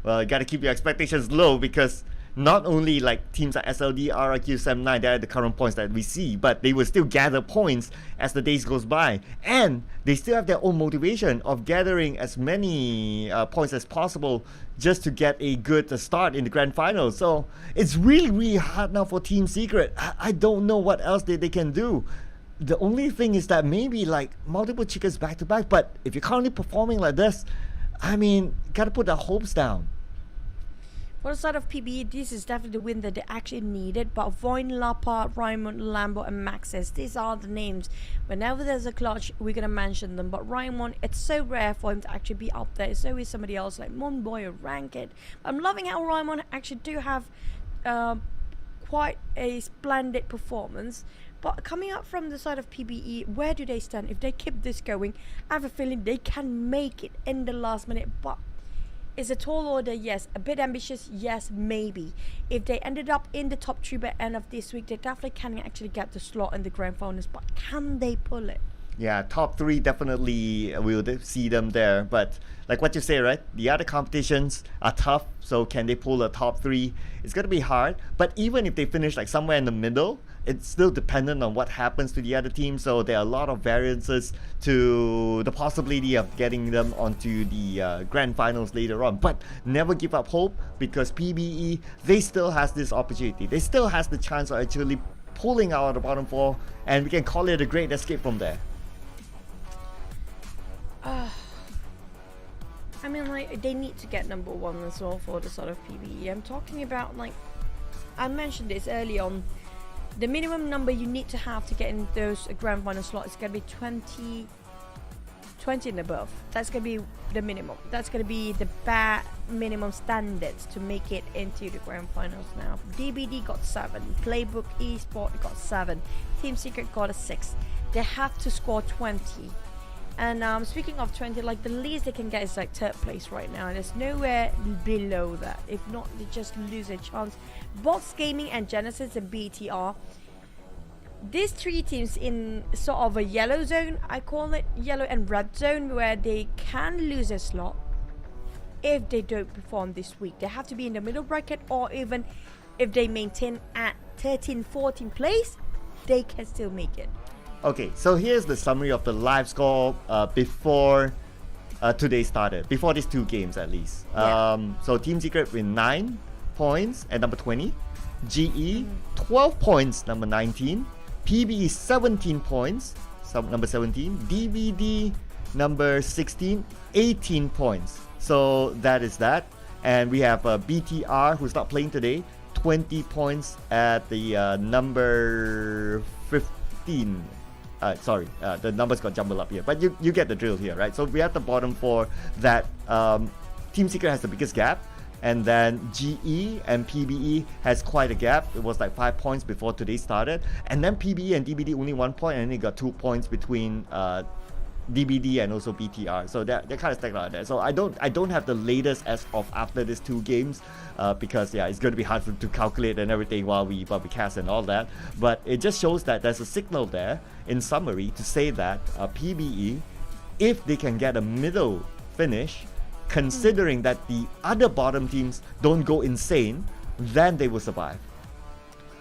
Q: got to keep your expectations low, because not only like teams like SLD, RRQ, 79, they're at the current points that we see, but they will still gather points as the days goes by, and they still have their own motivation of gathering as many points as possible just to get a good start in the grand final. So it's really hard now for Team Secret. I don't know what else they can do. The only thing is that maybe like multiple chickens back to back, but if you're currently performing like this, I mean, gotta put the hopes down.
P: For the side of PBE, this is definitely the win that they actually needed. But Voin, Lapa, Raymond, Lambo, and Maxis, these are the names. Whenever there's a clutch, we're gonna mention them. But Raymond, it's so rare for him to actually be up there. It's always somebody else like Monboy or Ranked. I'm loving how Raymond actually do have quite a splendid performance. But coming up from the side of PBE, where do they stand? If they keep this going, I have a feeling they can make it in the last minute. But is a tall order? Yes. A bit ambitious? Yes, maybe. If they ended up in the top 3 by end of this week, they definitely can actually get the slot in the grand finals. But can they pull it?
Q: Yeah, top 3 definitely we'll see them there. But like what you say, right? The other competitions are tough. So can they pull a top 3? It's going to be hard. But even if they finish like somewhere in the middle, it's still dependent on what happens to the other team. So there are a lot of variances to the possibility of getting them onto the grand finals later on. But never give up hope, because PBE, they still has this opportunity. They still has the chance of actually pulling out of the bottom 4, and we can call it a great escape from there.
P: I mean, like, they need to get number 1 as well for the sort of PBE. I'm talking about, like, I mentioned this early on. The minimum number you need to have to get in those grand final slots is going to be 20 and above. That's going to be the minimum. That's going to be the bare minimum standards to make it into the grand finals now. DBD got 7. Playbook eSport got 7. Team Secret got a 6. They have to score 20. And speaking of 20, like, the least they can get is like 3rd place right now, and there's nowhere below that. If not, they just lose a chance. Box Gaming and Genesis and BTR, these 3 teams in sort of a yellow zone, I call it yellow and red zone, where they can lose a slot if they don't perform this week. They have to be in the middle bracket, or even if they maintain at 13-14 place, they can still make it.
Q: Okay, so here's the summary of the live score before today started, before these 2 games at least. So Team Secret with 9 points at number 20, GE 12 points, number 19, PBE 17 points, number 17, DVD number 16, 18 points. So that is that. And we have BTR, who's not playing today, 20 points at the number 15. The numbers got jumbled up here, but you get the drill here, right? So we have the bottom 4 that Team Secret has the biggest gap, and then GE and PBE has quite a gap. It was like 5 points before today started, and then PBE and DBD only 1 point, and then it got 2 points between DBD and also BTR. So they're kind of stacked out there. So I don't have the latest as of after these 2 games, because it's going to be hard to calculate and everything while we cast and all that. But it just shows that there's a signal there in summary to say that PBE, if they can get a middle finish, considering that the other bottom teams don't go insane, then they will survive.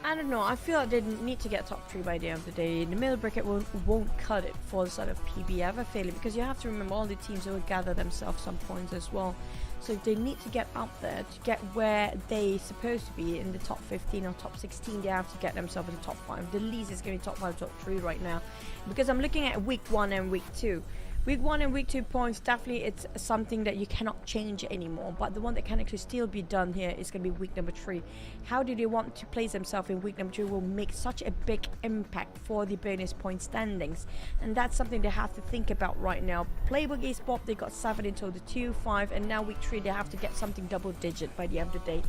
P: I don't know. I feel like they need to get top 3 by the end of the day. The middle bracket won't cut it for the side of PB. I have a feeling, because you have to remember all the teams will gather themselves some points as well. So they need to get up there to get where they supposed to be in the top 15 or top 16. They have to get themselves in the top 5. The least is going to be top 5, top 3 right now, because I'm looking at week 1 and week 2. Week 1 and week 2 points, definitely it's something that you cannot change anymore. But the one that can actually still be done here is going to be week number 3. How do they want to place themselves in week number 2 will make such a big impact for the bonus point standings. And that's something they have to think about right now. Playbook eSport, they got 7 in total, 2, 5, and now week 3 they have to get something double digit by the end of the day.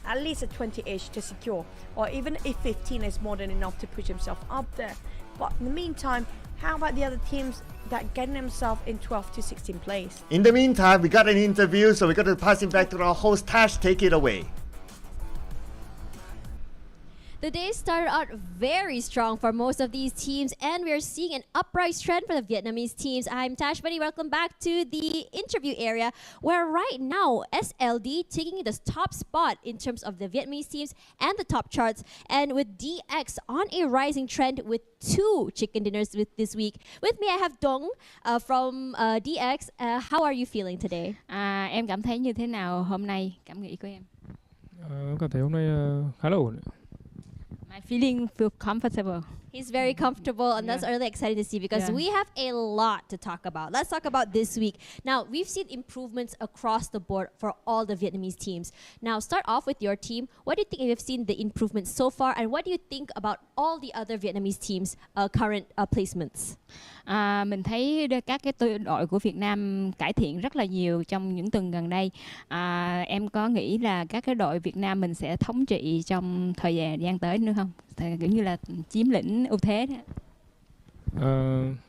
P: At least a 20-ish to secure, or even a 15 is more than enough to push himself up there. But in the meantime, How about the other teams that get themselves in 12th to 16th place?
Q: In the meantime, we got an interview, so we got to pass it back to our host Tash. Take it away.
M: The day started out very strong for most of these teams, and we're seeing an uprise trend for the Vietnamese teams. I'm Tash Bunny. Welcome back to the interview area, where right now SLD taking the top spot in terms of the Vietnamese teams and the top charts, and with DX on a rising trend with 2 chicken dinners this week. With me, I have Dong from DX. How are you feeling today?
R: Em cảm thấy như thế nào hôm nay? Cảm nghĩ của em.
S: Em cảm thấy hôm nay khá là ổn.
R: My feeling feel comfortable.
M: He's very comfortable, and that's really exciting to see because we have a lot to talk about. Let's talk about this week. Now, we've seen improvements across the board for all the Vietnamese teams. Now, start off with your team. What do you think you've seen the improvements so far, and what do you think about all the other Vietnamese teams' current placements?
R: Mình thấy các cái đội của Việt Nam cải thiện rất là nhiều trong những tuần gần đây. Em có nghĩ là các cái đội Việt Nam mình sẽ thống trị trong thời gian tới nữa không? Kiểu như là chiếm lĩnh ưu thế đó.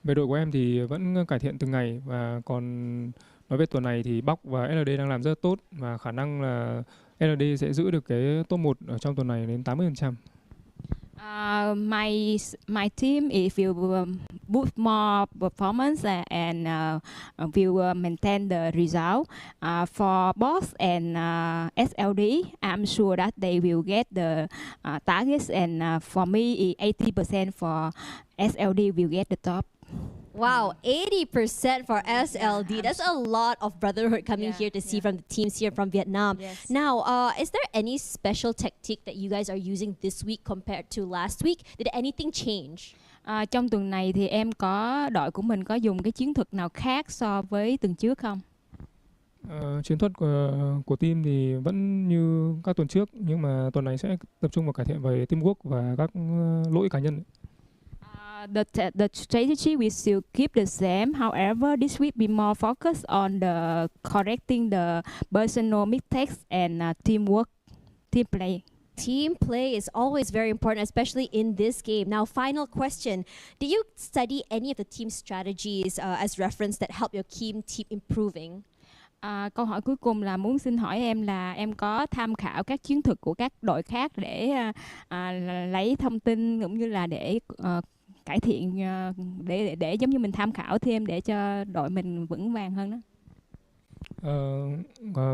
S: Về đội của em thì vẫn cải thiện từng ngày, và còn nói về tuần này thì Bóc và LD đang làm rất tốt, và khả năng là LD sẽ giữ được cái top 1 ở trong tuần này đến 80%.
R: My team if you put more performance and will maintain the result for Boss and SLD. I'm sure that they will get the targets, and for me, 80% for SLD will get the top.
M: Wow, 80% for SLD. That's a lot of brotherhood coming here to see from the teams here from Vietnam.
E: Yes.
M: Now, is there any special tactic that you guys are using this week compared to last week? Did anything change?
R: Trong tuần này thì đội của mình có dùng cái chiến thuật nào khác so với tuần trước không?
S: Chiến thuật của team thì vẫn như các tuần trước, nhưng mà tuần này sẽ tập trung vào cải thiện về teamwork và các lỗi cá nhân.
R: The strategy we still keep the same. However, this week be more focused on the correcting the personal mistakes and teamwork, team play.
M: Team play is always very important, especially in this game. Now, final question. Do you study any of the team strategies as reference that help your team improving?
R: Câu hỏi cuối cùng là muốn xin hỏi em là em có tham khảo các chiến thuật của các đội khác để lấy thông tin cũng như là để cải thiện, để giống như mình tham khảo thêm để cho đội mình vững vàng hơn đó.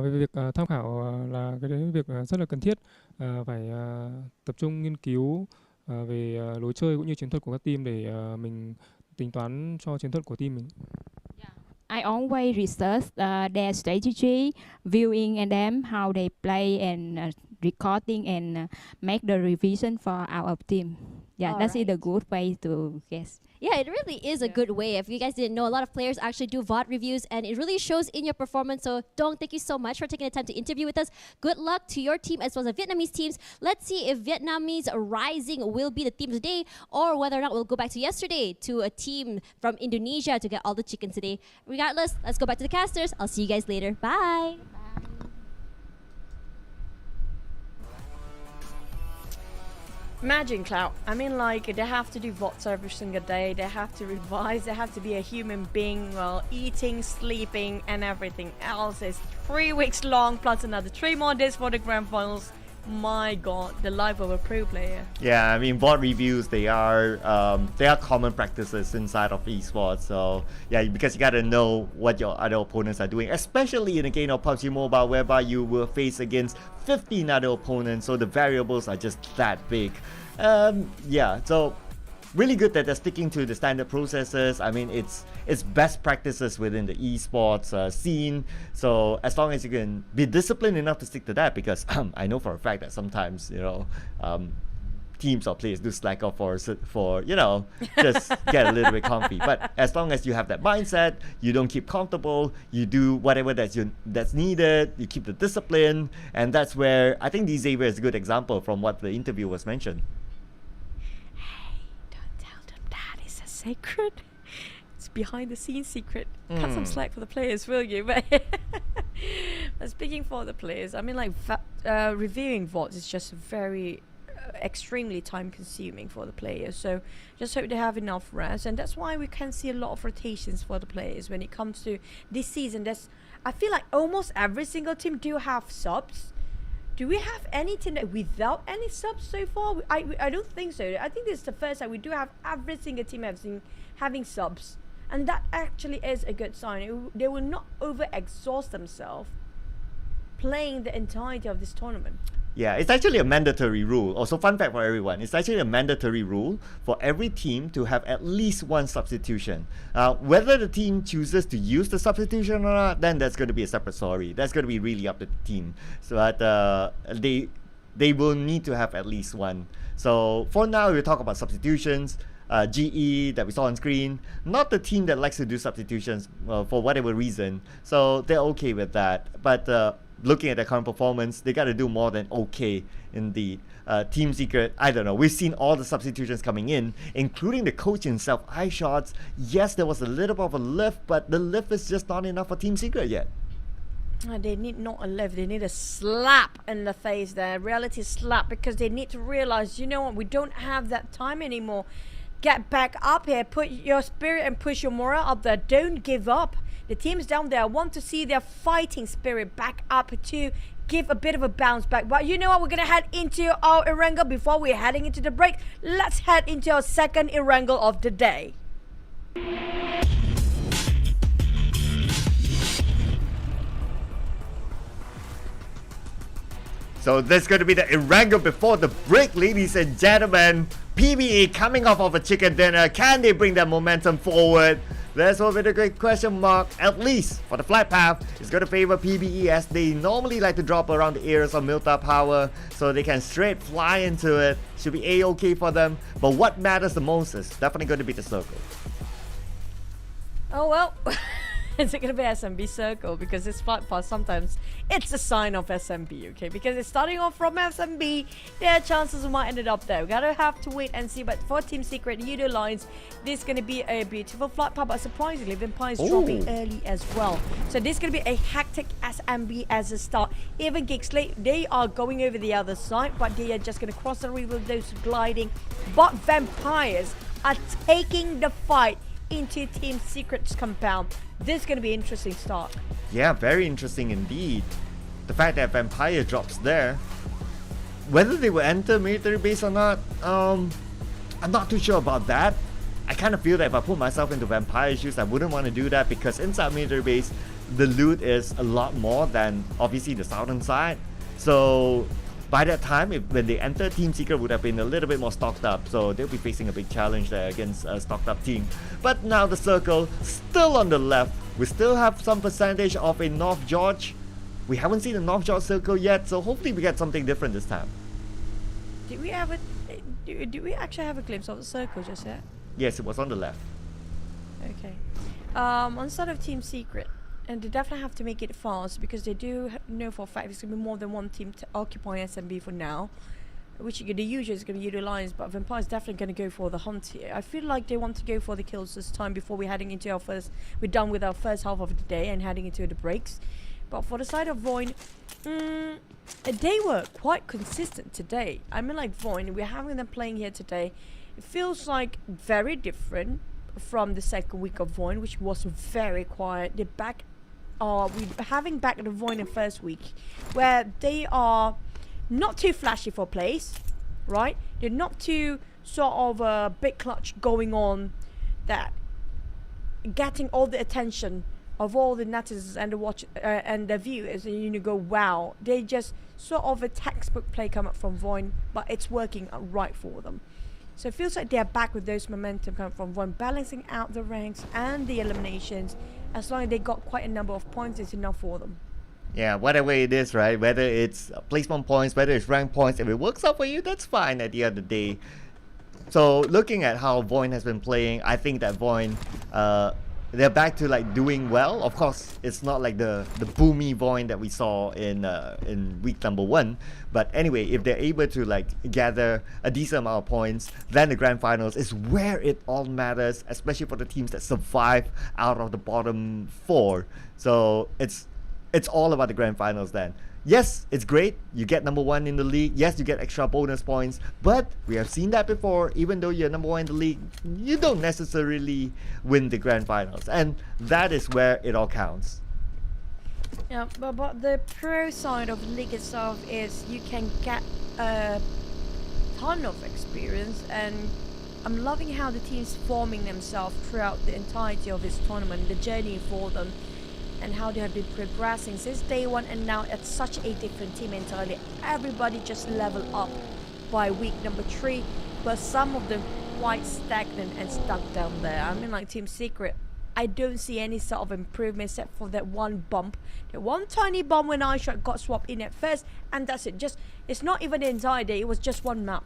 S: Về việc tham khảo là cái việc rất là cần thiết, phải tập trung nghiên cứu về lối chơi cũng như chiến thuật của các team để mình tính toán cho chiến thuật của team mình.
R: I always research their strategy, viewing and them how they play and recording and make the revision for our team. Yeah, that's the good way to guess.
M: Yeah, it really is a good way. If you guys didn't know, a lot of players actually do VOD reviews, and it really shows in your performance. So, Dong, thank you so much for taking the time to interview with us. Good luck to your team as well as the Vietnamese teams. Let's see if Vietnamese Rising will be the team today, or whether or not we'll go back to yesterday to a team from Indonesia to get all the chickens today. Regardless, let's go back to the casters. I'll see you guys later. Bye.
P: Imagine, Clout. I mean, like, they have to do VODs every single day. They have to revise. They have to be a human being while eating, sleeping, and everything else. It's 3 weeks long, plus another 3 more days for the grand finals. My God, the life of a pro player.
Q: Yeah, I mean, VOD reviews, they are common practices inside of esports. So yeah, because you gotta know what your other opponents are doing, especially in a game of PUBG Mobile, whereby you will face against 15 other opponents. So the variables are just that big. Yeah, so really good that they're sticking to the standard processes. I mean, it's best practices within the esports scene. So as long as you can be disciplined enough to stick to that, because I know for a fact that sometimes, teams or players do slack off for just get a little bit comfy. But as long as you have that mindset, you don't keep comfortable, you do whatever that's needed, you keep the discipline, and that's where I think Xavier is a good example from what the interview was mentioned.
P: Secret. It's behind the scenes secret. Cut some slack for the players, will you? But speaking for the players, I mean, like reviewing VODs is just very extremely time consuming for the players. So just hope they have enough rest, and that's why we can see a lot of rotations for the players when it comes to this season. I feel like almost every single team do have subs. Do we have any team that without any subs so far? I don't think so. I think this is the first time we do have every single team having subs, and that actually is a good sign. They will not overexhaust themselves playing the entirety of this tournament.
Q: Yeah, it's actually a mandatory rule. Also, fun fact for everyone, it's actually a mandatory rule for every team to have at least one substitution. Whether the team chooses to use the substitution or not, then that's going to be a separate story. That's going to be really up to the team. So that they will need to have at least one. So for now, we'll talk about substitutions. GE that we saw on screen, not the team that likes to do substitutions for whatever reason. So they're okay with that. But looking at their current performance, they got to do more than okay in the Team Secret. I don't know. We've seen all the substitutions coming in, including the coach himself, iShots. Yes, there was a little bit of a lift, but the lift is just not enough for Team Secret yet.
P: They need not a lift, they need a slap in the face there, reality slap, because they need to realize, you know what, we don't have that time anymore. Get back up here, put your spirit and push your morale up there. Don't give up. The teams down there want to see their fighting spirit back up to give a bit of a bounce back. But you know what? We're going to head into our Erangel before we're heading into the break. Let's head into our second Erangel of the day.
Q: So that's going to be the Erangel before the break, ladies and gentlemen. PBE coming off of a chicken dinner. Can they bring that momentum forward? That's a bit of a great question mark. At least for the flight path, it's going to favor PBE as they normally like to drop around the areas of Milta power so they can straight fly into it. Should be a-okay for them. But what matters the most is definitely going to be the circle.
P: Oh well. It's going to be SMB circle because this flight path sometimes it's a sign of SMB, okay? Because it's starting off from SMB, there are chances we might end up there. We gotta have to wait and see. But for Team Secret, Udo Lines, this is going to be a beautiful flight path. But surprisingly, Vampire is dropping early as well. So this is going to be a hectic SMB as a start. Even Geek, they are going over the other side, but they are just going to cross the river with those gliding. But Vampires are taking the fight into Team Secret's compound. This is going to be an interesting start.
Q: Yeah, very interesting indeed. The fact that Vampire drops there, whether they will enter military base or not, I'm not too sure about that. I kind of feel that if I put myself into Vampire shoes, I wouldn't want to do that because inside military base, the loot is a lot more than obviously the southern side. So by that time, when they enter, Team Secret would have been a little bit more stocked up. So they'll be facing a big challenge there against a stocked up team. But now the circle, still on the left. We still have some percentage of a North George. We haven't seen a North George circle yet, so hopefully we get something different this time.
P: Did we actually have a glimpse of the circle just yet?
Q: Yes, it was on the left.
P: Okay. On side of Team Secret, and they definitely have to make it fast because they do know for a fact there's going to be more than one team to occupy SMB for now, which the usual is going to be utilized, but Vampire is definitely going to go for the hunt here. I feel like they want to go for the kills this time before we're heading into we're done with our first half of the day and heading into the breaks. But for the side of Void, they were quite consistent today. I mean, like Void, we're having them playing here today. It feels like very different from the second week of Void, which was very quiet. They're back. We're having back the Void in first week, where they are not too flashy for plays, right? They're not too sort of a big clutch going on that getting all the attention of all the netizens and the watch and the viewers, and you go, wow. They just sort of a textbook play come up from Void, but it's working right for them. So it feels like they're back with those momentum coming from Void, balancing out the ranks and the eliminations. As long as they got quite a number of points, it's enough for them.
Q: Yeah, whatever it is, right? Whether it's placement points, whether it's rank points, if it works out for you, that's fine at the end of the day. So looking at how Void has been playing, I think that Void, they're back to like doing well. Of course, it's not like the boomy Void that we saw in week number 1. But anyway, if they're able to like gather a decent amount of points, then the grand finals is where it all matters, especially for the teams that survive out of the bottom 4. So it's all about the grand finals then. yes, it's great. You get number one in the league. Yes, you get extra bonus points. But we have seen that before. Even though you're number one in the league, you don't necessarily win the grand finals. And that is where it all counts.
P: Yeah, but the pro side of league itself is you can get a ton of experience, and I'm loving how the team's forming themselves throughout the entirety of this tournament, the journey for them, and how they have been progressing since day one, and now it's such a different team entirely. Everybody just leveled up by week number 3, but some of them quite stagnant and stuck down there. I mean, like Team Secret, I don't see any sort of improvement except for that one bump, that one tiny bump when iShot got swapped in at first, and that's it. Just, it's not even the entire day, it was just one map.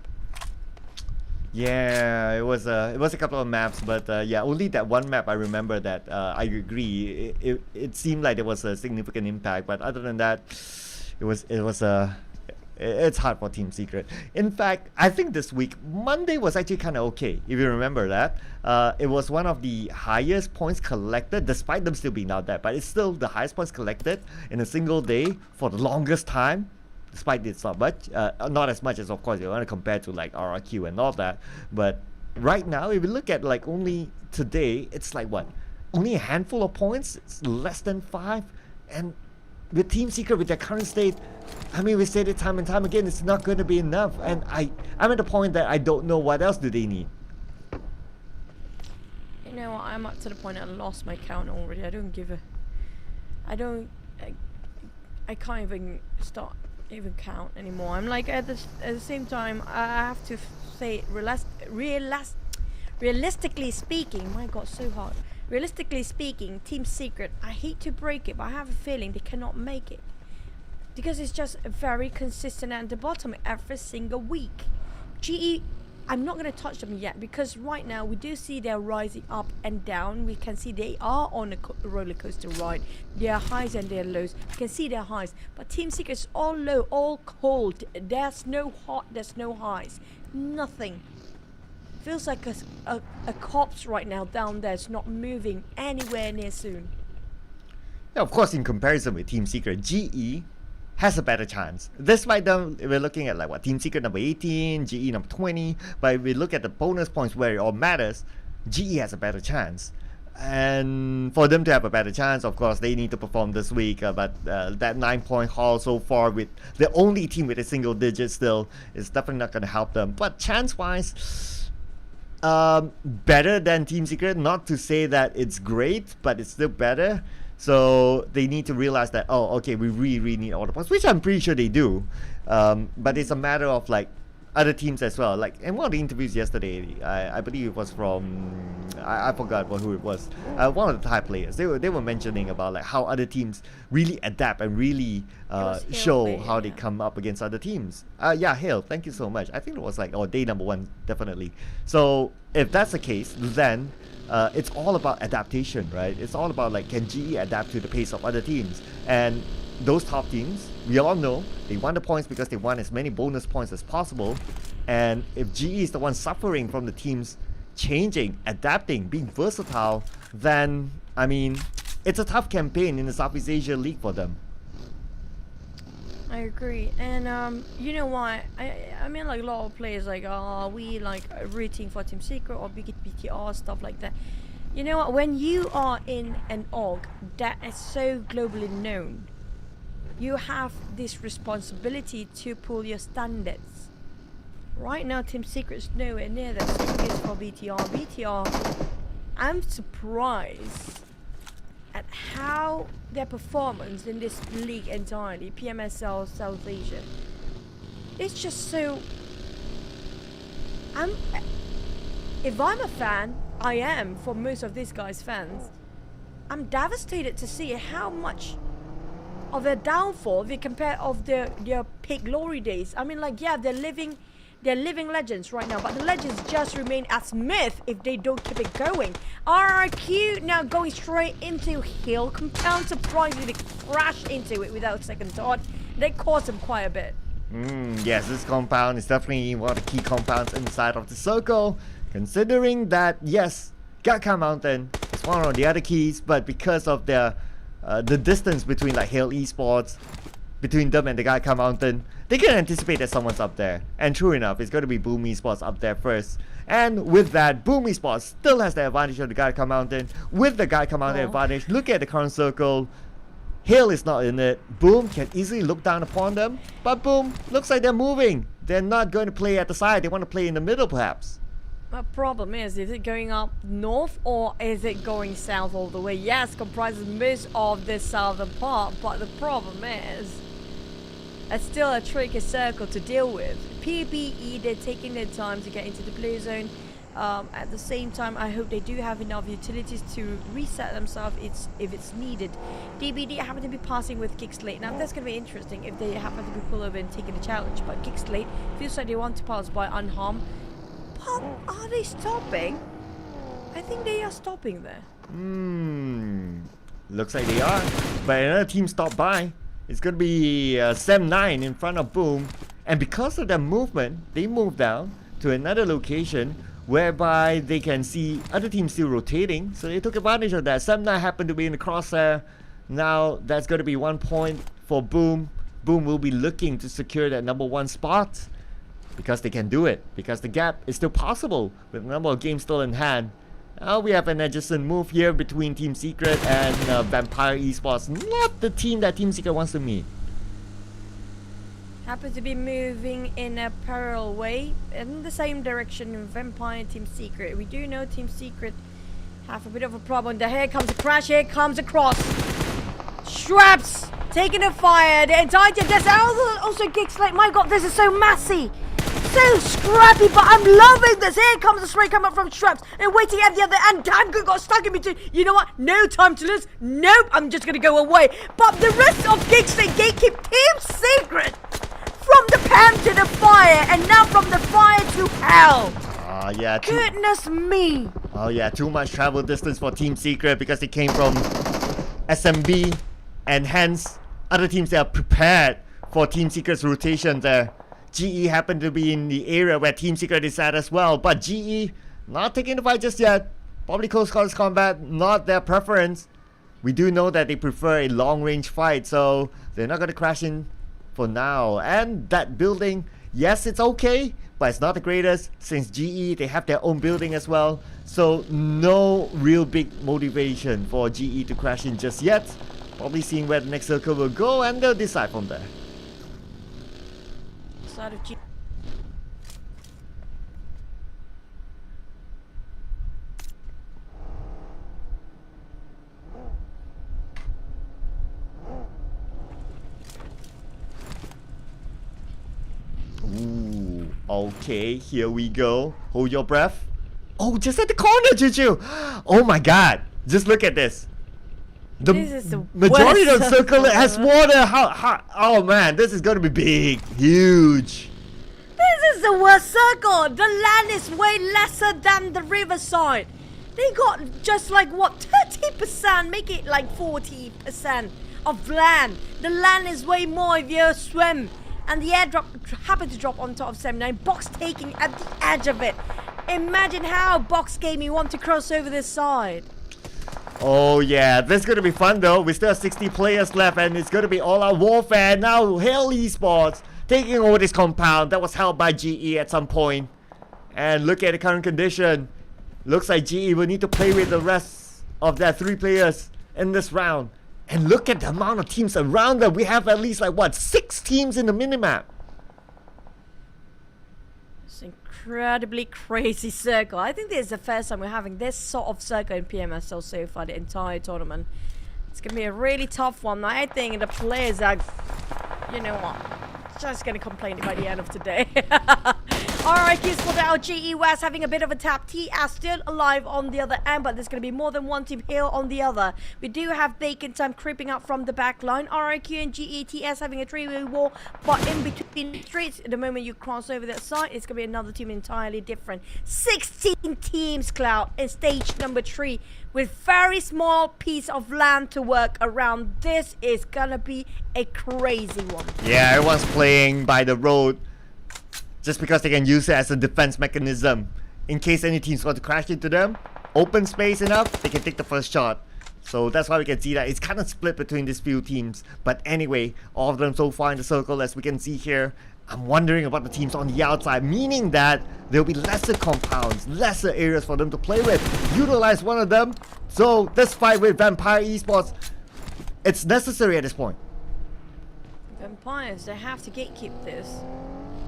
Q: Yeah, it was a couple of maps, but yeah, only that one map I remember that I agree. It seemed like there was a significant impact, but other than that, it's hard for Team Secret. In fact, I think this week Monday was actually kind of okay. If you remember that, it was one of the highest points collected, despite them still being out there. But it's still the highest points collected in a single day for the longest time. Despite it's not much, not as much as of course you want to compare to like RRQ and all that, but right now if you look at like only today, it's like what, only a handful of points. It's less than 5, and with Team Secret with their current state, I mean, we said it time and time again, it's not going to be enough, and I'm at the point that I don't know what else do they need.
P: You know what, I'm up to the point I lost my count already. I can't even count anymore. I'm like, at the same time, I have to say, realistically speaking, my god, so hard. Realistically speaking, Team Secret, I hate to break it, but I have a feeling they cannot make it, because it's just very consistent at the bottom every single week. GE, I'm not going to touch them yet, because right now we do see they're rising up and down. We can see they are on a roller coaster ride. Their highs and their lows. We can see their highs. But Team Secret's all low, all cold. There's no hot, there's no highs. Nothing. Feels like a corpse right now down there. It's not moving anywhere near soon.
Q: Yeah, of course, in comparison with Team Secret, GE has a better chance. Despite them, we're looking at like what, Team Secret number 18, GE number 20, but if we look at the bonus points where it all matters, GE has a better chance. And for them to have a better chance, of course, they need to perform this week, but that 9-point haul so far with the only team with a single digit still is definitely not going to help them. But chance-wise, better than Team Secret. Not to say that it's great, but it's still better. So they need to realize that, oh, okay, we really need all the points, which I'm pretty sure they do. But it's a matter of like other teams as well. Like in one of the interviews yesterday, I believe it was from, I forgot who it was. One of the Thai players. They were mentioning about like how other teams really adapt and really show how they come up against other teams. Yeah, Hale, thank you so much. I think it was like day number 1, definitely. So if that's the case, then it's all about adaptation, right? It's all about like, can GE adapt to the pace of other teams? And those top teams, we all know, they want the points because they want as many bonus points as possible. And if GE is the one suffering from the teams changing, adapting, being versatile, then, I mean, it's a tough campaign in the Southeast Asia League for them.
P: I agree, and you know what? I mean, like a lot of players like, oh, we like rooting for Team Secret or BTR, stuff like that. You know what? When you are in an org that is so globally known, you have this responsibility to pull your standards. Right now, Team Secret is nowhere near that. Same is for BTR. BTR, I'm surprised at how their performance in this league entirely, PMSL South Asia, it's just so. If I'm a fan, I am for most of these guys' fans. I'm devastated to see how much of their downfall they compare of their peak glory days. I mean, like, yeah, they're living legends right now, but the legends just remain as myth if they don't keep it going. RRQ now going straight into Hill Compound. Surprisingly, they crashed into it without second thought. They caused them quite a bit.
Q: Yes, this compound is definitely one of the key compounds inside of the circle, considering that, yes, Gaka Mountain is one of the other keys, but because of the distance between like Hale Esports between them and the Gaika Mountain, they can anticipate that someone's up there. And true enough, it's going to be Boom Esports up there first. And with that, Boom Esports still has the advantage of the Gaika Mountain. With the Gaika Mountain advantage, look at the current circle. Hail is not in it. Boom can easily look down upon them. But Boom, looks like they're moving. They're not going to play at the side. They want to play in the middle perhaps.
P: The problem is it going up north or is it going south all the way? Yes, comprises most of the southern part, but the problem is it's still a tricky circle to deal with. PBE, they're taking their time to get into the blue zone. At the same time, I hope they do have enough utilities to reset themselves if it's needed. DBD happen to be passing with Geek Slate. Now that's going to be interesting if they happen to be pulled over and taking the challenge, but Geek Slate feels like they want to pass by unharmed. But are they stopping? I think they are stopping there.
Q: Looks like they are. But another team stopped by. It's going to be Sem9 in front of Boom. And because of their movement, they move down to another location whereby they can see other teams still rotating. So they took advantage of that. Sem9 happened to be in the crosshair. Now that's going to be 1 point for Boom. Boom will be looking to secure that number 1 spot. Because they can do it. Because the gap is still possible with a number of games still in hand. Now we have an adjacent move here between Team Secret and Vampire Esports. Not the team that Team Secret wants to meet.
P: Happen to be moving in a parallel way in the same direction in Vampire and Team Secret. We do know Team Secret have a bit of a problem. Here comes a crash, here comes a cross. Straps taking a fire. The entire team. There's also Geek Slate. My god, this is so messy. So scrappy, but I'm loving this. Here comes the spray coming from Straps and waiting at the other end. Damn good got stuck in between. You know what? No time to lose. Nope, I'm just gonna go away. But the rest of Geek Slate gatekeep Team Secret from the pan to the fire, and now from the fire to hell.
Q: Yeah.
P: Goodness me.
Q: Oh yeah, too much travel distance for Team Secret because they came from SMB, and hence other teams that are prepared for Team Secret's rotation there. GE happened to be in the area where Team Secret is at as well, but GE not taking the fight just yet. Probably close quarters combat, not their preference. We do know that they prefer a long range fight, so they're not going to crash in for now. And that building, yes, it's okay, but it's not the greatest since GE, they have their own building as well. So no real big motivation for GE to crash in just yet. Probably seeing where the next circle will go, and they'll decide from there.
P: Side of G.
Q: Ooh, okay, here we go. Hold your breath. Oh, just at the corner, Juju. Oh my god, just look at this. The majority of the circle has water. Oh man, this is going to be big, huge.
P: This is the worst circle. The land is way lesser than the riverside. They got just like what, 30%, make it like 40% of land. The land is way more if you swim. And the airdrop happened to drop on top of 79. Box taking at the edge of it. Imagine how Box Gaming want to cross over this side.
Q: Oh yeah, this is going to be fun though. We still have 60 players left and it's going to be all out warfare. Now Hail Esports taking over this compound that was held by GE at some point. And look at the current condition. Looks like GE will need to play with the rest of their 3 players in this round. And look at the amount of teams around them. We have at least like what, 6 teams in the minimap.
P: It's incredibly crazy circle. I think this is the first time we're having this sort of circle in PMSL so far, the entire tournament. It's going to be a really tough one. I think the players are, you know what, just going to complain by the end of today. Alright, Keys for the LGE West having a bit of a tap. TS still alive on the other end, but there's going to be more than one team here on the other. We do have Bacon Time creeping up from the back line. RIQ and GETS having a 3-way war, but in between streets, the moment you cross over that side, it's going to be another team entirely different. 16 teams, Cloud, in stage number 3, with very small piece of land to work around. This is going to be a crazy one.
Q: Yeah, everyone's playing by the road. Just because they can use it as a defense mechanism. In case any teams want to crash into them, open space enough, they can take the first shot. So that's why we can see that it's kind of split between these few teams. But anyway, all of them so far in the circle, as we can see here. I'm wondering about the teams on the outside, meaning that there'll be lesser compounds, lesser areas for them to play with. Utilize one of them. So this fight with Vampire Esports, it's necessary at this point.
P: Vampires, they have to gatekeep this.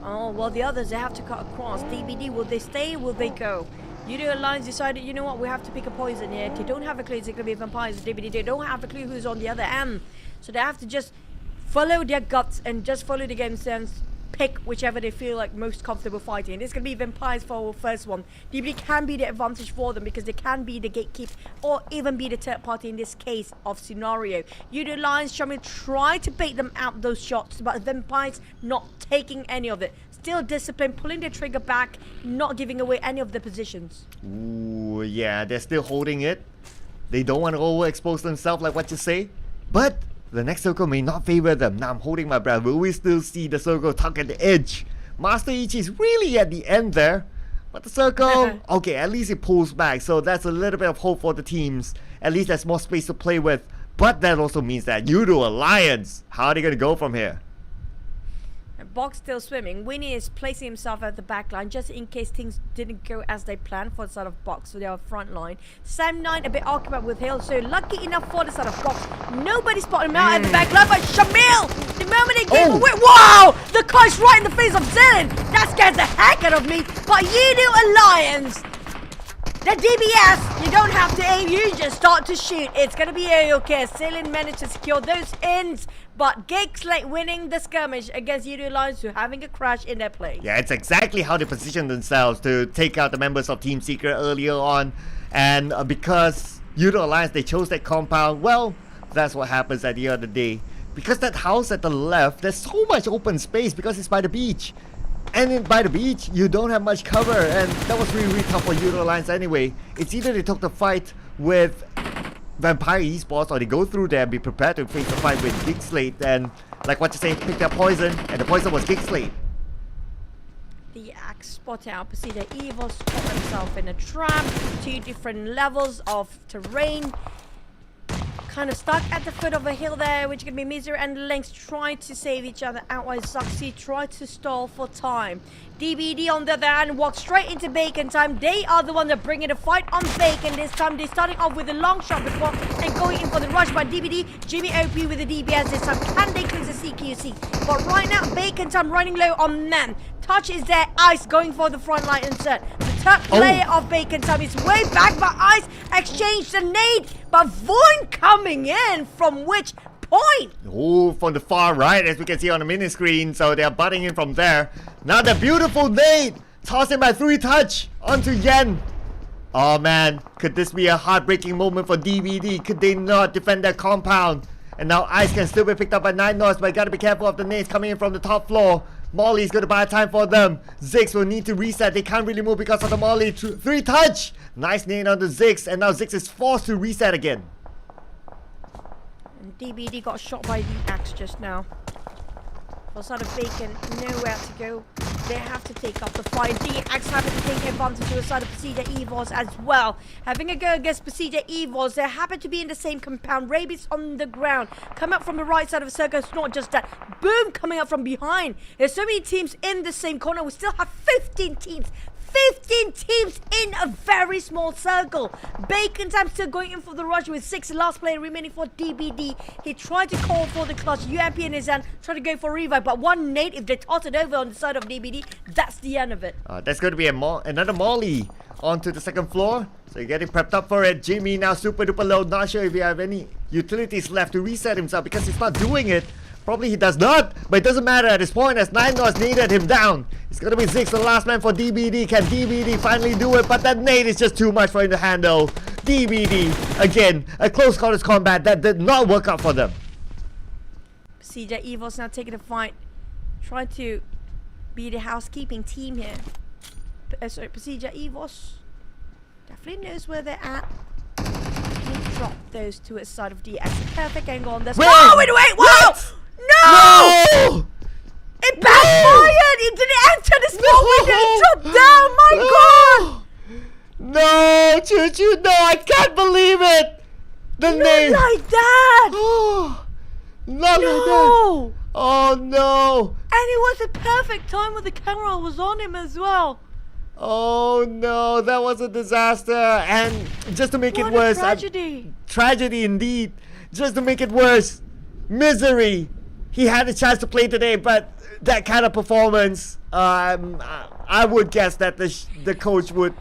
P: Oh, well, the others, they have to cut across. DBD, will they stay? Will they go? Udo Alliance decided, you know what, we have to pick a poison here. They don't have a clue it's going to be Vampires or DBD. They don't have a clue who's on the other end. So they have to just follow their guts and just follow the game sense. Pick whichever they feel like most comfortable fighting. It's going to be Vampires for the first one. DBD can be the advantage for them because they can be the gatekeep or even be the third party in this case of scenario. Udo Lions Shaman try to bait them out those shots, but Vampires not taking any of it. Still disciplined, pulling the trigger back, not giving away any of the positions.
Q: Ooh, yeah, they're still holding it. They don't want to overexpose themselves like what you say. But the next circle may not favor them. Now I'm holding my breath. Will we still see the circle tuck at the edge? Master Ichi is really at the end there. But the circle, okay, at least it pulls back. So that's a little bit of hope for the teams. At least there's more space to play with. But that also means that Udo Alliance, how are they going to go from here?
P: Box still swimming. Winnie is placing himself at the back line just in case things didn't go as they planned for the side of Box. So they are front line. Sam 9 a bit occupied with Hill. So lucky enough for the side of Box. Nobody spotted him out at the back line. But Shamil, the moment he gave away. Wow! The clutch right in the face of Zilin. That scares the heck out of me. But Udo Alliance, the DBS, you don't have to aim, you just start to shoot. It's going to be okay. Zilin managed to secure those ends. But Geek's like winning the skirmish against Udo Lions who having a crash in their play.
Q: Yeah, it's exactly how they positioned themselves to take out the members of Team Secret earlier on. And because Udo Alliance, they chose that compound, well, that's what happens at the end of the day. Because that house at the left, there's so much open space because it's by the beach. And by the beach, you don't have much cover. And that was really, really tough for Udo Alliance anyway. It's either they took the fight with Vampire Esports or they go through there and be prepared to face the fight with Geek Slate, and like what you say, pick their poison, and the poison was Geek Slate.
P: The axe spot out, see the evil spot himself in a trap, 2 different levels of terrain. Kind of stuck at the foot of a hill there, which can be Misery and Lynx trying to save each other out while Zuxi tried to stall for time. DBD on the other hand walks straight into Bacon time. They are the one that bringing the fight on Bacon this time. They're starting off with a long shot before and going in for the rush by DBD. Jimmy OP with the DBS this time. Can they cleanse the CQC? But right now, Bacon time running low on man. Touch is there. Ice going for the front line insert. The top player of Bacon time is way back, but Ice exchanged the nade. But Vaughn coming in from which point?
Q: Oh, from the far right, as we can see on the mini screen. So they are butting in from there. Now the beautiful nade, tossing by 3 touch onto Yen. Oh man, could this be a heartbreaking moment for DBD? Could they not defend their compound? And now Ice can still be picked up by 9 North, but gotta be careful of the nades coming in from the top floor. Molly's gonna buy time for them. Ziggs will need to reset. They can't really move because of the Molly. 3 touch. Nice nade on the Ziggs, and now Ziggs is forced to reset again.
P: And DBD got shot by the axe just now. For side of Bacon, nowhere to go. They have to take up the fight. DX having to take advantage of the side of Procedure Evos as well. Having a go against Procedure Evos. They happen to be in the same compound. Rabies on the ground. Come up from the right side of the circle. It's not just that. Boom! Coming up from behind. There's so many teams in the same corner. We still have 15 teams. 15 teams in a very small circle. Bacon time still going in for the rush with 6 last player remaining for DBD. He tried to call for the clutch. UMP in his hand, tried to go for revive, but one nade, if they toss it over on the side of DBD, that's the end of it.
Q: That's going to be another Molly onto the second floor. So you're getting prepped up for it. Jimmy now super duper low. Not sure if you have any utilities left to reset himself because he's not doing it. Probably he does not, but it doesn't matter at this point as 9 North needed him down. It's gonna be Ziggs, the last man for DBD. Can DBD finally do it? But that nade is just too much for him to handle. DBD, again, a close quarters combat that did not work out for them.
P: CJ Evil's now taking the fight. Trying to be the housekeeping team here. Sorry, Procedure Evos definitely knows where they're at. He dropped those to its side of DX. Perfect angle on this. Whoa, wait, wow! No! It backfired! It didn't enter the smoke window! It dropped down! My god!
Q: No, Choo-Choo, no, I can't believe it! The
P: Not
Q: name.
P: like that!
Q: Not
P: No!
Q: like that. Oh no.
P: And it was a perfect time when the camera was on him as well.
Q: Oh no, that was a disaster. And just to make
P: What
Q: it worse,
P: a tragedy.
Q: tragedy indeed. Just to make it worse, misery. He had a chance to play today, but that kind of performance, I would guess that the coach would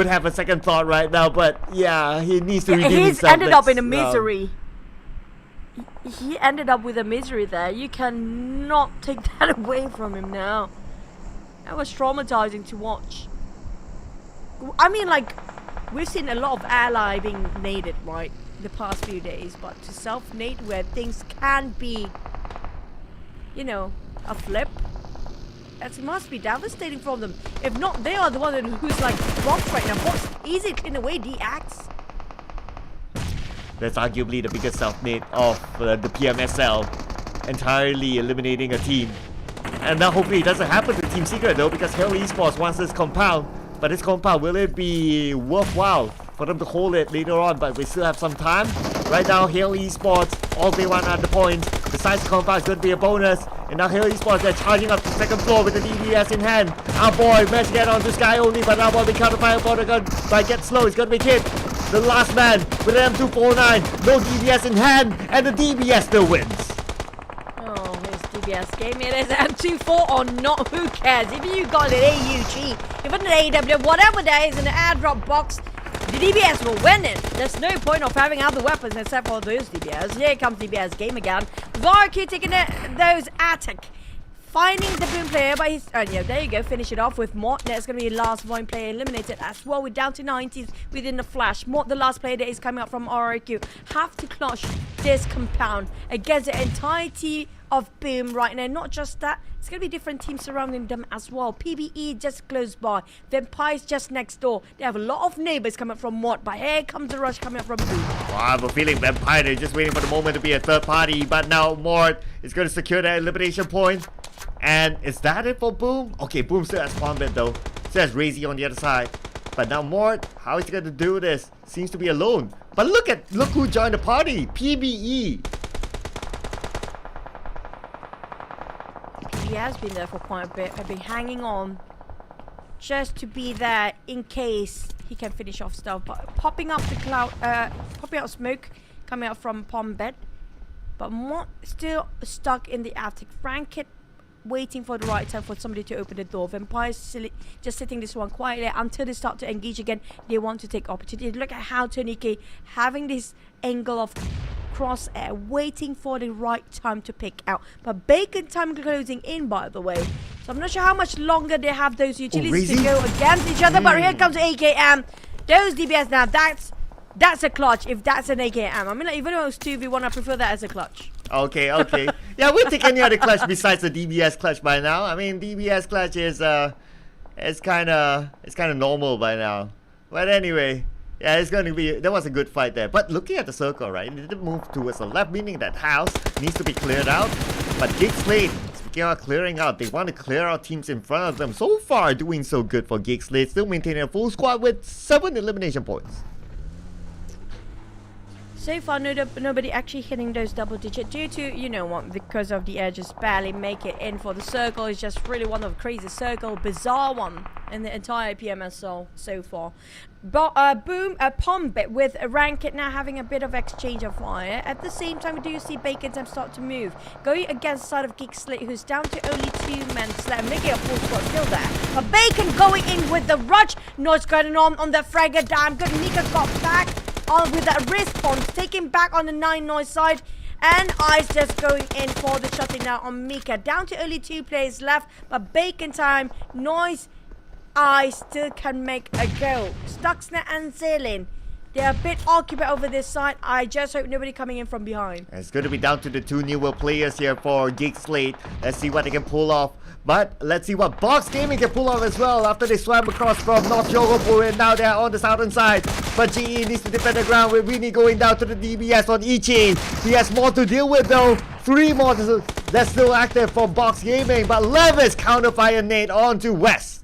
Q: have a second thought right now. But yeah, he needs to redeem
P: He's
Q: himself.
P: ended up in a
Q: next round.
P: misery. He ended up with a misery there. You cannot take that away from him now. That was traumatizing to watch. I mean, like, we've seen a lot of ally being naded, right, the past few days, but to self-nade where things can be, you know, a flip, that must be devastating for them. If not, they are the one who's like rocked right now. Box, is it in a way the axe?
Q: That's arguably the biggest self-made of the PMSL, entirely eliminating a team. And now hopefully it doesn't happen to Team Secret though, because Hell Esports wants this compound. But this compound, will it be worthwhile for them to hold it later on? But we still have some time. Right now, Hell Esports, all they want are the points. Besides the compound, it's going to be a bonus. And now Hell Esports, they're charging up to second floor with the DBS in hand. Our boy managed to get onto Sky only, but now will be counter fire for the gun. But Get Slow, it's going to be hit. The last man with an M249, no DBS in hand, and the DBS still wins.
P: Oh, his DBS game. It is M24 or not, who cares? If you got an AUG, if an AW, whatever there is in the airdrop box, the DBS will win it. There's no point of having other weapons except for those DBS. Here comes DBS game again. Varky taking those attack. Finding the boom player by his... Oh, yeah, there you go. Finish it off with Mort. There's going to be the last point player eliminated as well. We're down to 90s within the flash. Mort, the last player that is coming up from RRQ, have to clutch this compound against the entirety of Boom right now. Not just that, it's going to be different teams surrounding them as well. PBE just close by. Vampires just next door. They have a lot of neighbors coming from Mort, but here comes the rush coming up from Boom.
Q: Well, I have a feeling Vampire is just waiting for the moment to be a third party, but now Mort is going to secure that elimination point. And is that it for Boom? Okay, Boom still has Combat though. Still has Razy on the other side. But now Mort, how is he going to do this? Seems to be alone. But look who joined the party. PBE.
P: He has been there for quite a bit. I've been hanging on just to be there in case he can finish off stuff. But popping up the cloud, popping out smoke coming out from Palm Bed. But Mort still stuck in the attic. Ranked waiting for the right time for somebody to open the door. Vampires just sitting this one quietly until they start to engage again. They want to take opportunity. Look at how Tony K having this angle of crosshair, waiting for the right time to pick out. But Bacon time closing in, by the way. So I'm not sure how much longer they have those utilities to go against each other. But here comes AKM. Those DBS now. That's a clutch if that's an AKM. I mean, like, even though it's 2v1, I prefer that as a clutch.
Q: Okay. Yeah, we'll take any other clutch besides the DBS clutch by now. I mean, DBS clutch is it's kind of normal by now. But anyway, yeah, it's going to be, that was a good fight there. But looking at the circle, right, it didn't move towards the left, meaning that house needs to be cleared out. But Geek Slate, speaking of clearing out, they want to clear out teams in front of them. So far, doing so good for Geek Slate, still maintaining a full squad with 7 elimination points.
P: So far, nobody actually hitting those double digit due to, you know what, because of the edges barely make it in for the circle. It's just really one of the craziest circle, bizarre one in the entire PMSL so far. But Boom, Palm Bit with a Ranked now having a bit of exchange of fire. At the same time, we do see Bacon time start to move. Going against the side of Geek Slate, who's down to only 2 men. Slate making a full squad still there. But Bacon going in with the rush. Noise going on the fragger. Damn good. Mika got back. With that response, taking back on the 9 Noise side, and Ice just going in for the shutting down on Mika. Down to only 2 players left, but Bacon time, Noise, Ice still can make a go. Stuxnet and Zilin, they're a bit occupied over this side. I just hope nobody coming in from behind.
Q: It's going to be down to the 2 newer players here for Geek Slate. Let's see what they can pull off. But let's see what Box Gaming can pull off as well after they swam across from North Yogobu, and now they're on the southern side. But GE needs to defend the ground with Winnie going down to the DBS on Ichi. He has more to deal with though. 3 more that's still active for Box Gaming. But Levis counterfire nade on to West.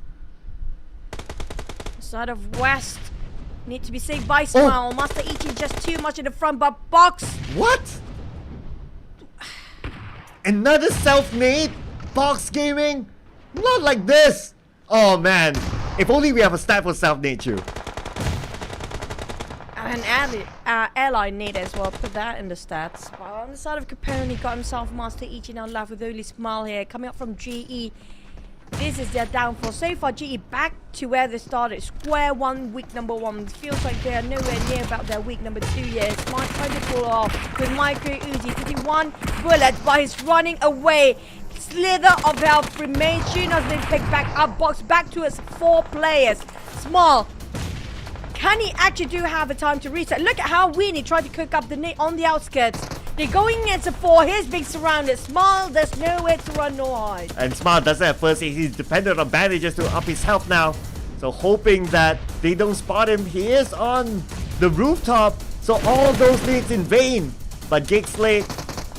P: Side of West Need to be saved by Smile. Master Ichi just too much in the front, but Box.
Q: What? Another self-made Box Gaming? Not like this. Oh man, if only we have a stat for self-made too.
P: And ally need as well. Put that in the stats. But on the side of Capone, he got himself Master Ichi now left with only Smile here. Coming up from GE. This is their downfall. So far, GE back to where they started. Square one, week number 1. It feels like they are nowhere near about their week number 2 yet. Smart trying to pull off with Micro Uzi. 51 bullets, but he's running away. Slither of health remains. Juno's been picked back up. Box back to his 4 players. Small. Can he actually do have a time to reset? Look at how Weenie tried to cook up the net on the outskirts. They're going against a 4. He's being surrounded. Smile, there's nowhere to run nor hide.
Q: And Smart doesn't have first aid. He's dependent on bandages to up his health now. So hoping that they don't spot him. He is on the rooftop. So all those needs in vain. But Geek Slate,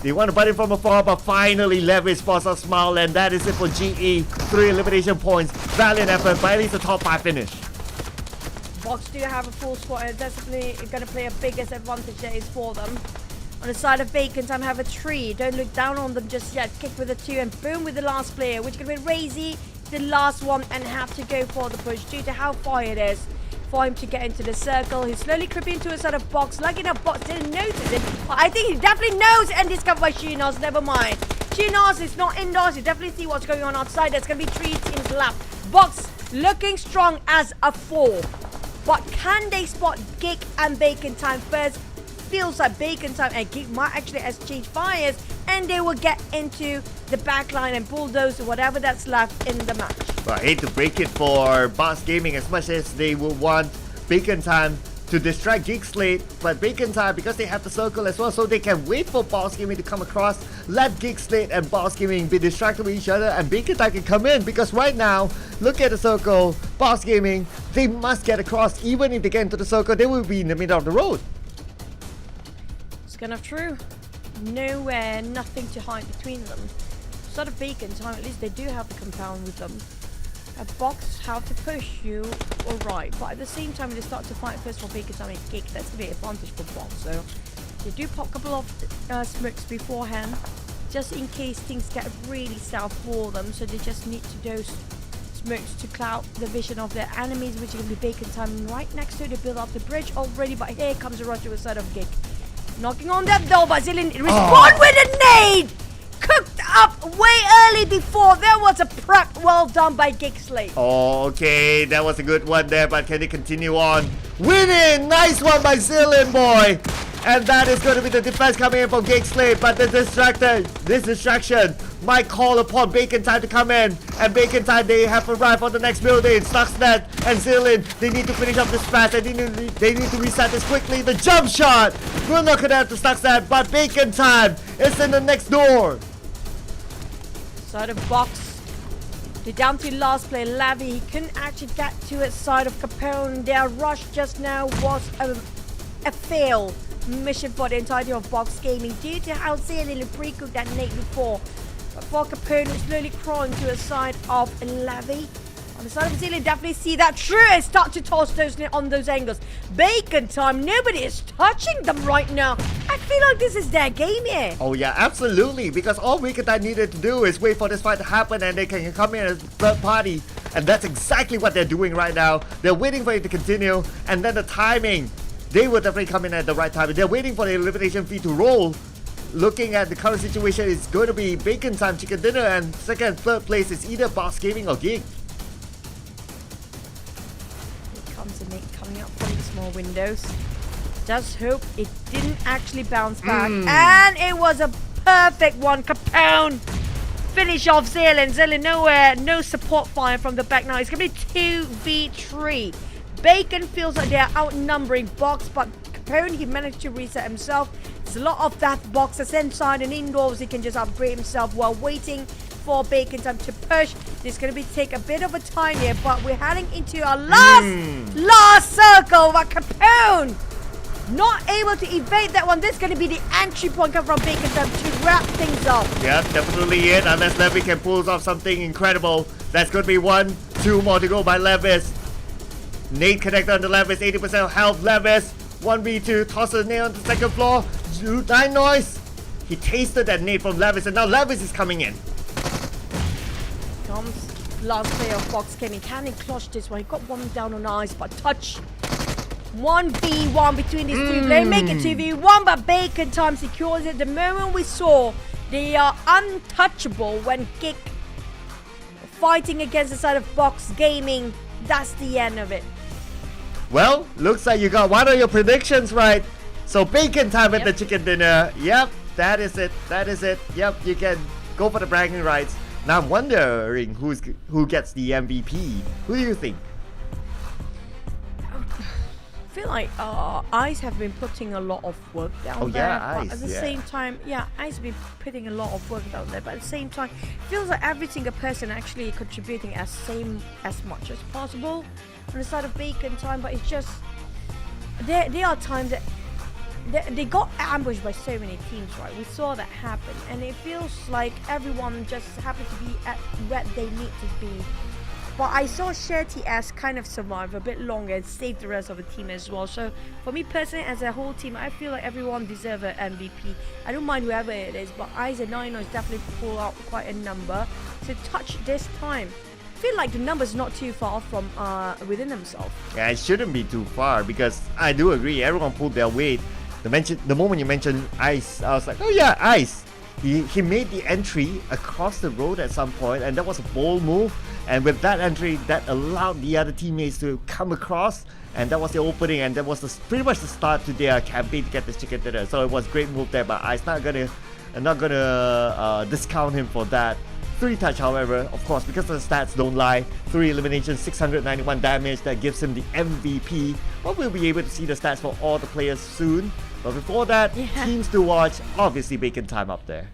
Q: they want to butt him from afar, but finally Levis spots on Smile, and that is it for GE. 3 elimination points. Valiant effort, but at least a top 5 finish.
P: Box do have a full squad, and definitely going to play a biggest advantage that is for them. On the side of Bacon Time, have a 3. Don't look down on them just yet. Kick with a 2 and boom with the last player, which is going to be Razy, the last one, and have to go for the push due to how far it is for him to get into the circle. He's slowly creeping into a side of Box. Lucky enough, Box didn't notice it. But I think he definitely knows and discovered by Shinos. Never mind. Shinos is not indoors. You definitely see what's going on outside. There's going to be 3 teams left. Box looking strong as a 4. But can they spot Geek and Bacon Time first? Feels like Bacon Time and Geek might actually exchange fires, and they will get into the back line and bulldoze whatever that's left in the match.
Q: Well, I hate to break it for Boss Gaming as much as they would want Bacon Time to distract Geek Slate, but Bacon Time, because they have the circle as well, so they can wait for Boss Gaming to come across, let Geek Slate and Boss Gaming be distracted with each other, and Bacon Time can come in, because right now, look at the circle, Boss Gaming, they must get across. Even if they get into the circle, they will be in the middle of the road.
P: It's kind of true. Nowhere, nothing to hide between them. Sort of Bacon Time, at least they do have the compound with them. A Box have to push you, alright, but at the same time, when they start to fight first for Bacon Time and Geek, that's going to be an advantage for Box. So they do pop a couple of smokes beforehand, just in case things get really south for them. So they just need to dose smokes to cloud the vision of their enemies, which is going to be Bacon Time right next to it. They build up the bridge already, but here comes a rush to the side of Geek. Knocking on that door, but Zillion respond with a nade! Cooked up way early before. There was a prep well done by Geek Slate.
Q: Oh, okay, that was a good one there, but can they continue on? Winning! Nice one by Zillion boy! And that is going to be the defense coming in from Geek Slate, but this distraction might call upon Bacon Time to come in. And Bacon Time, they have arrived on the next building. Stuxnet and Zillion, they need to finish up this fast. They need to reset this quickly. The jump shot will not connect to Stuxnet, but Bacon Time is in the next door.
P: Side of Box. They're down to last player, Lavi. He couldn't actually get to his side of Capone. Their rush just now was a fail mission for the entirety of Box Gaming due to how Zillion pre-cooked that nade before. But for Capone, it's slowly crawling to the side of Lavi. On the side of Zillion, definitely see that true and start to toss those on those angles. Bacon Time, nobody is touching them right now. I feel like this is their game here.
Q: Oh yeah, absolutely, because all Bacon Time needed to do is wait for this fight to happen and they can come in as third party. And that's exactly what they're doing right now. They're waiting for it to continue, and then the timing, they will definitely come in at the right time. They're waiting for the elimination feed to roll. Looking at the current situation, it's going to be Bacon Time Chicken Dinner, and second and third place is either Box Gaming or Geek.
P: Here comes a nade coming up from the small windows. Just hope it didn't actually bounce back. And it was a perfect one. Capone finish off Zillion. Zillion nowhere, no support fire from the back now. It's going to be 2v3. Bacon feels like they're outnumbering Box, but Capone, he managed to reset himself. There's a lot of that Box that's inside and indoors. He can just upgrade himself while waiting for Bacon Time to push. It's going to take a bit of a time here, but we're heading into our last circle. But Capone not able to evade that one. This is going to be the entry point coming from Bacon Time to wrap things up.
Q: Yep, definitely it. Unless Levi can pull off something incredible. That's going to be 1, 2 more to go by Levis. Nate connected on the Levis, 80% health. Levis, 1v2, tosses Nate on the second floor. Nine noise. He tasted that Nate from Levis, and now Levis is coming in.
P: Comes last player of Box Gaming. Can he clutch this one? He got one down on ice, but touch. 1v1 between these two. They make it 2v1, but Bacon Time secures it. The moment we saw they are untouchable when Geek fighting against the side of Box Gaming, that's the end of it.
Q: Well, looks like you got one of your predictions right. So Bacon Time at the chicken dinner. Yep, that is it. That is it. Yep, you can go for the bragging rights. Now I'm wondering who gets the MVP. Who do you think?
P: I feel like Ice have been putting a lot of work down there.
Q: Yeah,
P: but at the same time, Ice have been putting a lot of work down there. But at the same time, it feels like every single person actually contributing as much as possible on the side of Bacon Time. But it's just there are times that they got ambushed by so many teams, right? We saw that happen, and it feels like everyone just happened to be at where they need to be. But I saw Shetty as kind of survive a bit longer and save the rest of the team as well. So for me personally, as a whole team, I feel like everyone deserves an MVP. I don't mind whoever it is, but Ice and Nino definitely pull out quite a number to touch this time. I feel like the number's not too far from within themselves.
Q: Yeah, it shouldn't be too far because I do agree. Everyone pulled their weight. The moment you mentioned Ice, I was like, oh yeah, Ice. He made the entry across the road at some point, and that was a bold move. And with that entry, that allowed the other teammates to come across, and that was the opening, and that was pretty much the start to their campaign to get this chicken dinner. So it was a great move there, but I'm not gonna discount him for that. 3 touch, however, of course, because the stats don't lie. 3 eliminations, 691 damage, that gives him the MVP. But we'll be able to see the stats for all the players soon. But before that, teams to watch, obviously Bacon Time up there.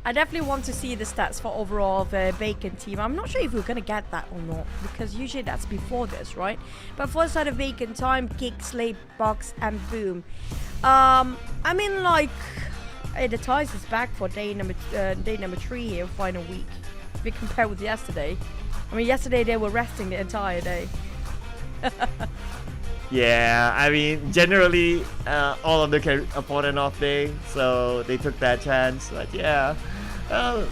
P: I definitely want to see the stats for overall the Bacon team. I'm not sure if we're going to get that or not, because usually that's before this, right? But for the side of Bacon Time, Geek, Slate, Box, and Boom. I mean, like, the ties is back for day number 3 here, final week. If we compare with yesterday. I mean, yesterday they were resting the entire day.
Q: Yeah, I mean, generally, all of them can afford an off day, so they took that chance. But yeah,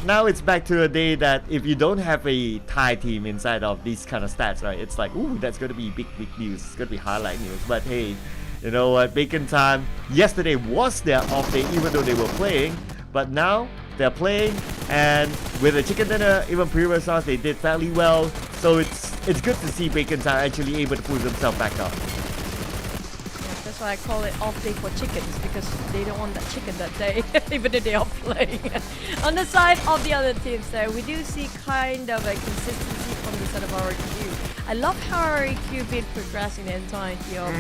Q: now it's back to a day that if you don't have a Thai team inside of these kind of stats, right, it's like, ooh, that's going to be big news. It's going to be highlight news. But hey, you know what, Bacon Time, yesterday was their off day even though they were playing, but now they're playing, and with the chicken dinner, even previous rounds, they did fairly well. So it's good to see Bacon Time actually able to pull themselves back up.
P: That's why I call it off day for chickens, because they don't want that chicken that day, even if they are playing. On the side of the other teams though, we do see kind of a consistency from the side of REQ. I love how REQ been progressing the entirety of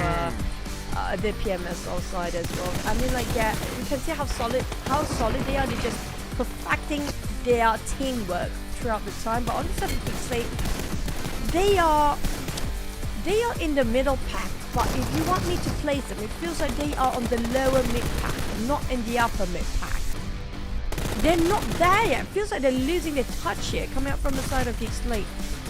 P: the PMSL side as well. I mean, like, yeah, you can see how solid they are. They're just perfecting their teamwork throughout the time. But on the side of Slate, they are in the middle pack. But if you want me to place them, it feels like they are on the lower mid pack, not in the upper mid pack. They're not there yet. It feels like they're losing their touch here, coming up from the side of Geek Slate.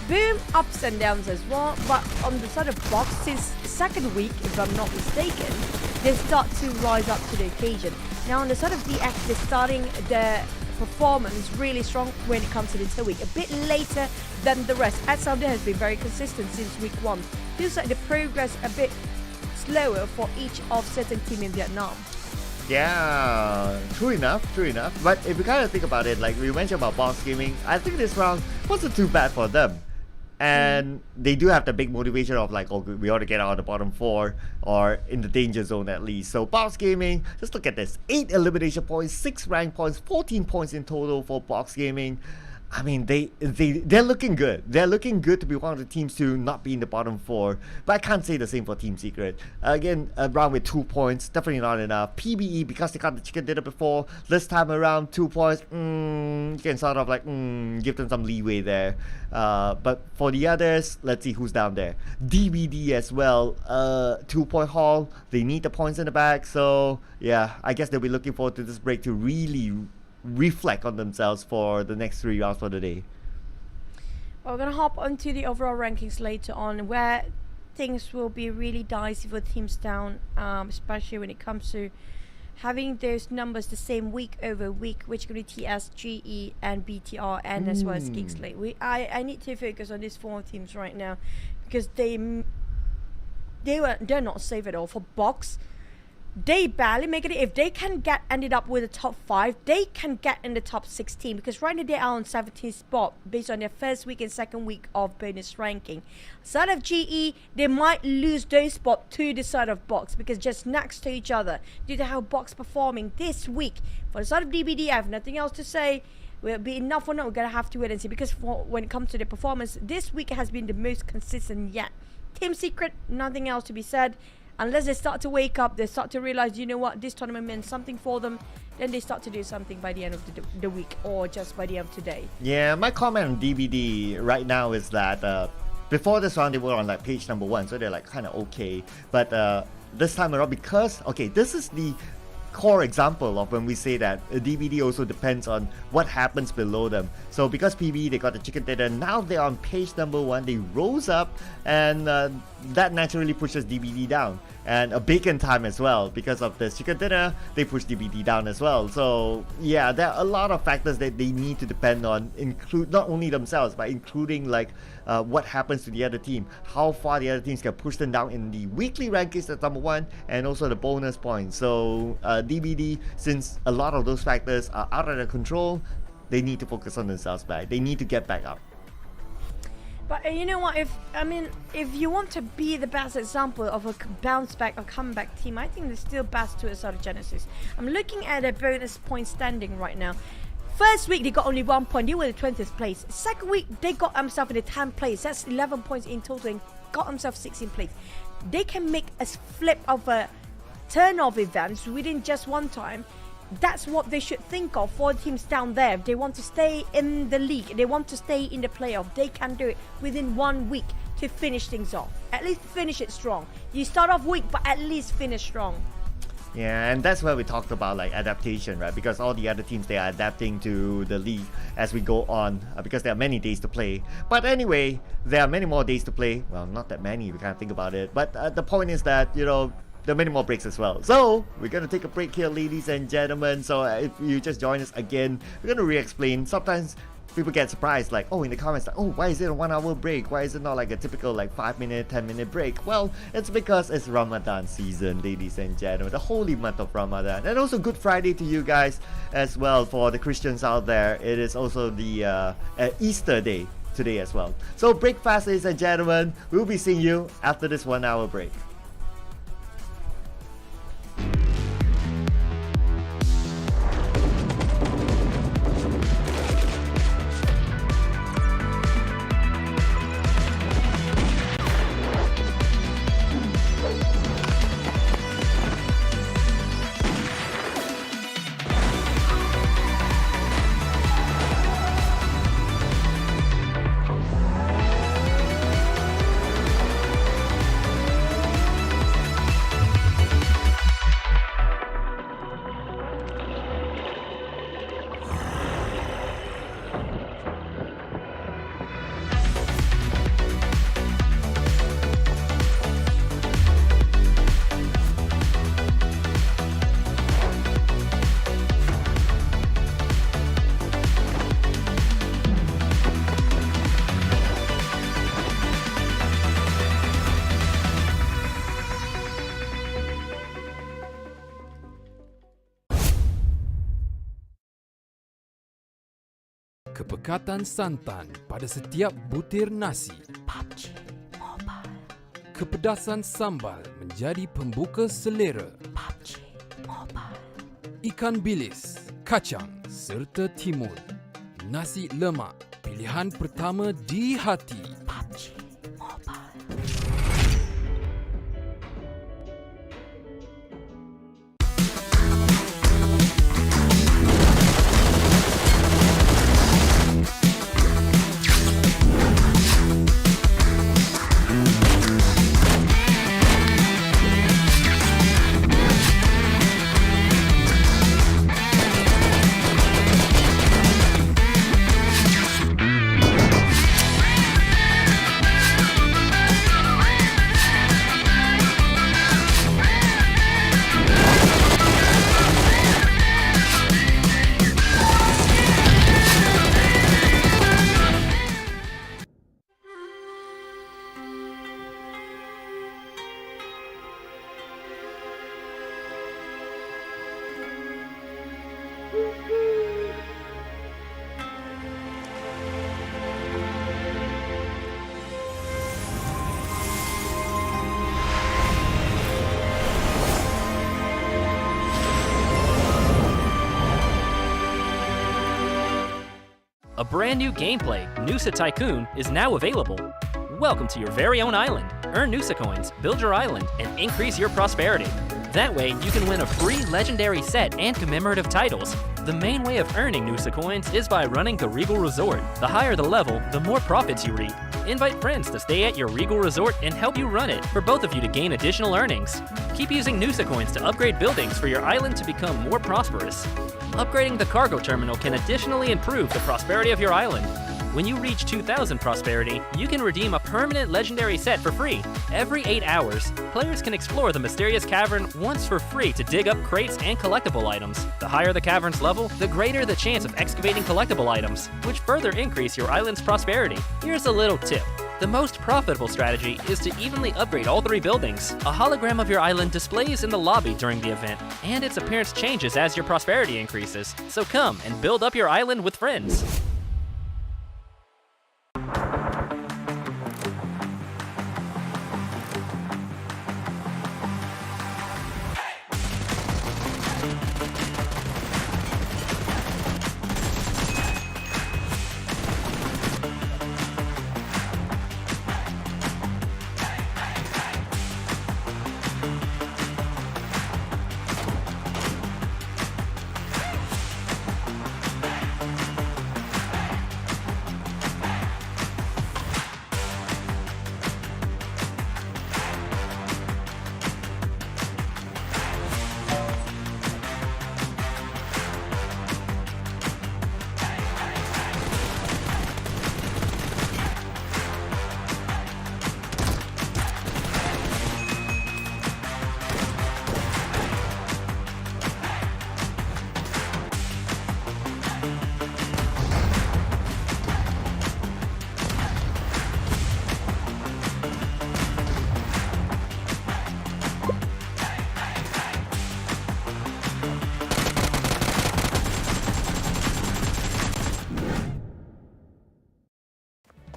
P: Boom, ups and downs as well, but on the side of Box, since second week, if I'm not mistaken, they start to rise up to the occasion. Now on the side of DX, they're starting their performance really strong when it comes to the 2 week, a bit later than the rest. SLD has been very consistent since week 1. Feels like the progress a bit slower for each of certain team in Vietnam.
Q: Yeah, true enough. But if you kind of think about it, like we mentioned about Box Gaming, I think this round wasn't too bad for them. And they do have the big motivation of like, oh, we ought to get out of the bottom 4 or in the danger zone at least. So Box Gaming, just look at this. 8 elimination points, 6 rank points, 14 points in total for Box Gaming. I mean, they're looking good. They're looking good to be one of the teams to not be in the bottom 4. But I can't say the same for Team Secret. Again, a round with 2 points, definitely not enough. PBE, because they got the chicken dinner before, this time around 2 points, you can sort of like, give them some leeway there. But for the others, let's see who's down there. DVD as well, 2-point haul. They need the points in the back. So yeah, I guess they'll be looking forward to this break to really reflect on themselves for the next 3 rounds for the day.
P: Well, we're going to hop onto the overall rankings later on, where things will be really dicey for teams down, especially when it comes to having those numbers the same week over week, which could be TS, GE, and BTR, and as well as Geek Slate. I need to focus on these 4 teams right now because they're not safe at all. For Box, they barely make it. If they can ended up with the top 5, they can get in the top 16 because right now they are on 17th spot based on their first week and second week of bonus ranking. Side of GE, they might lose those spots to the side of Box because just next to each other due to how Box performing this week. For the side of DBD, I have nothing else to say. Will it be enough or not? We're gonna have to wait and see because when it comes to the performance, this week has been the most consistent yet. Team Secret, nothing else to be said. Unless they start to wake up, they start to realize, you know what, this tournament meant something for them, then they start to do something by the end of the week or just by the end of today.
Q: Yeah, my comment on DVD right now is that before this round they were on like page number 1, so they're like kind of okay. But this time around, because this is the core example of when we say that a DVD also depends on what happens below them. So because PB, they got the chicken dinner, now they're on page number 1, they rose up, and that naturally pushes DVD down. And a bacon time as well, because of the chicken dinner, they push DVD down as well. So yeah, there are a lot of factors that they need to depend on, include not only themselves, but including like what happens to the other team, how far the other teams can push them down in the weekly rankings at number 1, and also the bonus points. So DVD, since a lot of those factors are out of their control, they need to focus on themselves back. They need to get back up.
P: But you know what, if you want to be the best example of a bounce back or comeback team, I think they're still best to a sort of Genesis. I'm looking at their bonus point standing right now. First week they got only 1 point, they were in the 20th place. Second week they got themselves in the 10th place, that's 11 points in total, and got themselves 16th place. They can make a flip of a turn of events within just one time. That's what they should think of for teams down there. If they want to stay in the league, they want to stay in the playoff, they can do it within 1 week to finish things off. At least finish it strong. You start off weak, but at least finish strong.
Q: Yeah, and that's where we talked about like adaptation, right? Because all the other teams, they are adapting to the league as we go on, because there are many days to play. But anyway, there are many more days to play. Well, not that many, we can't think about it. But the point is that, you know, there are many more breaks as well. So we're gonna take a break here, ladies and gentlemen. So if you just join us again, we're gonna re-explain. Sometimes people get surprised, like, oh, in the comments, like, oh, why is it a 1 hour break? Why is it not like a typical like 5-minute, 10-minute break? Well, it's because it's Ramadan season, ladies and gentlemen, the holy month of Ramadan. And also Good Friday to you guys as well. For the Christians out there, it is also the Easter day today as well. So break fast, ladies and gentlemen. We'll be seeing you after this 1 hour break.
C: Kepekatan santan pada setiap butir nasi.
P: PUBG Mobile.
C: Kepedasan sambal menjadi pembuka selera.
P: PUBG Mobile.
C: Ikan bilis, kacang serta timun. Nasi lemak, pilihan pertama di hati.
P: PUBG Mobile.
A: A brand new gameplay, Noosa Tycoon, is now available. Welcome to your very own island. Earn Noosa coins, build your island, and increase your prosperity. That way, you can win a free legendary set and commemorative titles. The main way of earning Noosa coins is by running the Regal Resort. The higher the level, the more profits you reap. Invite friends to stay at your Regal Resort and help you run it for both of you to gain additional earnings. Keep using Noosa coins to upgrade buildings for your island to become more prosperous. Upgrading the cargo terminal can additionally improve the prosperity of your island. When you reach 2,000 prosperity, you can redeem a permanent legendary set for free. Every 8 hours, players can explore the mysterious cavern once for free to dig up crates and collectible items. The higher the cavern's level, the greater the chance of excavating collectible items, which further increase your island's prosperity. Here's a little tip. The most profitable strategy is to evenly upgrade all 3 buildings. A hologram of your island displays in the lobby during the event, and its appearance changes as your prosperity increases. So come and build up your island with friends.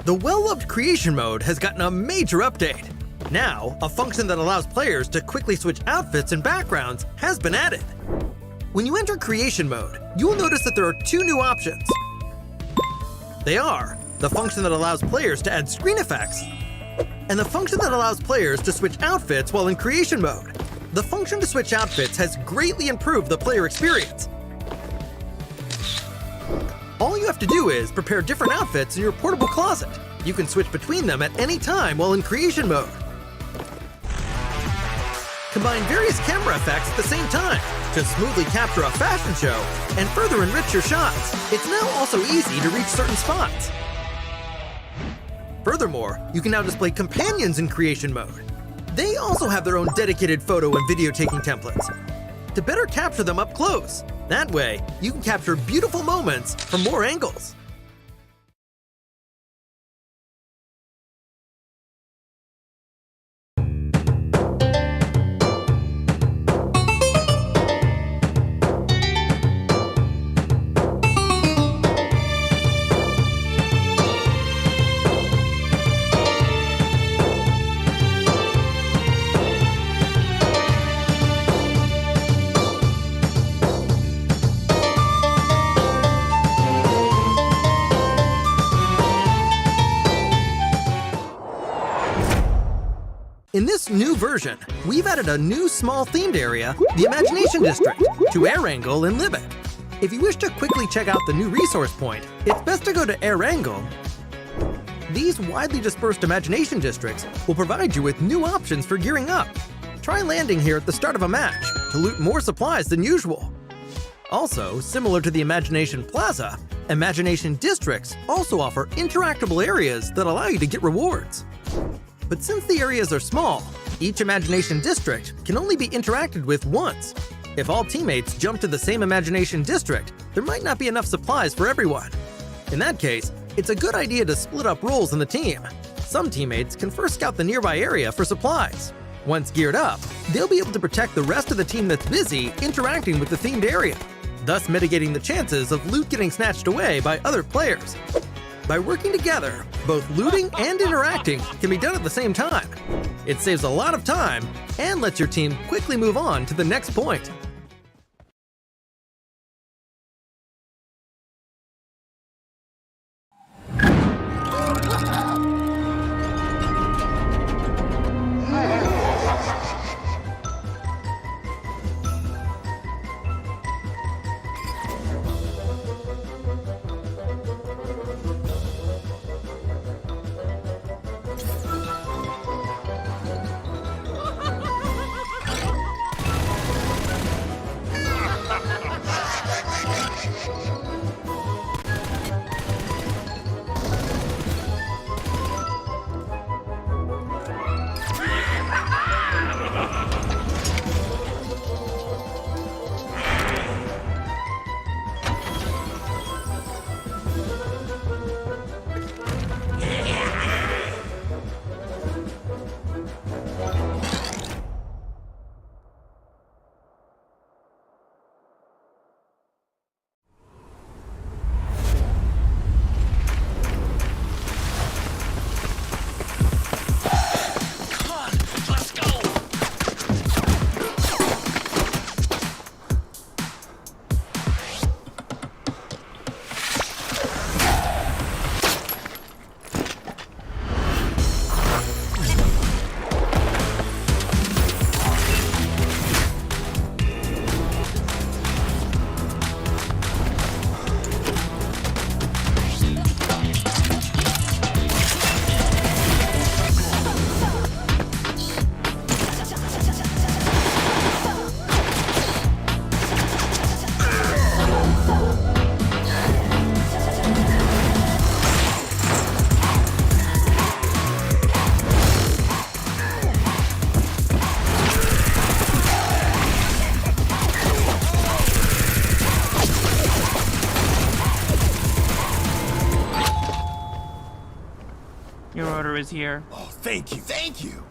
D: The well-loved creation mode has gotten a major update. Now, a function that allows players to quickly switch outfits and backgrounds has been added. When you enter creation mode, you will notice that there are 2 new options. They are the function that allows players to add screen effects, and the function that allows players to switch outfits while in creation mode. The function to switch outfits has greatly improved the player experience. All you have to do is prepare different outfits in your portable closet. You can switch between them at any time while in creation mode. Combine various camera effects at the same time to smoothly capture a fashion show and further enrich your shots. It's now also easy to reach certain spots. Furthermore, you can now display companions in creation mode. They also have their own dedicated photo and video taking templates to better capture them up close. That way, you can capture beautiful moments from more angles. In this new version, we've added a new small themed area, the Imagination District, to Air-Angle and Libbet. If you wish to quickly check out the new resource point, it's best to go to Air-Angle. These widely dispersed Imagination Districts will provide you with new options for gearing up. Try landing here at the start of a match to loot more supplies than usual. Also, similar to the Imagination Plaza, Imagination Districts also offer interactable areas that allow you to get rewards. But since the areas are small, each Imagination District can only be interacted with once. If all teammates jump to the same Imagination District, there might not be enough supplies for everyone. In that case, it's a good idea to split up roles in the team. Some teammates can first scout the nearby area for supplies. Once geared up, they'll be able to protect the rest of the team that's busy interacting with the themed area, thus mitigating the chances of loot getting snatched away by other players. By working together, both looting and interacting can be done at the same time. It saves a lot of time and lets your team quickly move on to the next point.
T: Your order is here.
U: Oh, thank you. Thank you.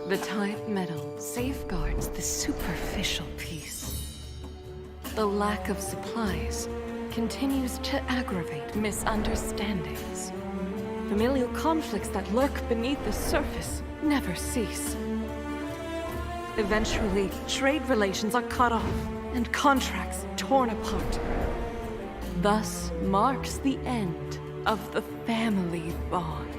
V: The type metal safeguards the superficial piece. The lack of supplies continues to aggravate misunderstandings. Familial conflicts that lurk beneath the surface never cease. Eventually, trade relations are cut off and contracts torn apart. Thus marks the end of the family bond.